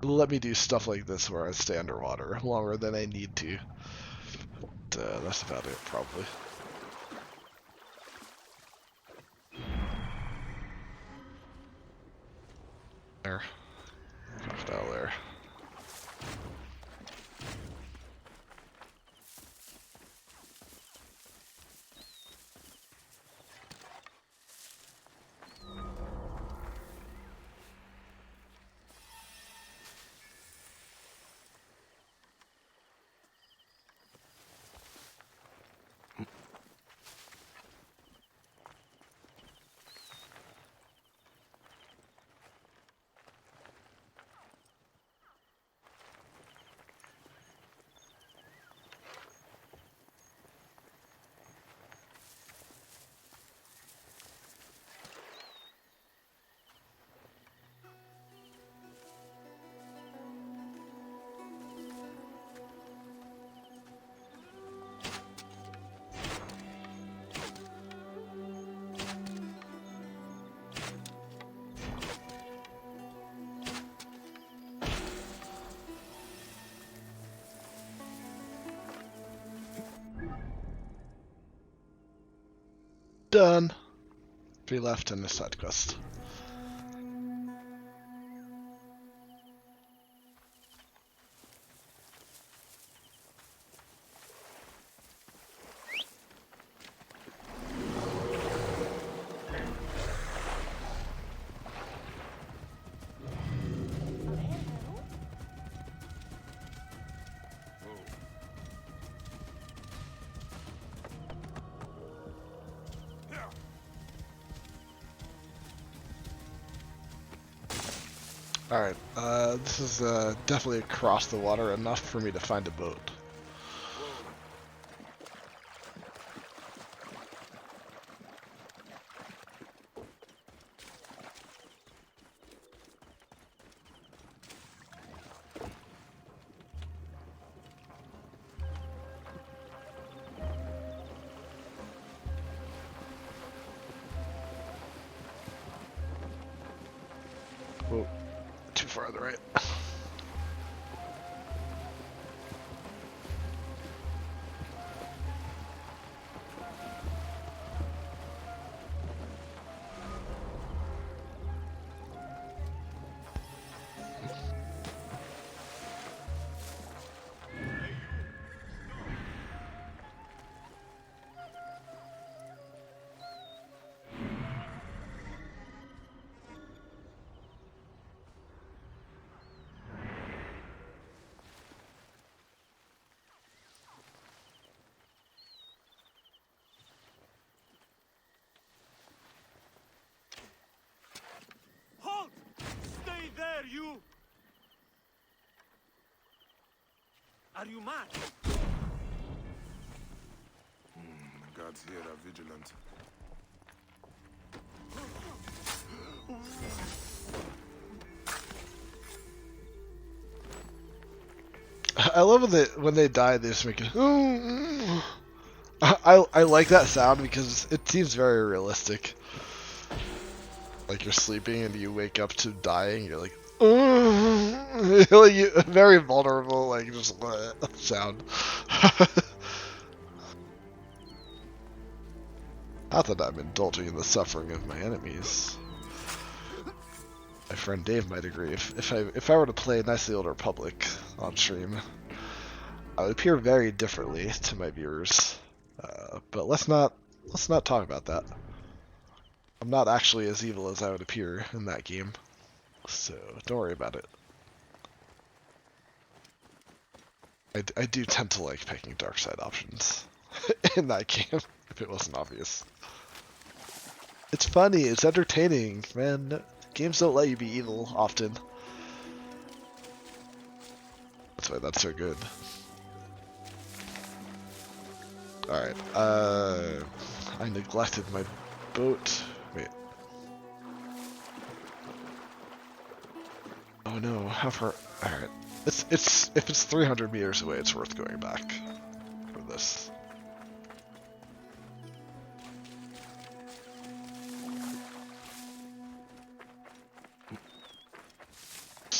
It'll let me do stuff like this where I stay underwater longer than I need to. But, that's about it, probably. There. Crocodile there. Done. 3 left in the side quest. Alright, this is definitely across the water enough for me to find a boat. Whoa, too far to the right. Halt! Stay there, you! Are you mad? The guards here are vigilant. I love when they die, they just make it. I like that sound because it seems very realistic. Like you're sleeping and you wake up to dying, you're like, like very vulnerable, like just sound. Not that I'm indulging in the suffering of my enemies. My friend Dave might agree. If I were to play nicely Old Republic on stream, I would appear very differently to my viewers. But let's not talk about that. I'm not actually as evil as I would appear in that game, so don't worry about it. I do tend to like picking dark side options in that game, if it wasn't obvious. It's funny, it's entertaining, man. Games don't let you be evil often. That's why that's so good. Alright, I neglected my boat. Wait. Oh no, how far? Alright. If it's 300 meters away, it's worth going back for this.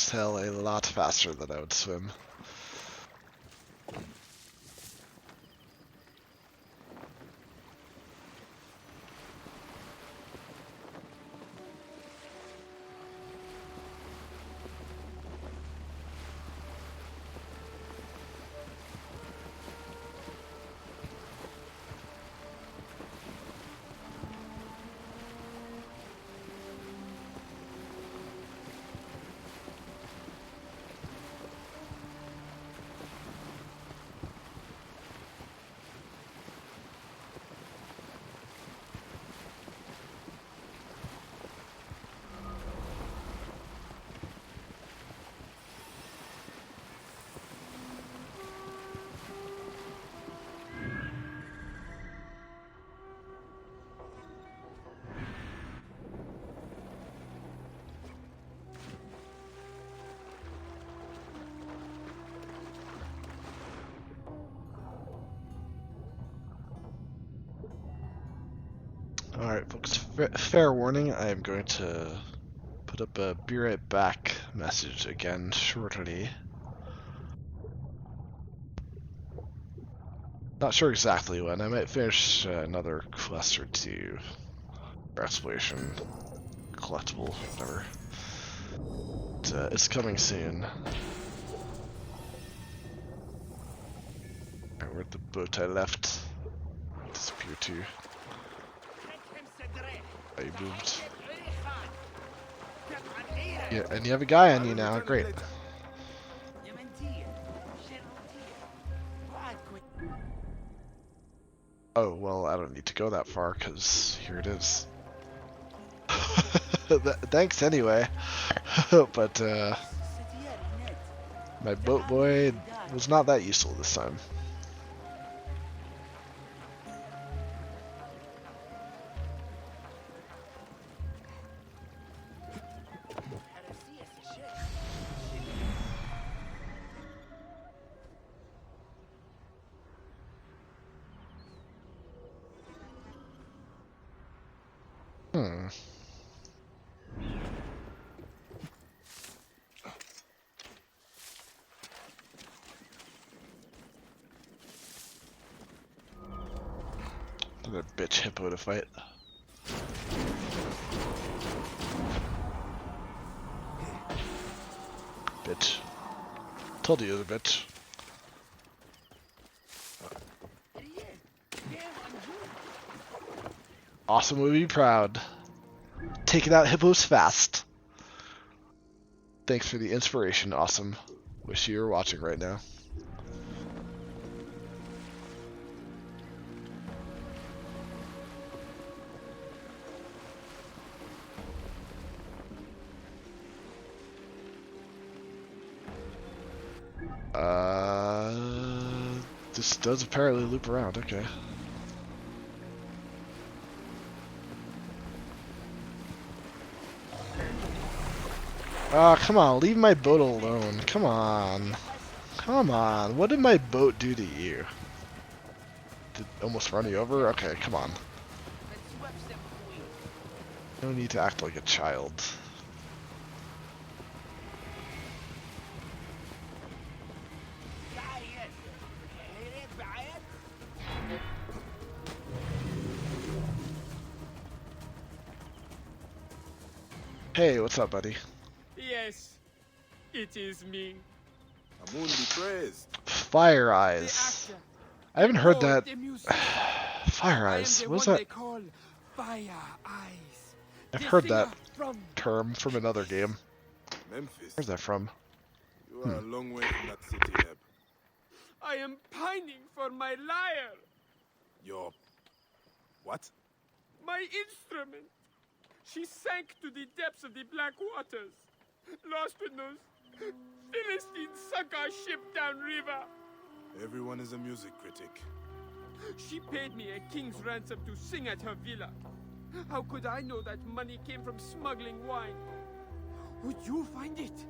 sail a lot faster than I would swim. Alright, folks, fair warning, I am going to put up a be right back message again shortly. Not sure exactly when. I might finish another quest or two. Or exploration, collectible, whatever. But, it's coming soon. Alright, where'd the boat I left disappear to? Oh, you moved. Yeah, and you have a guy on you now, great. Oh, well, I don't need to go that far, because here it is. Thanks anyway. But, my boat boy was not that useful this time. Hmm. Another bitch hippo to fight. Bitch. Told you it was a bitch. Awesome would be proud. Taking out hippos fast. Thanks for the inspiration, Awesome. Wish you were watching right now. This does apparently loop around, okay. Come on, leave my boat alone. Come on. Come on, what did my boat do to you? Did it almost run you over? Okay, come on. No need to act like a child. Hey, what's up, buddy? Yes, it is me. Amun be praised. Fire The Eyes. actor. I haven't heard Oh, that. the musician. Fire I am Eyes. the What's one that? they call Fire Eyes. I've The heard singer that from term from another game. Memphis. Where's that from? You are a long way from that city, Heb. I am pining for my lyre, Your... what? my instrument. She sank to the depths of the black waters. Lost with those Philistines sunk our ship downriver. Everyone is a music critic. She paid me a king's ransom to sing at her villa. How could I know that money came from smuggling wine? Would you find it?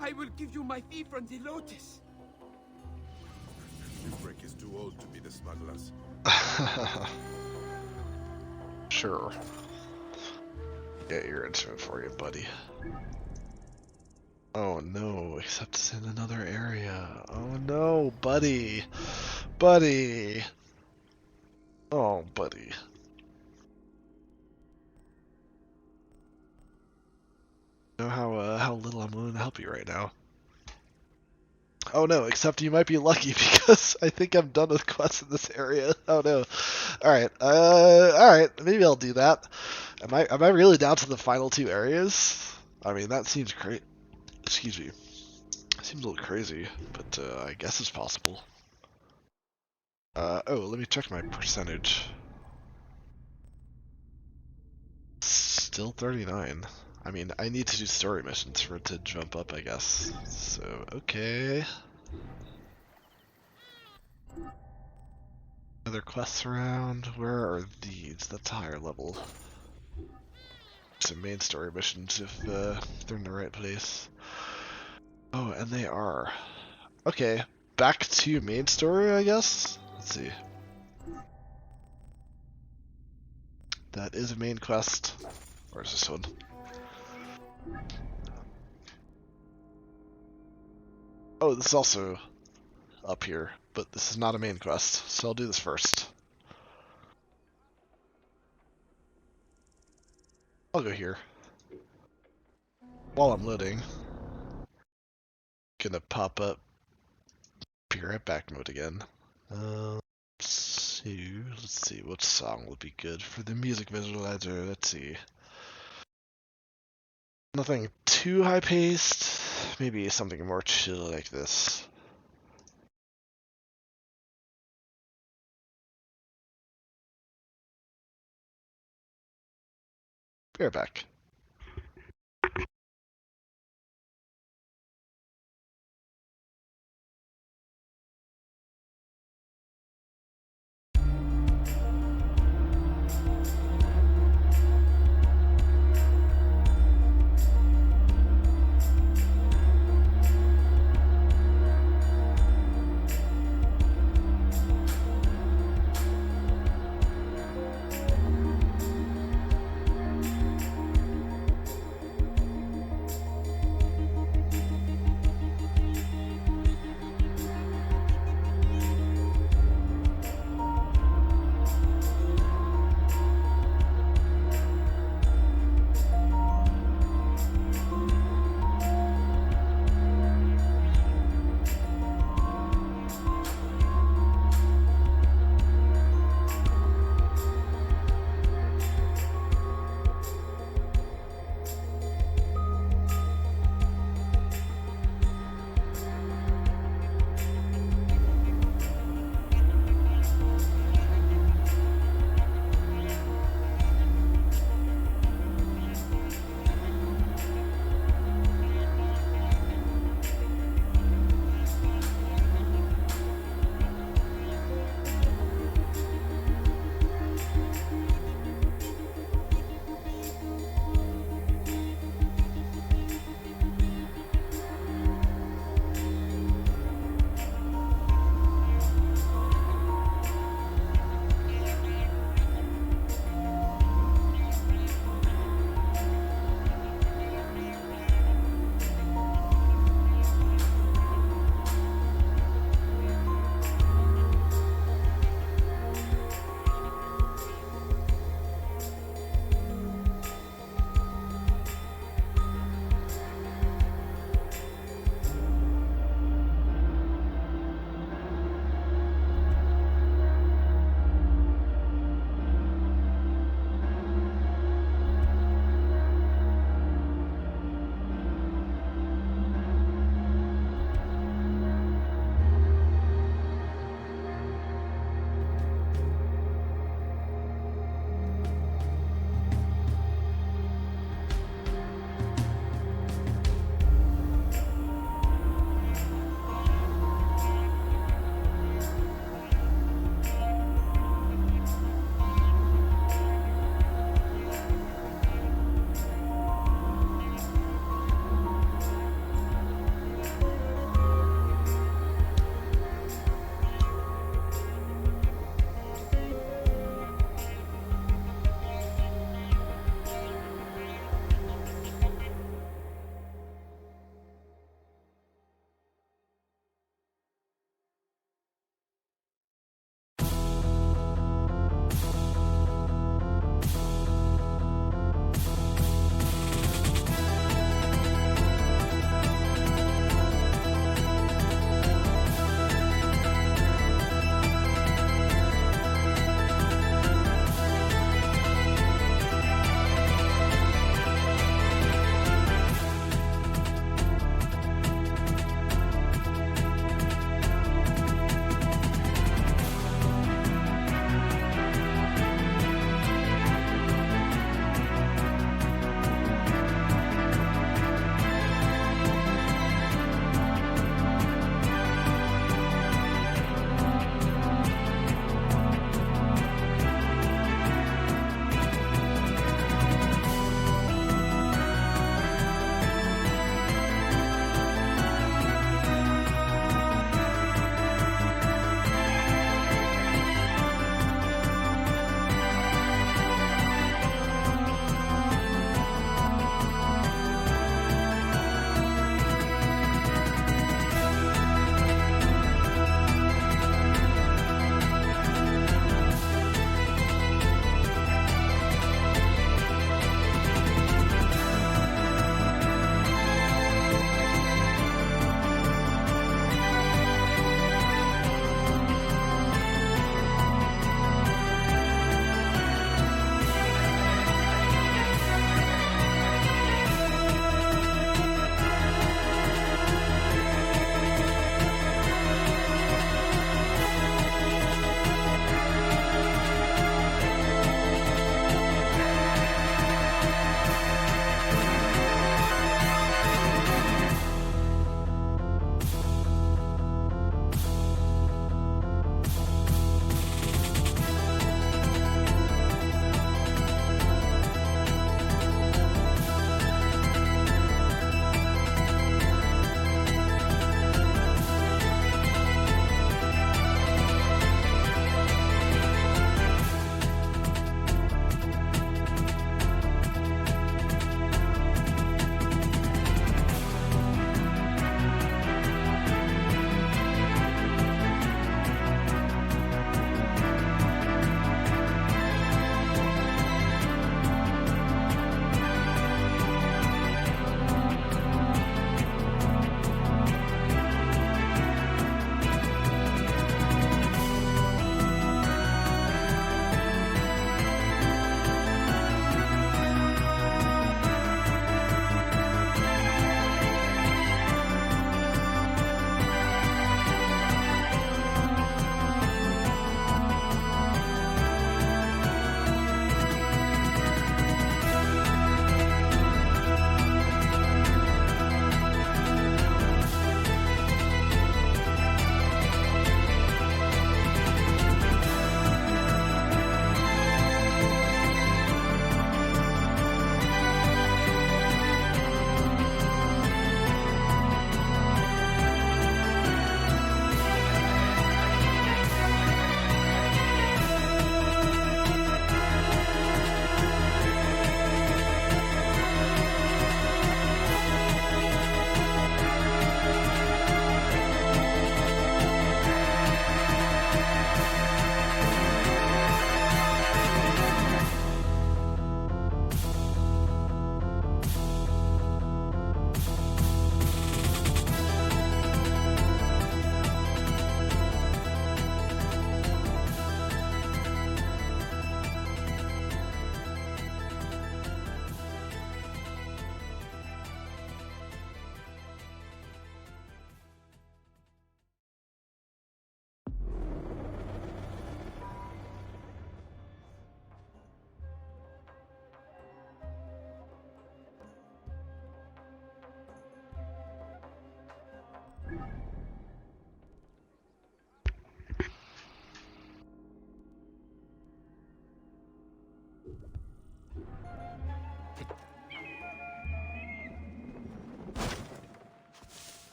I will give you my fee from the Lotus. Shipwreck is too old to be the smugglers. Sure. Get your instrument for you, buddy. Oh no, except it's in another area. Oh no, buddy. Buddy. Oh, buddy. You know how little I'm willing to help you right now. Oh no, except you might be lucky because I think I'm done with quests in this area. Oh no. Alright, maybe I'll do that. Am I really down to the final 2 areas? I mean, that seems great. Excuse me. Seems a little crazy, but I guess it's possible. Oh, let me check my percentage. Still 39. I mean, I need to do story missions for it to jump up, I guess. So, okay. Other quests around? Where are these? That's higher level. Some main story missions if they're in the right place. Oh, and they are. Okay, back to main story, I guess? Let's see. That is a main quest. Where's this one? Oh, this is also up here, but this is not a main quest, so I'll do this first. I'll go here. While I'm loading, gonna pop up be right back mode again. Let's see what song would be good for the music visualizer. Let's see. Nothing too high paced. Maybe something more chill like this. Be right back.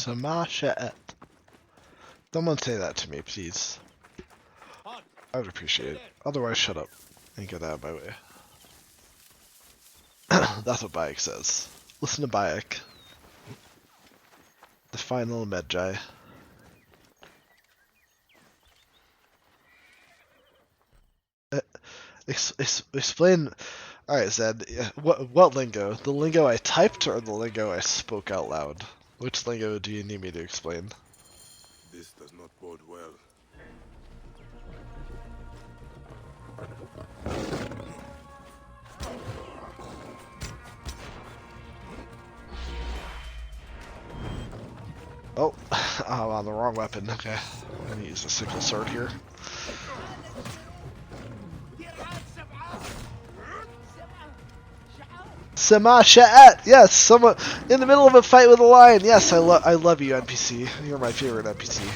Samasha. Someone say that to me, please. I would appreciate it. Otherwise, shut up and get out of my way. That's what Bayek says. Listen to Bayek. The final Medjay. Explain. Alright, Zed. What lingo? The lingo I typed or the lingo I spoke out loud? Which lingo do you need me to explain? This does not bode well. Oh, I'm on the wrong weapon. Okay. I'm gonna use the sickle sword here. Sama Sha'at! Yes, someone in the middle of a fight with a lion. Yes, I love you, NPC. You're my favorite NPC.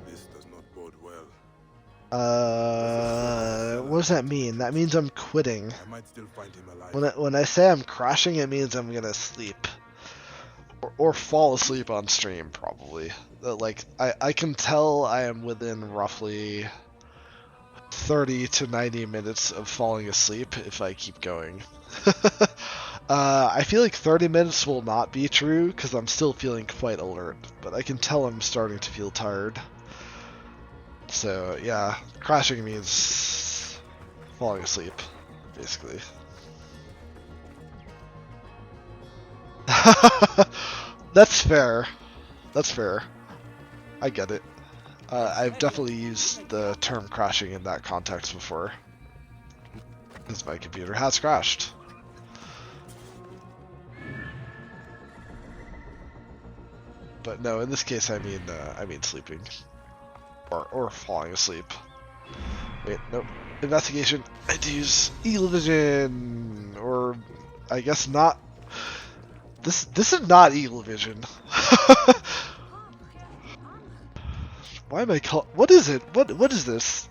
This does not bode well. What does that mean? That means I'm quitting. I might still find him alive. When I say I'm crashing, it means I'm gonna sleep. Or fall asleep on stream, probably. Like, I can tell I am within roughly 30 to 90 minutes of falling asleep if I keep going. I feel like 30 minutes will not be true, because I'm still feeling quite alert, but I can tell I'm starting to feel tired. So, yeah, crashing means falling asleep, basically. That's fair. That's fair. I get it. I've definitely used the term crashing in that context before. Because my computer has crashed. But no, in this case I mean sleeping. Or falling asleep. Wait, nope. Investigation. I had to use Eagle Vision! Or I guess not. This is not Eagle Vision. Why am I call? What is it? What is this?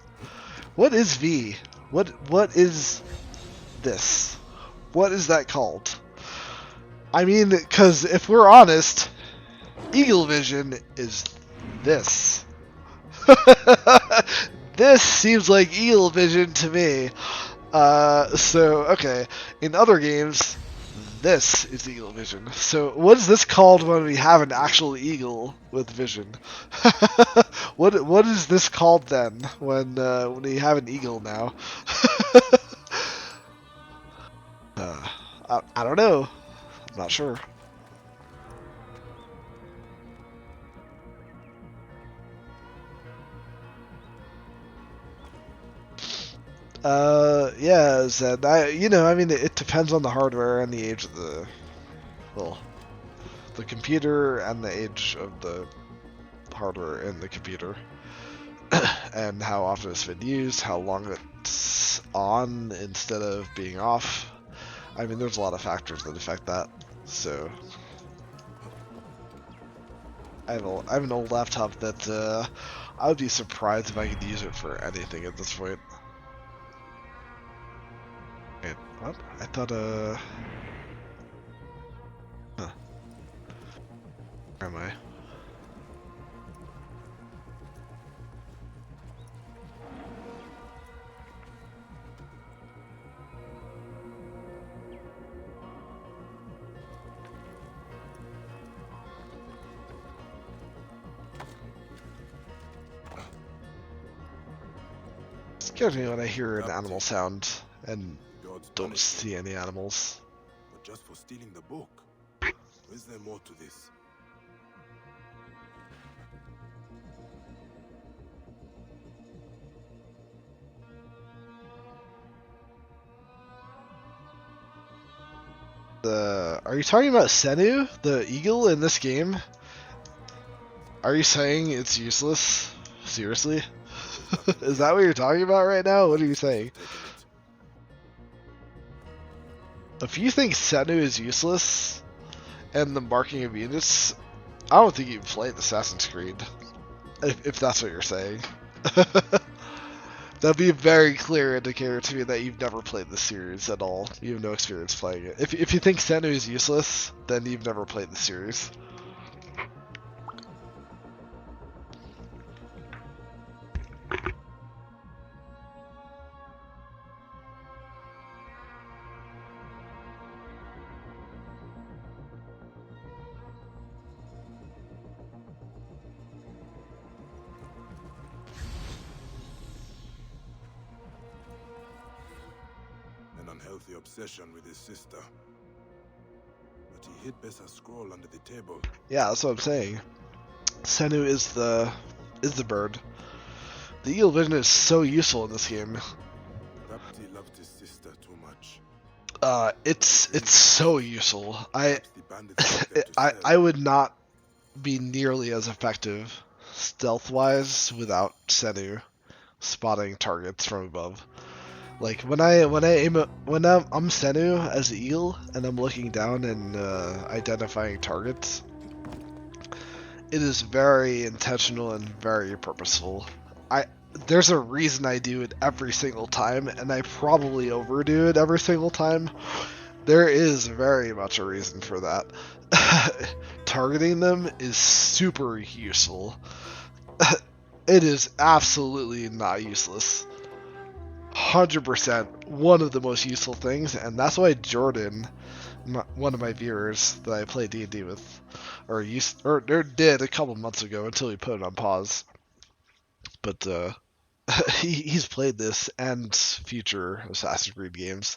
What is V? What is this? What is that called? I mean, because if we're honest, Eagle Vision is this. This seems like Eagle Vision to me. So okay. In other games, this is Eagle Vision. So what is this called when we have an actual eagle with vision? What is this called then when we have an eagle now? I don't know. I'm not sure. Yeah, Zed. I mean, it depends on the hardware and the age of the computer and the age of the hardware in the computer, and how often it's been used, how long it's on instead of being off. I mean, there's a lot of factors that affect that. So, I have an old laptop that I would be surprised if I could use it for anything at this point. Wait, what? I thought, huh. Where am I? It scares me when I hear an animal sound and don't see any animals. But just for stealing the book. Is there more to this? Are you talking about Senu, the eagle in this game? Are you saying it's useless? Seriously? Is that what you're talking about right now? What are you saying? If you think Senu is useless and the marking of units, I don't think you've played Assassin's Creed. If that's what you're saying. That'd be a very clear indicator to me that you've never played the series at all. You have no experience playing it. If you think Senu is useless, then you've never played the series. An unhealthy obsession with his sister. But he hid Bessa's scroll under the table. Yeah, that's what I'm saying. Senu is the bird. The eagle vision is so useful in this game. Perhaps he loved his sister too much. It's so useful. Perhaps the bandits left them to I would not be nearly as effective stealth-wise without Senu spotting targets from above. Like when I'm Senu as the eagle and I'm looking down and identifying targets, it is very intentional and very purposeful. There's a reason I do it every single time, and I probably overdo it every single time. There is very much a reason for that. Targeting them is super useful. It is absolutely not useless. 100% one of the most useful things, and that's why Jordan, one of my viewers that I play D&D with, or did a couple months ago until he put it on pause. But he's played this and future Assassin's Creed games.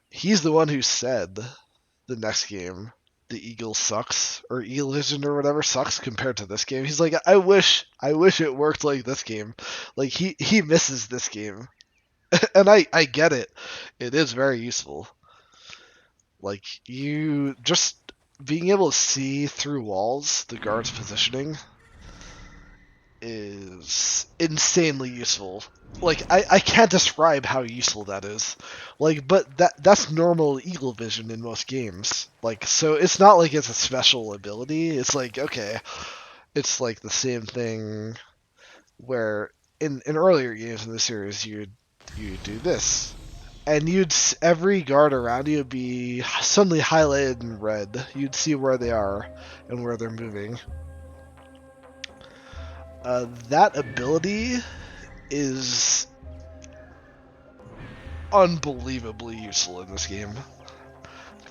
He's the one who said the next game, the Eagle sucks, or Eagle Vision or whatever sucks compared to this game. He's like, I wish it worked like this game. Like he misses this game. And I get it. It is very useful. Like, you just being able to see through walls the guard's positioning is insanely useful. Like, I can't describe how useful that is. Like, but that's normal eagle vision in most games. Like, so it's not like it's a special ability. It's like, okay, it's like the same thing where in earlier games in the series you do this, and every guard around you would be suddenly highlighted in red. You'd see where they are and where they're moving. That ability is unbelievably useful in this game.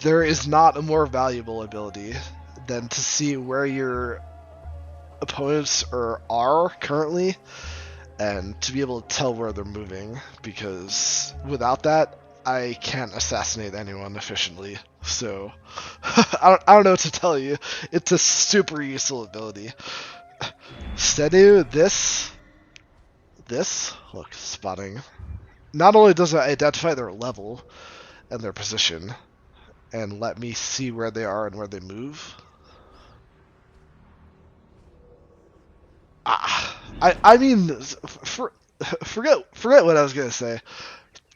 There is not a more valuable ability than to see where your opponents are currently, and to be able to tell where they're moving, because without that, I can't assassinate anyone efficiently. So, I don't know what to tell you. It's a super useful ability. Senu, this, look, spotting. Not only does it identify their level and their position, and let me see where they are and where they move. I mean, forget what I was gonna say.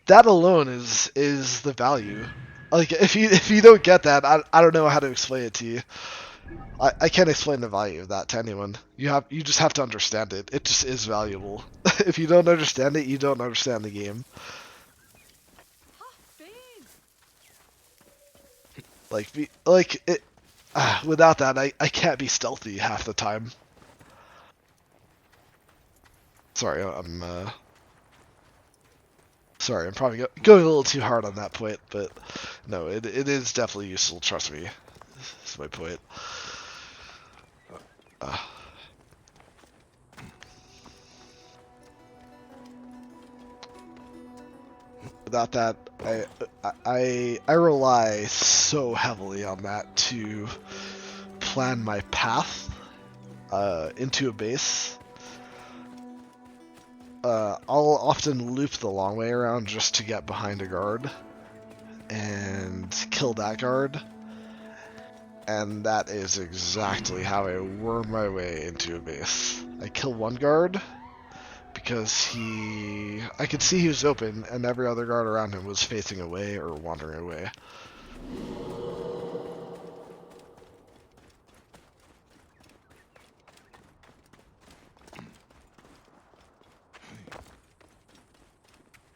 That alone is the value. Like, if you don't get that, I don't know how to explain it to you. I can't explain the value of that to anyone. You just have to understand it. It just is valuable. If you don't understand it, you don't understand the game. Without that, I can't be stealthy half the time. Sorry, I'm probably going a little too hard on that point, but no, it is definitely useful. Trust me, that's my point. Without that, I rely so heavily on that to plan my path into a base. I'll often loop the long way around just to get behind a guard, and kill that guard. And that is exactly how I worm my way into a base. I kill one guard because I could see he was open and every other guard around him was facing away or wandering away.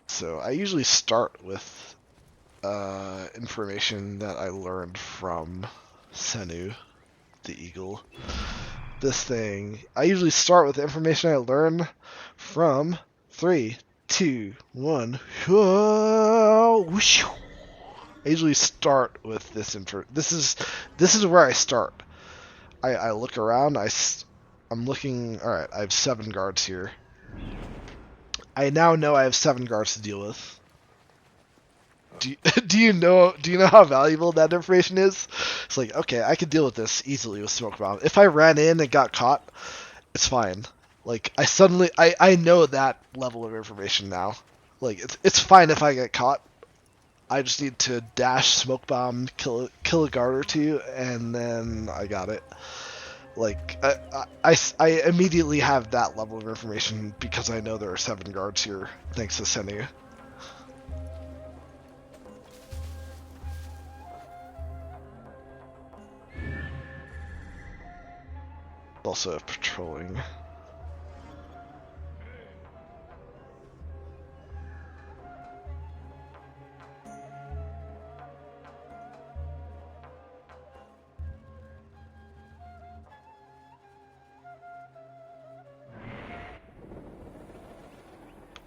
So I usually start with information that I learned from Senu, the eagle. This thing, I usually start with the information I learn from 3, 2, 1. I usually start with this info. This is where I start. I look around. I'm looking. All right, I have 7 guards here. I now know I have 7 guards to deal with. Do you know how valuable that information is? It's like, okay, I can deal with this easily with smoke bomb. If I ran in and got caught, it's fine. Like I know that level of information now. Like it's fine if I get caught. I just need to dash smoke bomb, kill a guard or two, and then I got it. Like I immediately have that level of information because I know there are 7 guards here thanks to Senu. Also patrolling.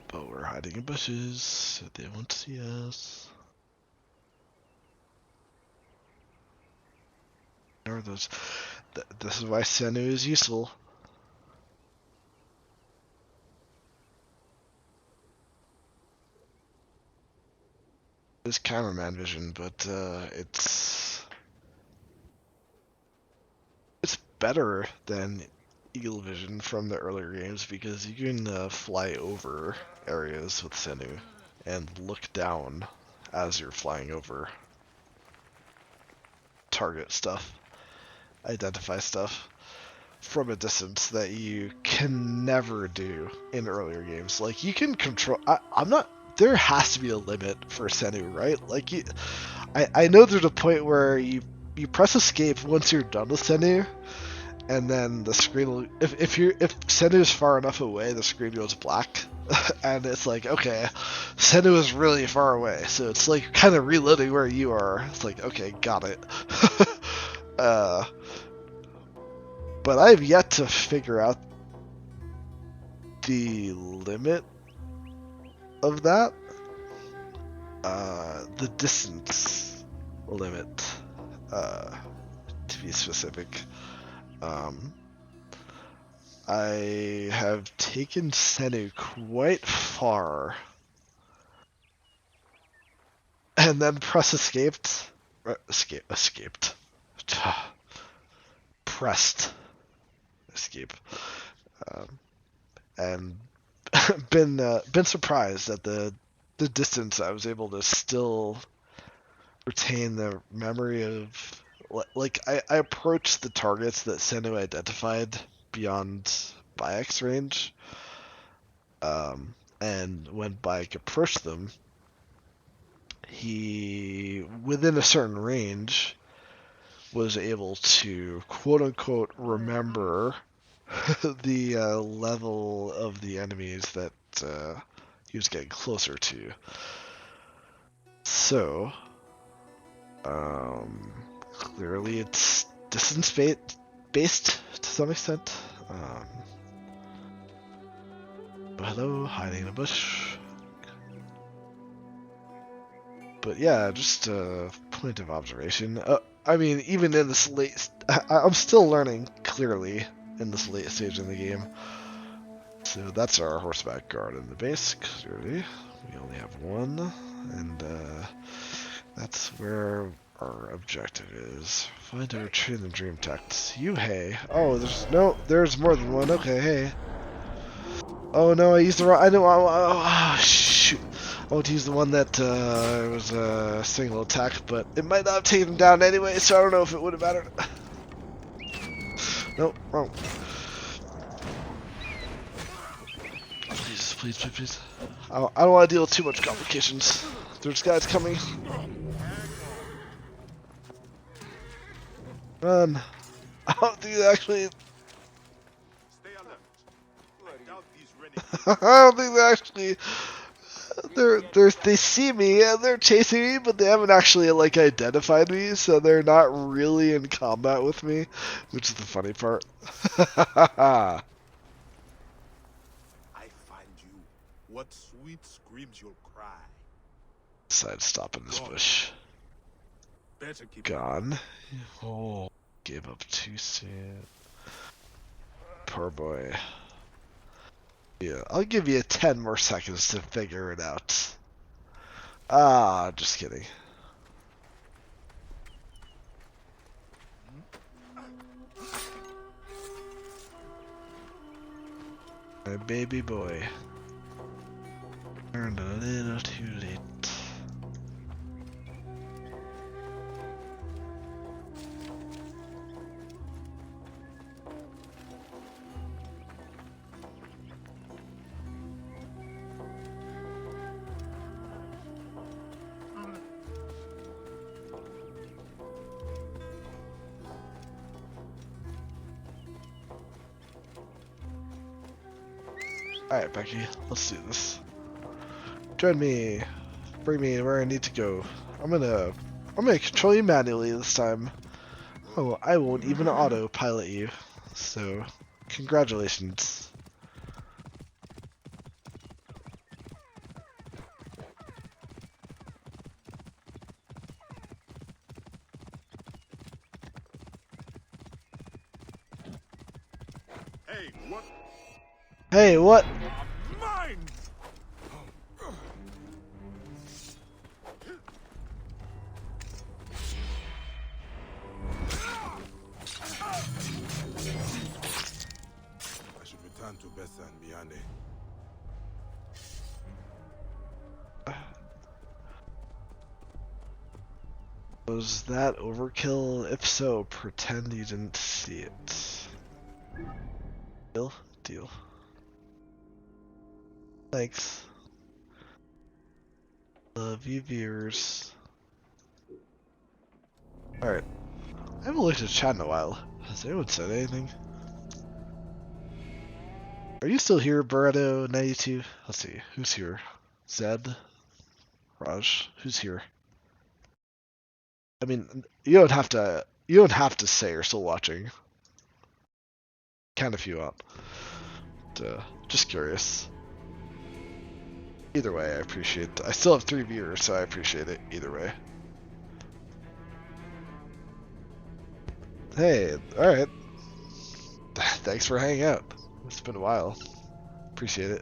But we're hiding in bushes, so they won't see us. Or those. This is why Senu is useful. It's cameraman vision, but it's better than eagle vision from the earlier games because you can fly over areas with Senu and look down as you're flying over. Target stuff, identify stuff from a distance that you can never do in earlier games. Like you can control. I'm not. There has to be a limit for Senu, right? Like I know there's a point where you press escape once you're done with Senu, and then the screen will, if Senu is far enough away, the screen goes black, and it's like, okay, Senu is really far away, so it's like kind of reloading where you are. It's like, okay, got it. But I've yet to figure out the limit of that. The distance limit, to be specific. I have taken Senu quite far and then pressed escaped. Pressed escape. And been surprised at the distance I was able to still retain the memory of. Like, I approached the targets that Senu identified beyond Bayek's range, and when Bayek approached them, he, within a certain range, was able to quote-unquote remember the level of the enemies that he was getting closer to. So, clearly it's distance based to some extent. But hello, hiding in a bush. But yeah, just a point of observation. I mean, even in this late, I'm still learning clearly in this late stage in the game. So that's our horseback guard in the base. Clearly, we only have one, and that's where our objective is. Find our retreat in the dream text. You hey. Oh, there's more than one. Okay, hey. Oh no, I used the wrong. I know. Oh shoot. Won't use the one that was a single attack, but it might not have taken him down anyway, so I don't know if it would have mattered. Nope, wrong. Please, please, please, please. I don't want to deal with too much complications. There's guys coming. Run. I don't think they actually... Stay alert. I doubt these renegades. I don't think they actually... They see me and they're chasing me, but they haven't actually like identified me, so they're not really in combat with me, which is the funny part. I find you. What sweet screams you'll cry. Decided to stop in this bush. Better keep Gone. Oh, gave up too soon. Poor boy. Yeah, I'll give you 10 more seconds to figure it out. Ah, just kidding. My baby boy. Turned a little too late. Alright, Becky, let's do this. Join me. Bring me where I need to go. I'm gonna control you manually this time. Oh, I won't even autopilot you. So, congratulations. Hey, what? Hey, what? Mine! I should return to Bessa and Miane. Was that overkill? If so, pretend you didn't see it. Deal? Deal. Thanks. Love you, viewers. Alright. I haven't looked at chat in a while. Has anyone said anything? Are you still here, Barretto92? Let's see. Who's here? Zed? Raj? Who's here? I mean, you don't have to say you're still watching. Can if you want. But, just curious. Either way, I appreciate it. I still have 3 viewers, so I appreciate it either way. Hey, alright. Thanks for hanging out. It's been a while. Appreciate it.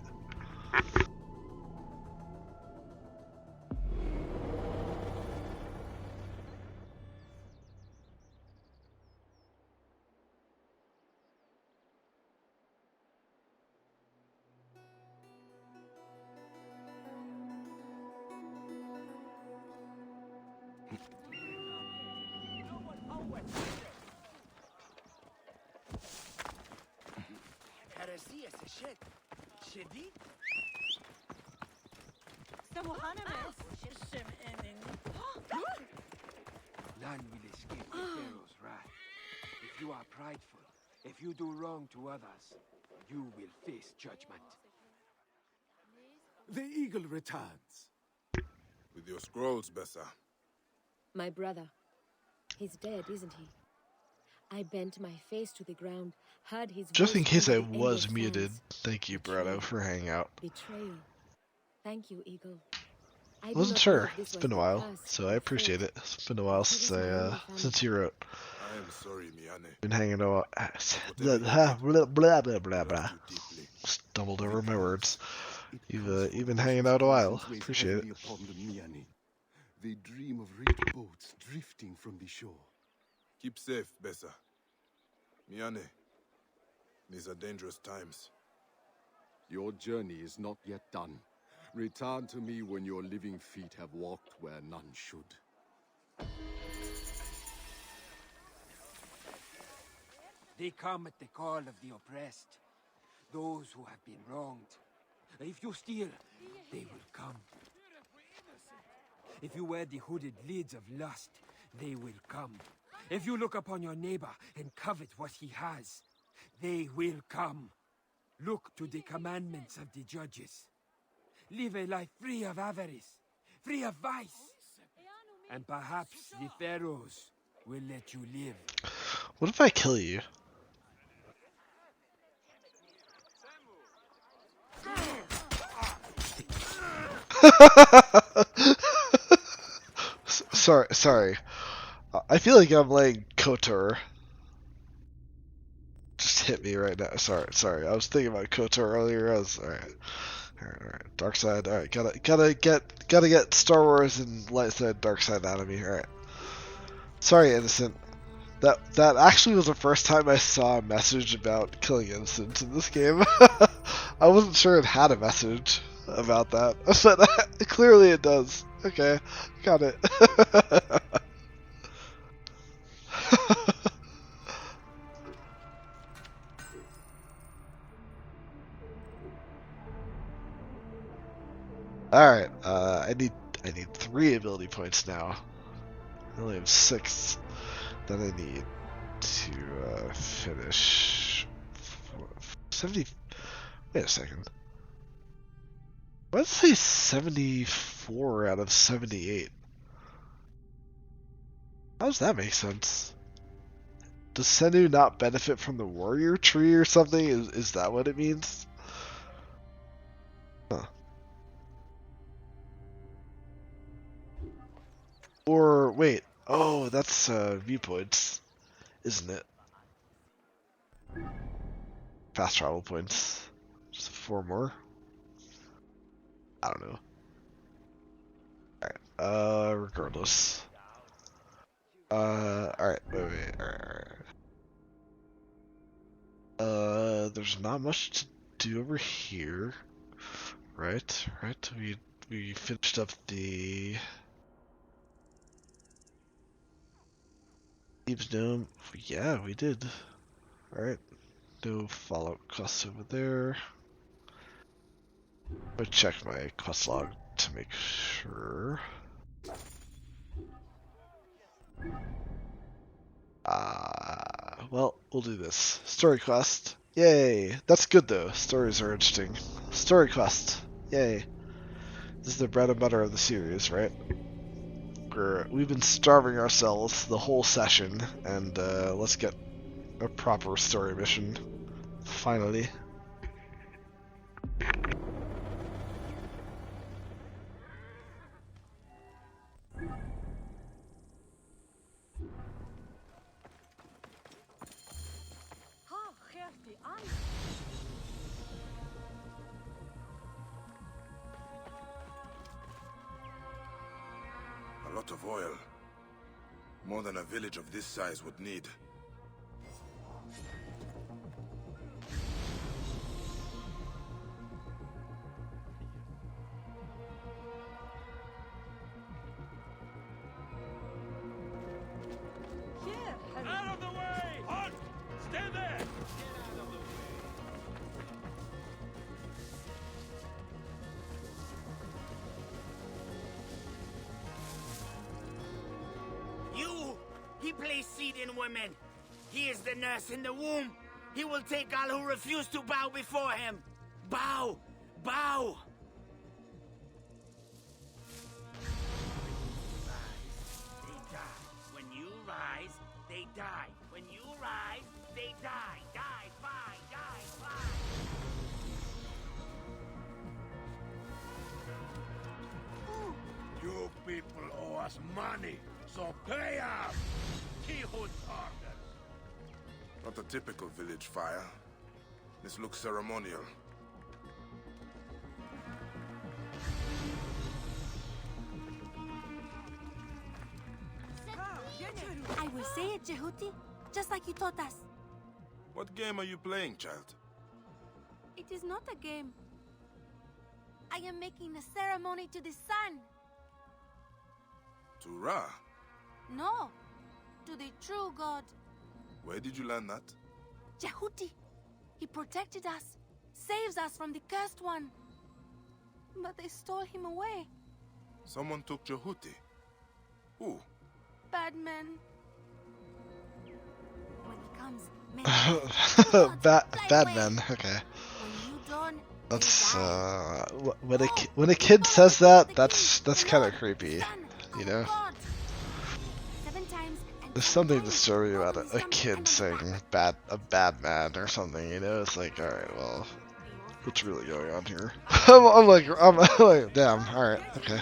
None will escape the Pharaoh's wrath. If you are prideful, if you do wrong to others, you will face judgment. The eagle returns. With your scrolls, Bessa. My brother. He's dead, isn't he? I bent my face to the ground, heard his Just in voice case I over the was endless muted, sands. thank you, Barretto, for hanging out. Betrayal. Thank you, Eagle. I I do wasn't not know sure. if this It's was been a the while, curse so or I appreciate fate, it. It's been a while but he since was my only family. since you wrote. I am sorry, Miane. Been hanging out. Whatever you Blah blah blah blah I blah. loved you deeply. Stumbled over my words. It You've been hanging out a while. Appreciate it. upon the Miani. They dream of rigged boats drifting from the shore. Keep safe, Bessa. Miane, these are dangerous times. Your journey is not yet done. Return to me when your living feet have walked where none should. They come at the call of the oppressed, those who have been wronged. If you steal, they will come. If you wear the hooded lids of lust, they will come. If you look upon your neighbor and covet what he has, they will come. Look to the commandments of the judges. Live a life free of avarice, free of vice. And perhaps the Pharaohs will let you live. What if I kill you? Sorry. I feel like I'm laying KOTOR. Just hit me right now. Sorry. I was thinking about KOTOR earlier. Alright. Dark side. Alright, gotta get Star Wars and light side, dark side out of me. Alright. Sorry, innocent. That actually was the first time I saw a message about killing innocents in this game. I wasn't sure it had a message about that, but clearly it does. Okay, got it. Alright, I need 3 ability points now. I only have 6. Then I need to finish 70. Wait a second. Why does it say 74 out of 78? How does that make sense? Does Senu not benefit from the warrior tree or something? Is that what it means? Huh. Or wait, oh, that's viewpoints, isn't it? Fast travel points. Just 4 more. I don't know. Alright, regardless. Alright, wait, alright. There's not much to do over here. Right. We finished up the Thieves Dome. Yeah, we did. Alright. No follow-up quests over there. I'll check my quest log to make sure. Well, we'll do this. Story quest. Yay! That's good though. Stories are interesting. Story quest. Yay. This is the bread and butter of the series, right? We've been starving ourselves the whole session, and let's get a proper story mission. Finally. A lot of oil. More than a village of this size would need. Out of the way! Halt! Stay there! You! He plays seed in women. He is the nurse in the womb. He will take all who refuse to bow before him. Bow! Bow! When you rise, they die. When you rise, they die. Die, fly, die, fly. You people owe us money, so pay up! Keyhood's orders. Not a typical village fire. This looks ceremonial. I will say it, Jehuti, just like you taught us. What game are you playing, child? It is not a game. I am making a ceremony to the sun. To Ra? No, to the true god. Where did you learn that? Jehuti. He protected us, saves us from the cursed one. But they stole him away. Someone took Jehuti. Who? Bad men. When he comes, Bad men. Okay. When you don't, That's when a kid says that, that's kind of creepy, you know. 7 times. There's something disturbing about a kid saying a bad man or something, you know. It's like, all right, well, what's really going on here? I'm like, damn. All right, okay.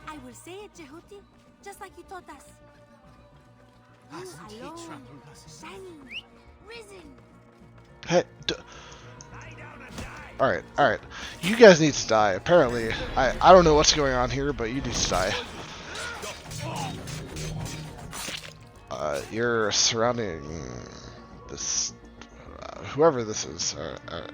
I will say it, Jehuti, just like you taught us. You alone, shining, risen. Hey, all right. You guys need to die. Apparently, I don't know what's going on here, but you need to die. You're surrounding this, whoever this is. All right.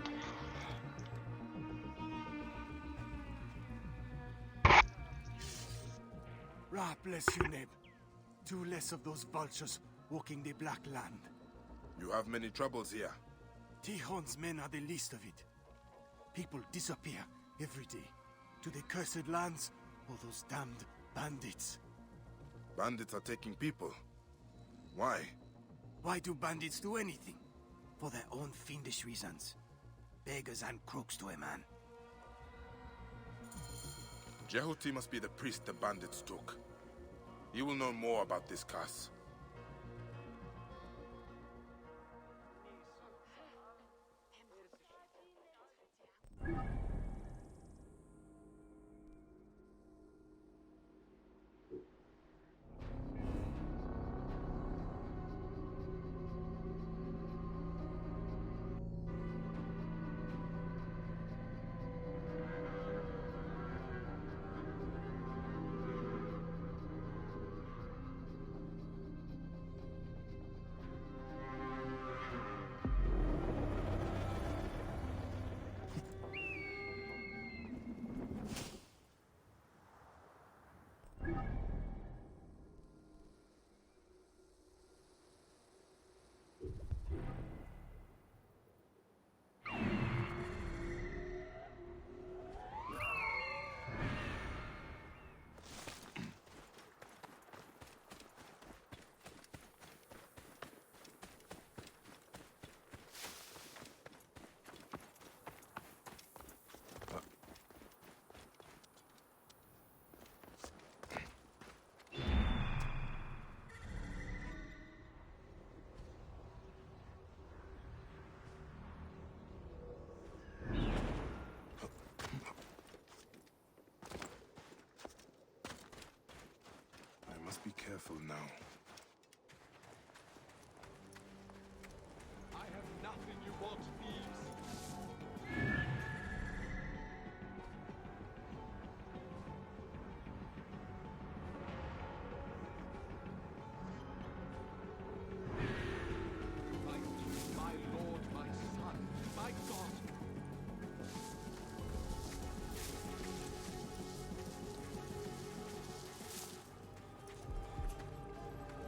Ra bless you, Neb. 2 less of those vultures walking the Black Land. You have many troubles here. Tihon's men are the least of it. People disappear every day. To the cursed lands or those damned bandits. Bandits are taking people. Why? Why do bandits do anything? For their own fiendish reasons. Beggars and crooks to a man. Jehuti must be the priest the bandits took. He will know more about this curse. I must be careful now. I have nothing you want, thieves. My lord, my son, my God.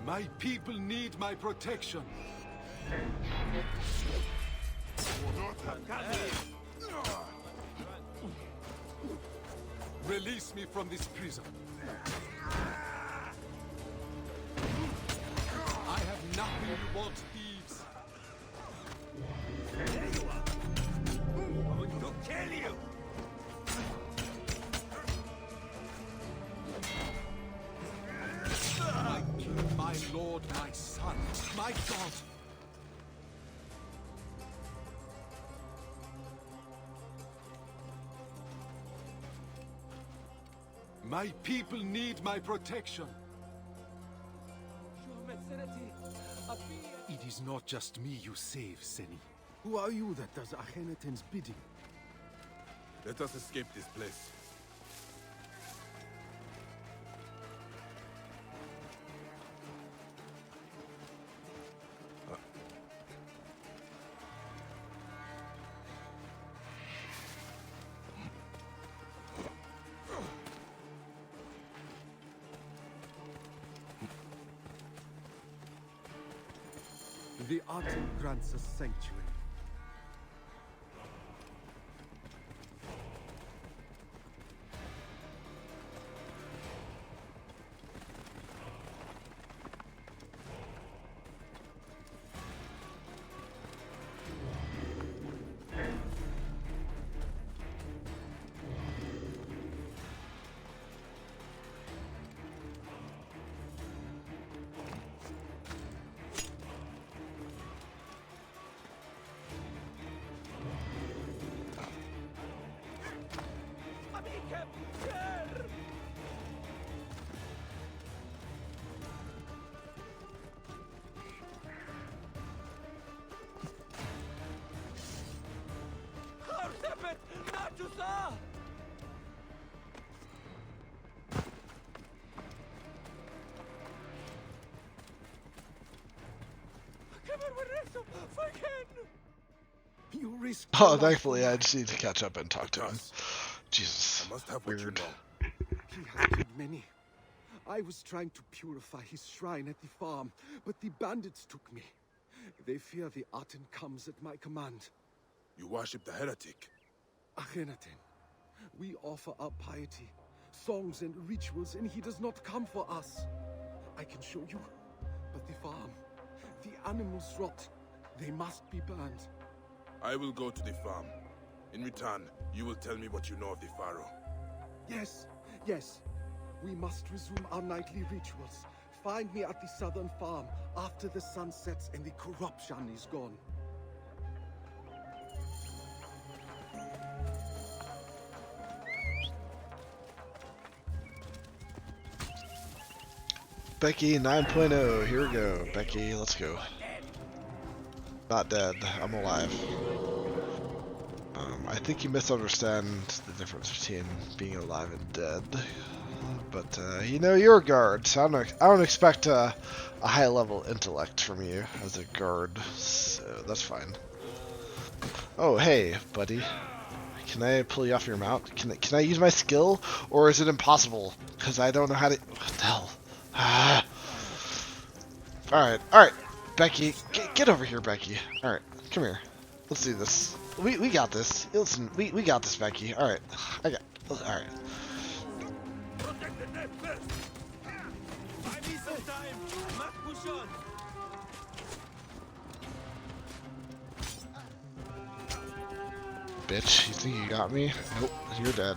My people need my protection. Release me from this prison. I have nothing you want, thieves. There you are. I'm going to kill you. My king, my lord, my son, my God. My people need my protection. It is not just me you save, Seni. Who are you that does Akhenaten's bidding? Let us escape this place. The Aten grants us sanctuary. You risk. Oh, thankfully I just need to catch up and talk to him. Jesus. I must have Weird. what you know. He has killed many. I was trying to purify his shrine at the farm, but the bandits took me. They fear the Aten comes at my command. You worship the heretic? Akhenaten. We offer our piety, songs and rituals, and he does not come for us. I can show you, but the farm, the animals rot. They must be burned. I will go to the farm. In return, you will tell me what you know of the Pharaoh. Yes, yes. We must resume our nightly rituals. Find me at the southern farm after the sun sets and the corruption is gone. Becky 9.0, here we go. Becky, let's go. Not dead, I'm alive. I think you misunderstand the difference between being alive and dead. But, you know, you're a guard, so I don't expect a high level intellect from you as a guard, so that's fine. Oh, hey, buddy. Can I pull you off your mount? Can I use my skill, or is it impossible? Because I don't know how to... What the hell? Ah. Alright. Becky, get over here, Becky. Alright, come here. Let's do this. We got this. Listen, we got this, Becky. Alright. Alright. Bitch, you think you got me? Nope, you're dead.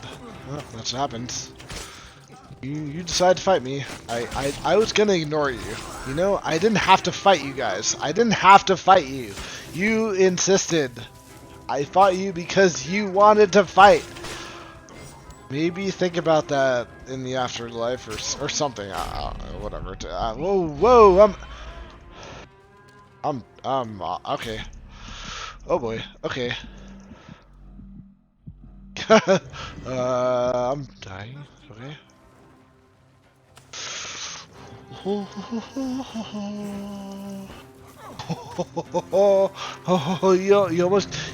Well, that's what happens. You decide to fight me. I was gonna ignore you. You know, I didn't have to fight you guys. I didn't have to fight you. You insisted. I fought you because you wanted to fight. Maybe think about that in the afterlife or something. Whatever. Whoa! Okay. Oh boy. Okay. I'm dying. Okay.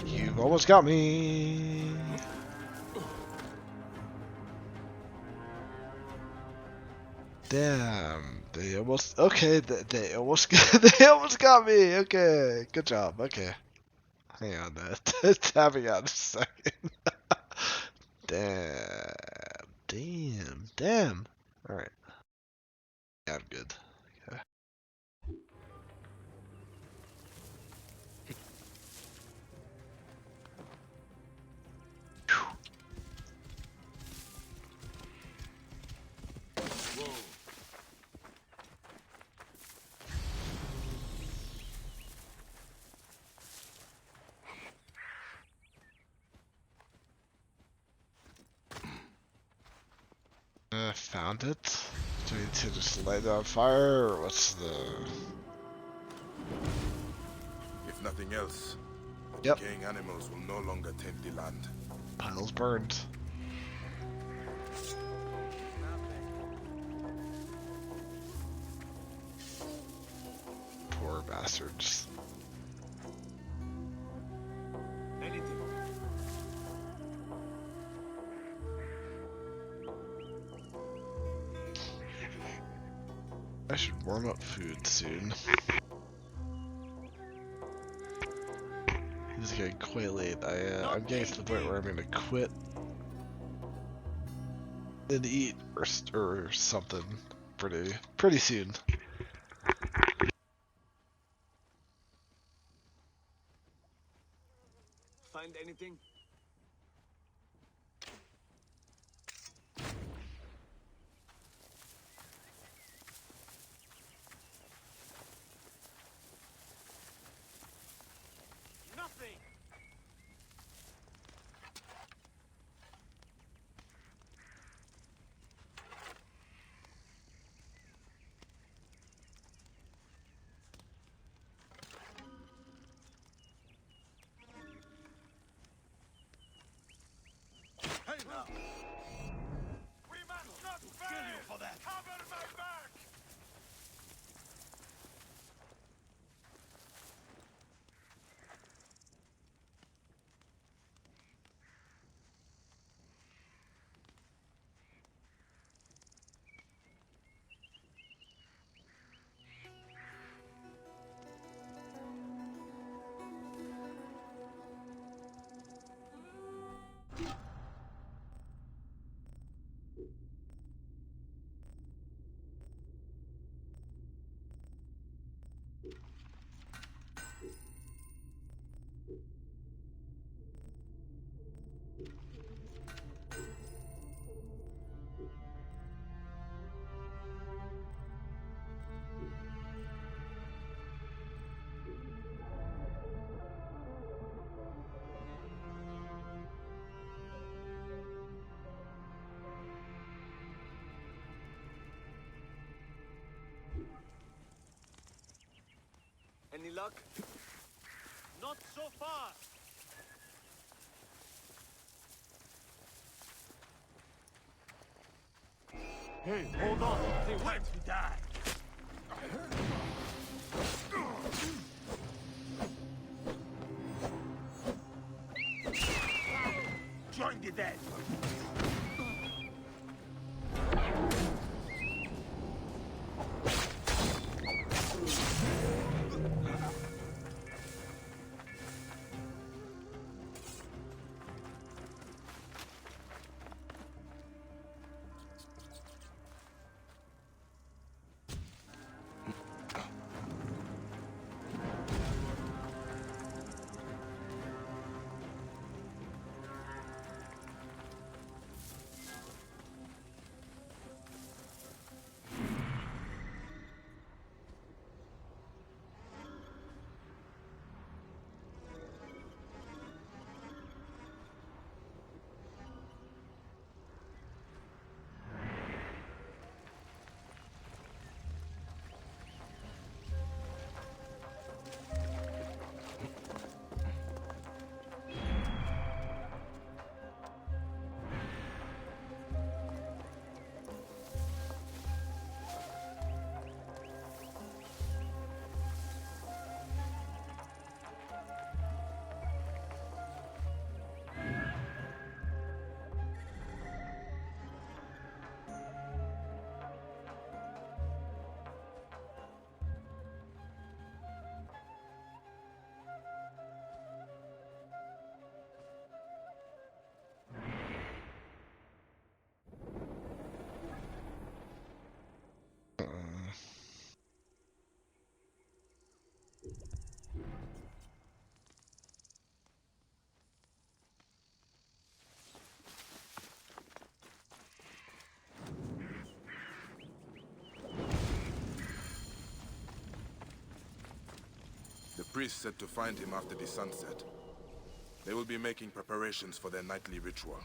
You almost got me. Damn, they almost they almost got me. Okay, good job. Okay, hang on, tapping out a second. Damn. All right, yeah, I'm good. Okay. Found it. Do we need to just light it on fire, or what's the... If nothing else, Yep. decaying animals will no longer taint the land. Piles burned. Poor bastards. I should warm up food soon. getting quite late. I'm getting to the point where I'm gonna quit and eat or something pretty soon. Find anything? Nothing! Hey now! We must not fail! Kill you for that! Cover my back! Any luck? Not so far! Hey, hold on! They went to die! Join the dead! The priest said to find him after the sunset. They will be making preparations for their nightly ritual.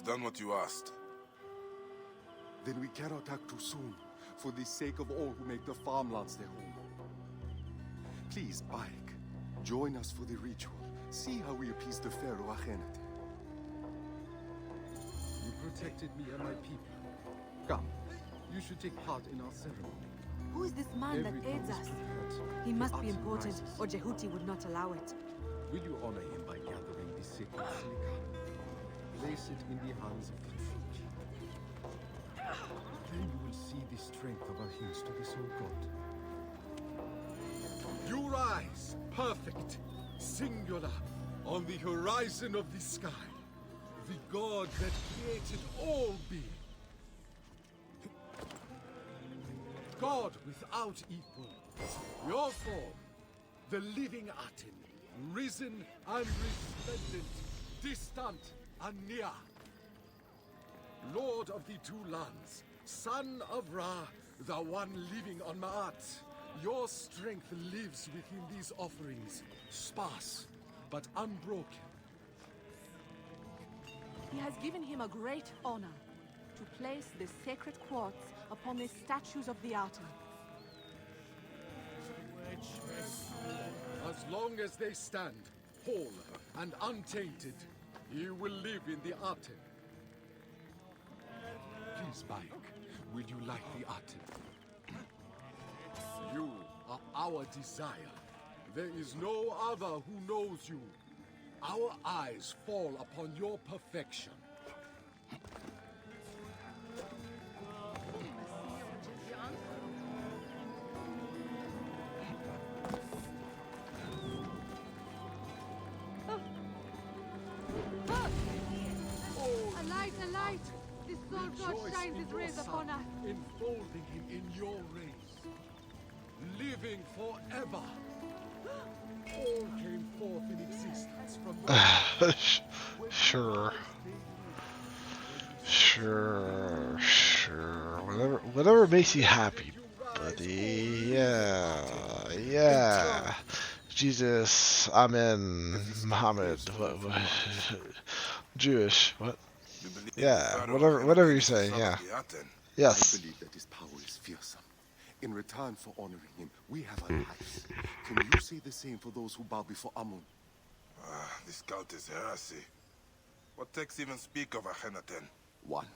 done what you asked. Then we cannot act too soon, for the sake of all who make the farmlands their home. Please, Bayek, join us for the ritual. See how we appease the Pharaoh Akhenaten. You protected me and my people. Come, you should take part in our ceremony. Who is this man that Everything aids is us? prepared. He The must be Aten important, rises. or Jehuti would not allow it. Will you honor him by gathering the sacred silica? Place it in the hands of the tree. Then you will see the strength of our hymns to this old god. You rise, perfect, singular, on the horizon of the sky. The god that created all being. God without equal. Your form, the living Aten, risen and resplendent, distant and near. Lord of the two lands, son of Ra, the one living on Ma'at. Your strength lives within these offerings, sparse but unbroken. He has given him a great honor to place the sacred quartz upon the statues of the Aten. As long as they stand, whole and untainted, he will live in the Aten. Please, Bayek, will you light the Aten? You are our desire. There is no other who knows you. Our eyes fall upon your perfection. A light, a light! The soul god Rejoice shines in his your rays son, upon us. enfolding him in your rays, living forever. All came forth in existence from the Sure. Whatever makes you happy, buddy. Yeah. Jesus, Amen, Muhammad, what, Jewish, what? Yeah, whatever you say, yeah. Yes. I believe that his power is fearsome. In return for honoring him, we have our lives. Can you say the same for those who bow before Amun? This cult is heresy. What texts even speak of Akhenaten? One,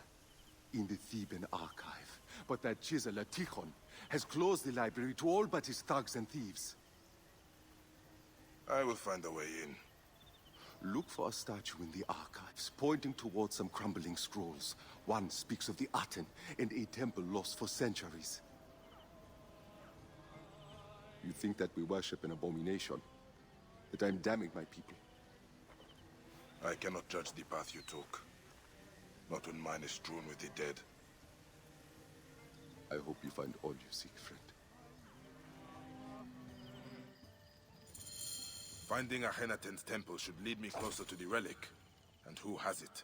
in the Theban archive. But that chiseler Tikhon has closed the library to all but his thugs and thieves. I will find a way in. Look for a statue in the archives, pointing towards some crumbling scrolls. One speaks of the Aten and a temple lost for centuries. You think that we worship an abomination? That I'm damning my people? I cannot judge the path you took. Not when mine is strewn with the dead. I hope you find all you seek, friend. Finding Akhenaten's temple should lead me closer to the relic. And who has it?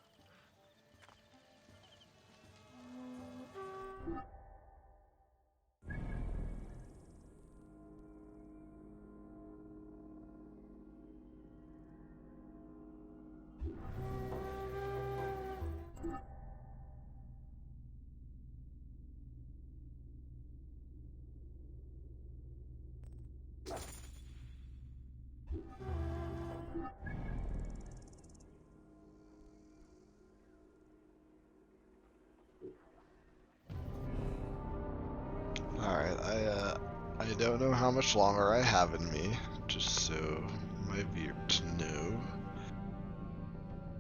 Alright, I don't know how much longer I have in me, just so my viewers know.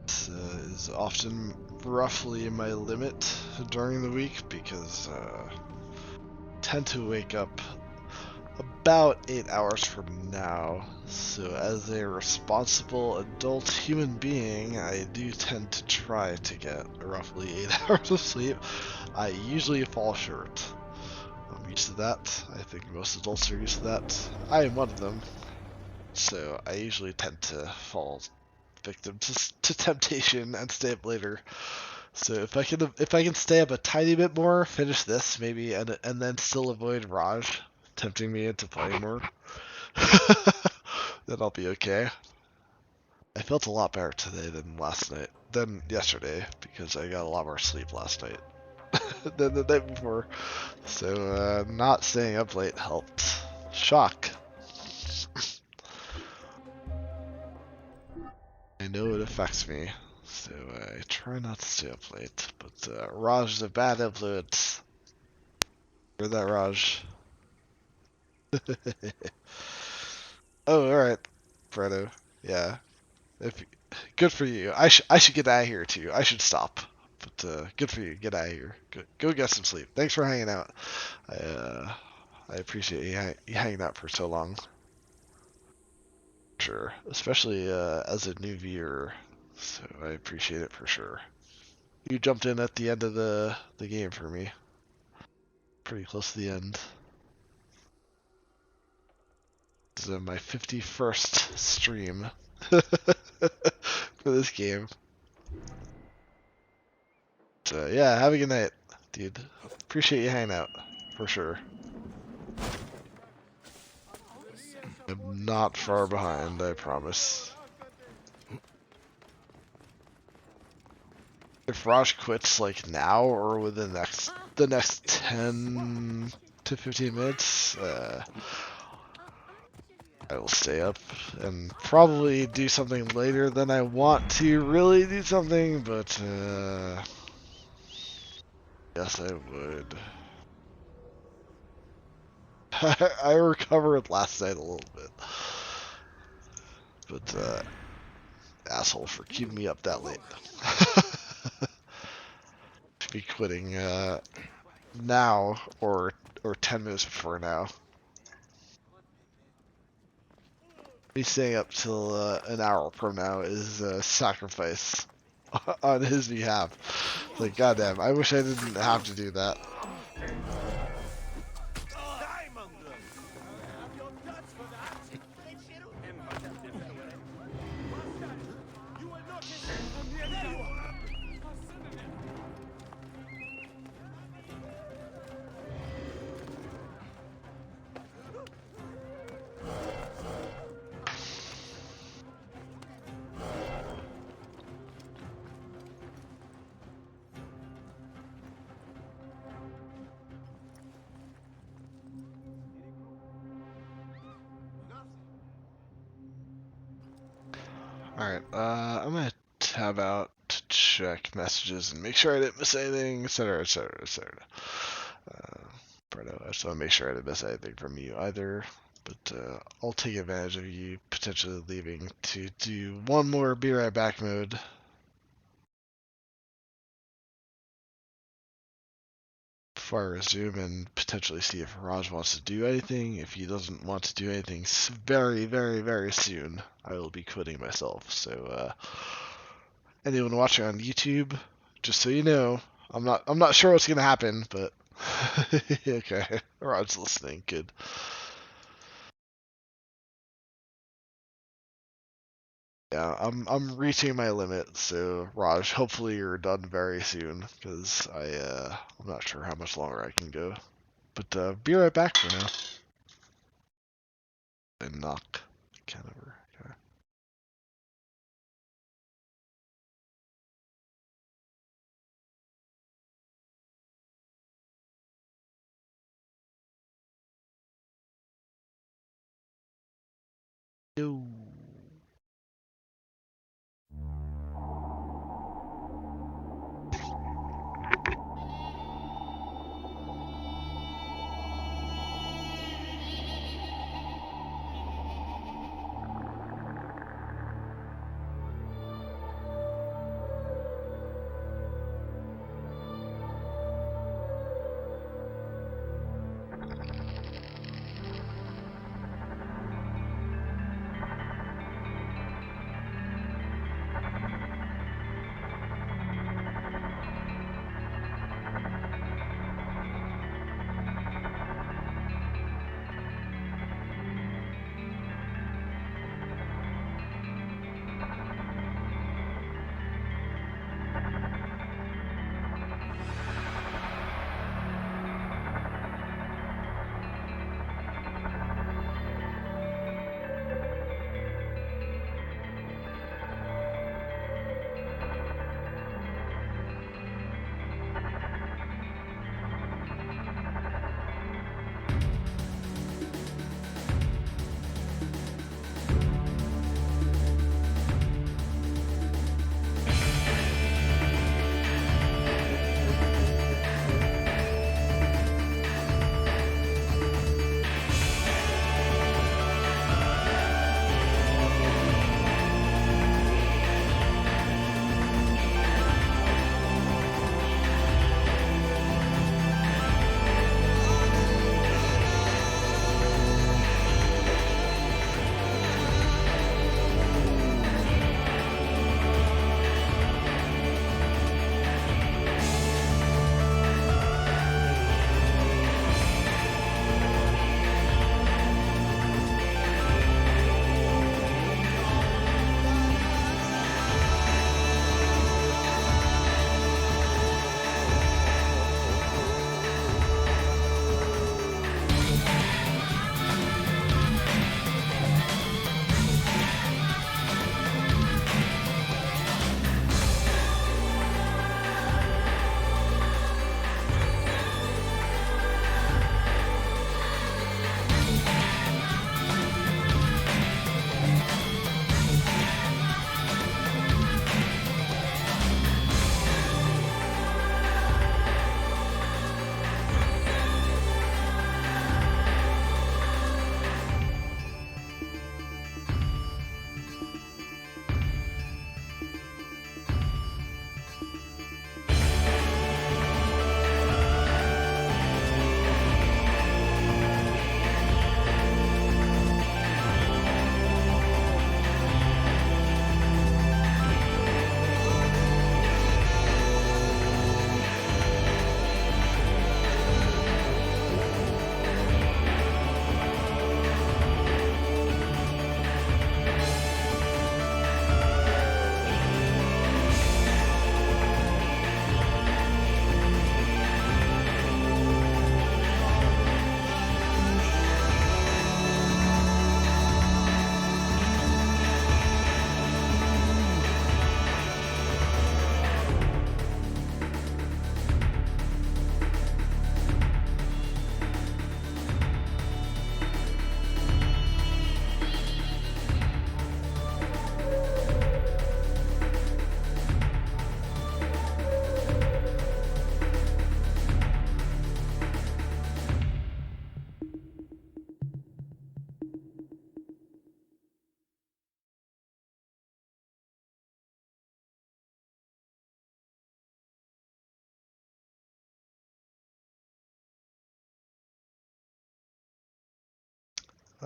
This is often roughly my limit during the week because I tend to wake up about 8 hours from now. So as a responsible adult human being, I do tend to try to get roughly 8 hours of sleep. I usually fall short. I'm used to that. I think most adults are used to that. I am one of them. So I usually tend to fall victim to temptation and stay up later. So if I can stay up a tiny bit more, finish this maybe, and then still avoid Raj tempting me into playing more, then I'll be okay. I felt a lot better today than yesterday, because I got a lot more sleep last night than the night before. So not staying up late helped. Shock. I know it affects me, so I try not to stay up late. But Raj is a bad influence. Heard that, Raj? Oh, alright, Fredo. Yeah. If good for you. I should get out of here too. I should stop. But good for you. Get out of here. Go get some sleep. Thanks for hanging out. I appreciate you hanging out for so long. Sure, especially as a new viewer. So I appreciate it for sure. You jumped in at the end of the game for me. Pretty close to the end. This is my 51st stream for this game. So yeah, have a good night, dude. Appreciate you hanging out, for sure. I'm not far behind, I promise. If Raj quits like now or within the next 10 to 15 minutes, I will stay up and probably do something later than I want to really do something, but yes, I would. I recovered last night a little bit, but asshole for keeping me up that late. To be quitting now or 10 minutes before now. Me staying up till an hour from now is a sacrifice on his behalf. Like, goddamn, I wish I didn't have to do that. Alright, I'm gonna tab out to check messages and make sure I didn't miss anything, etc, etc, etc. Bruno, I just want to make sure I didn't miss anything from you either, but I'll take advantage of you potentially leaving to do one more be right back mode. Before I resume and potentially see if Raj wants to do anything. If he doesn't want to do anything very, very, very soon, I will be quitting myself. So, anyone watching on YouTube, just so you know, I'm not sure what's gonna happen, but okay, Raj's listening. Good. Yeah, I'm reaching my limit, so Raj, hopefully you're done very soon, because I'm not sure how much longer I can go. But be right back for now. And knock. Can't ever. Okay. No.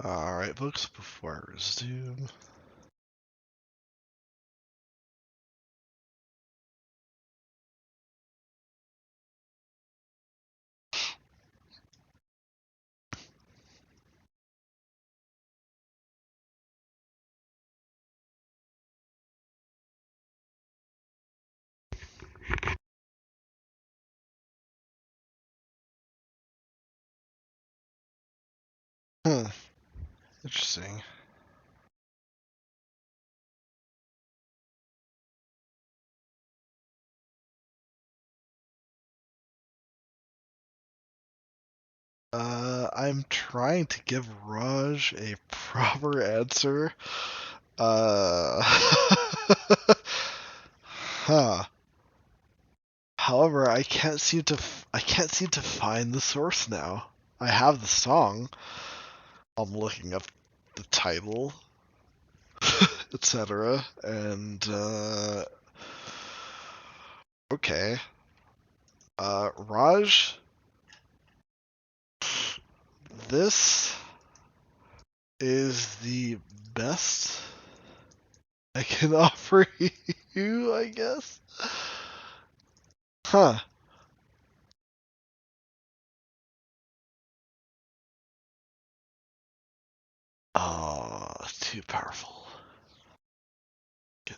Alright, books, before I resume. Interesting. I'm trying to give Raj a proper answer. Huh. However, I can't seem to find the source now. I have the song. I'm looking up the title, etc. And okay. Raj, this is the best I can offer you, I guess. Huh. Oh, too powerful. Good.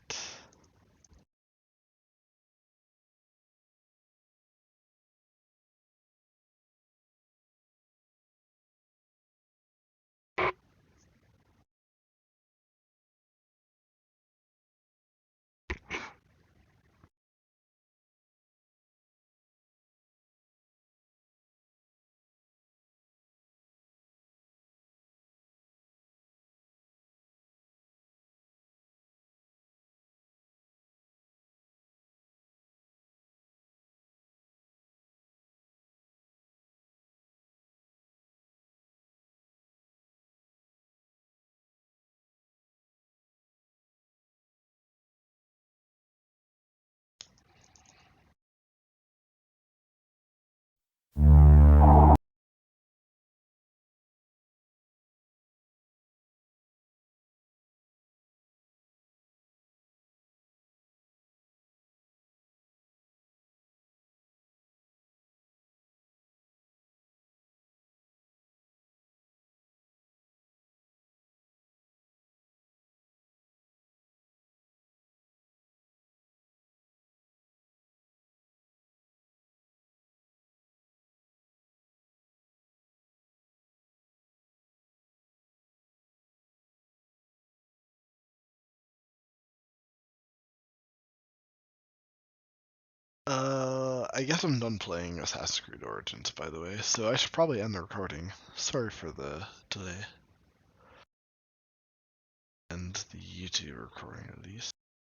I guess I'm done playing Assassin's Creed Origins, by the way, so I should probably end the recording. Sorry for the delay. And the YouTube recording, at least.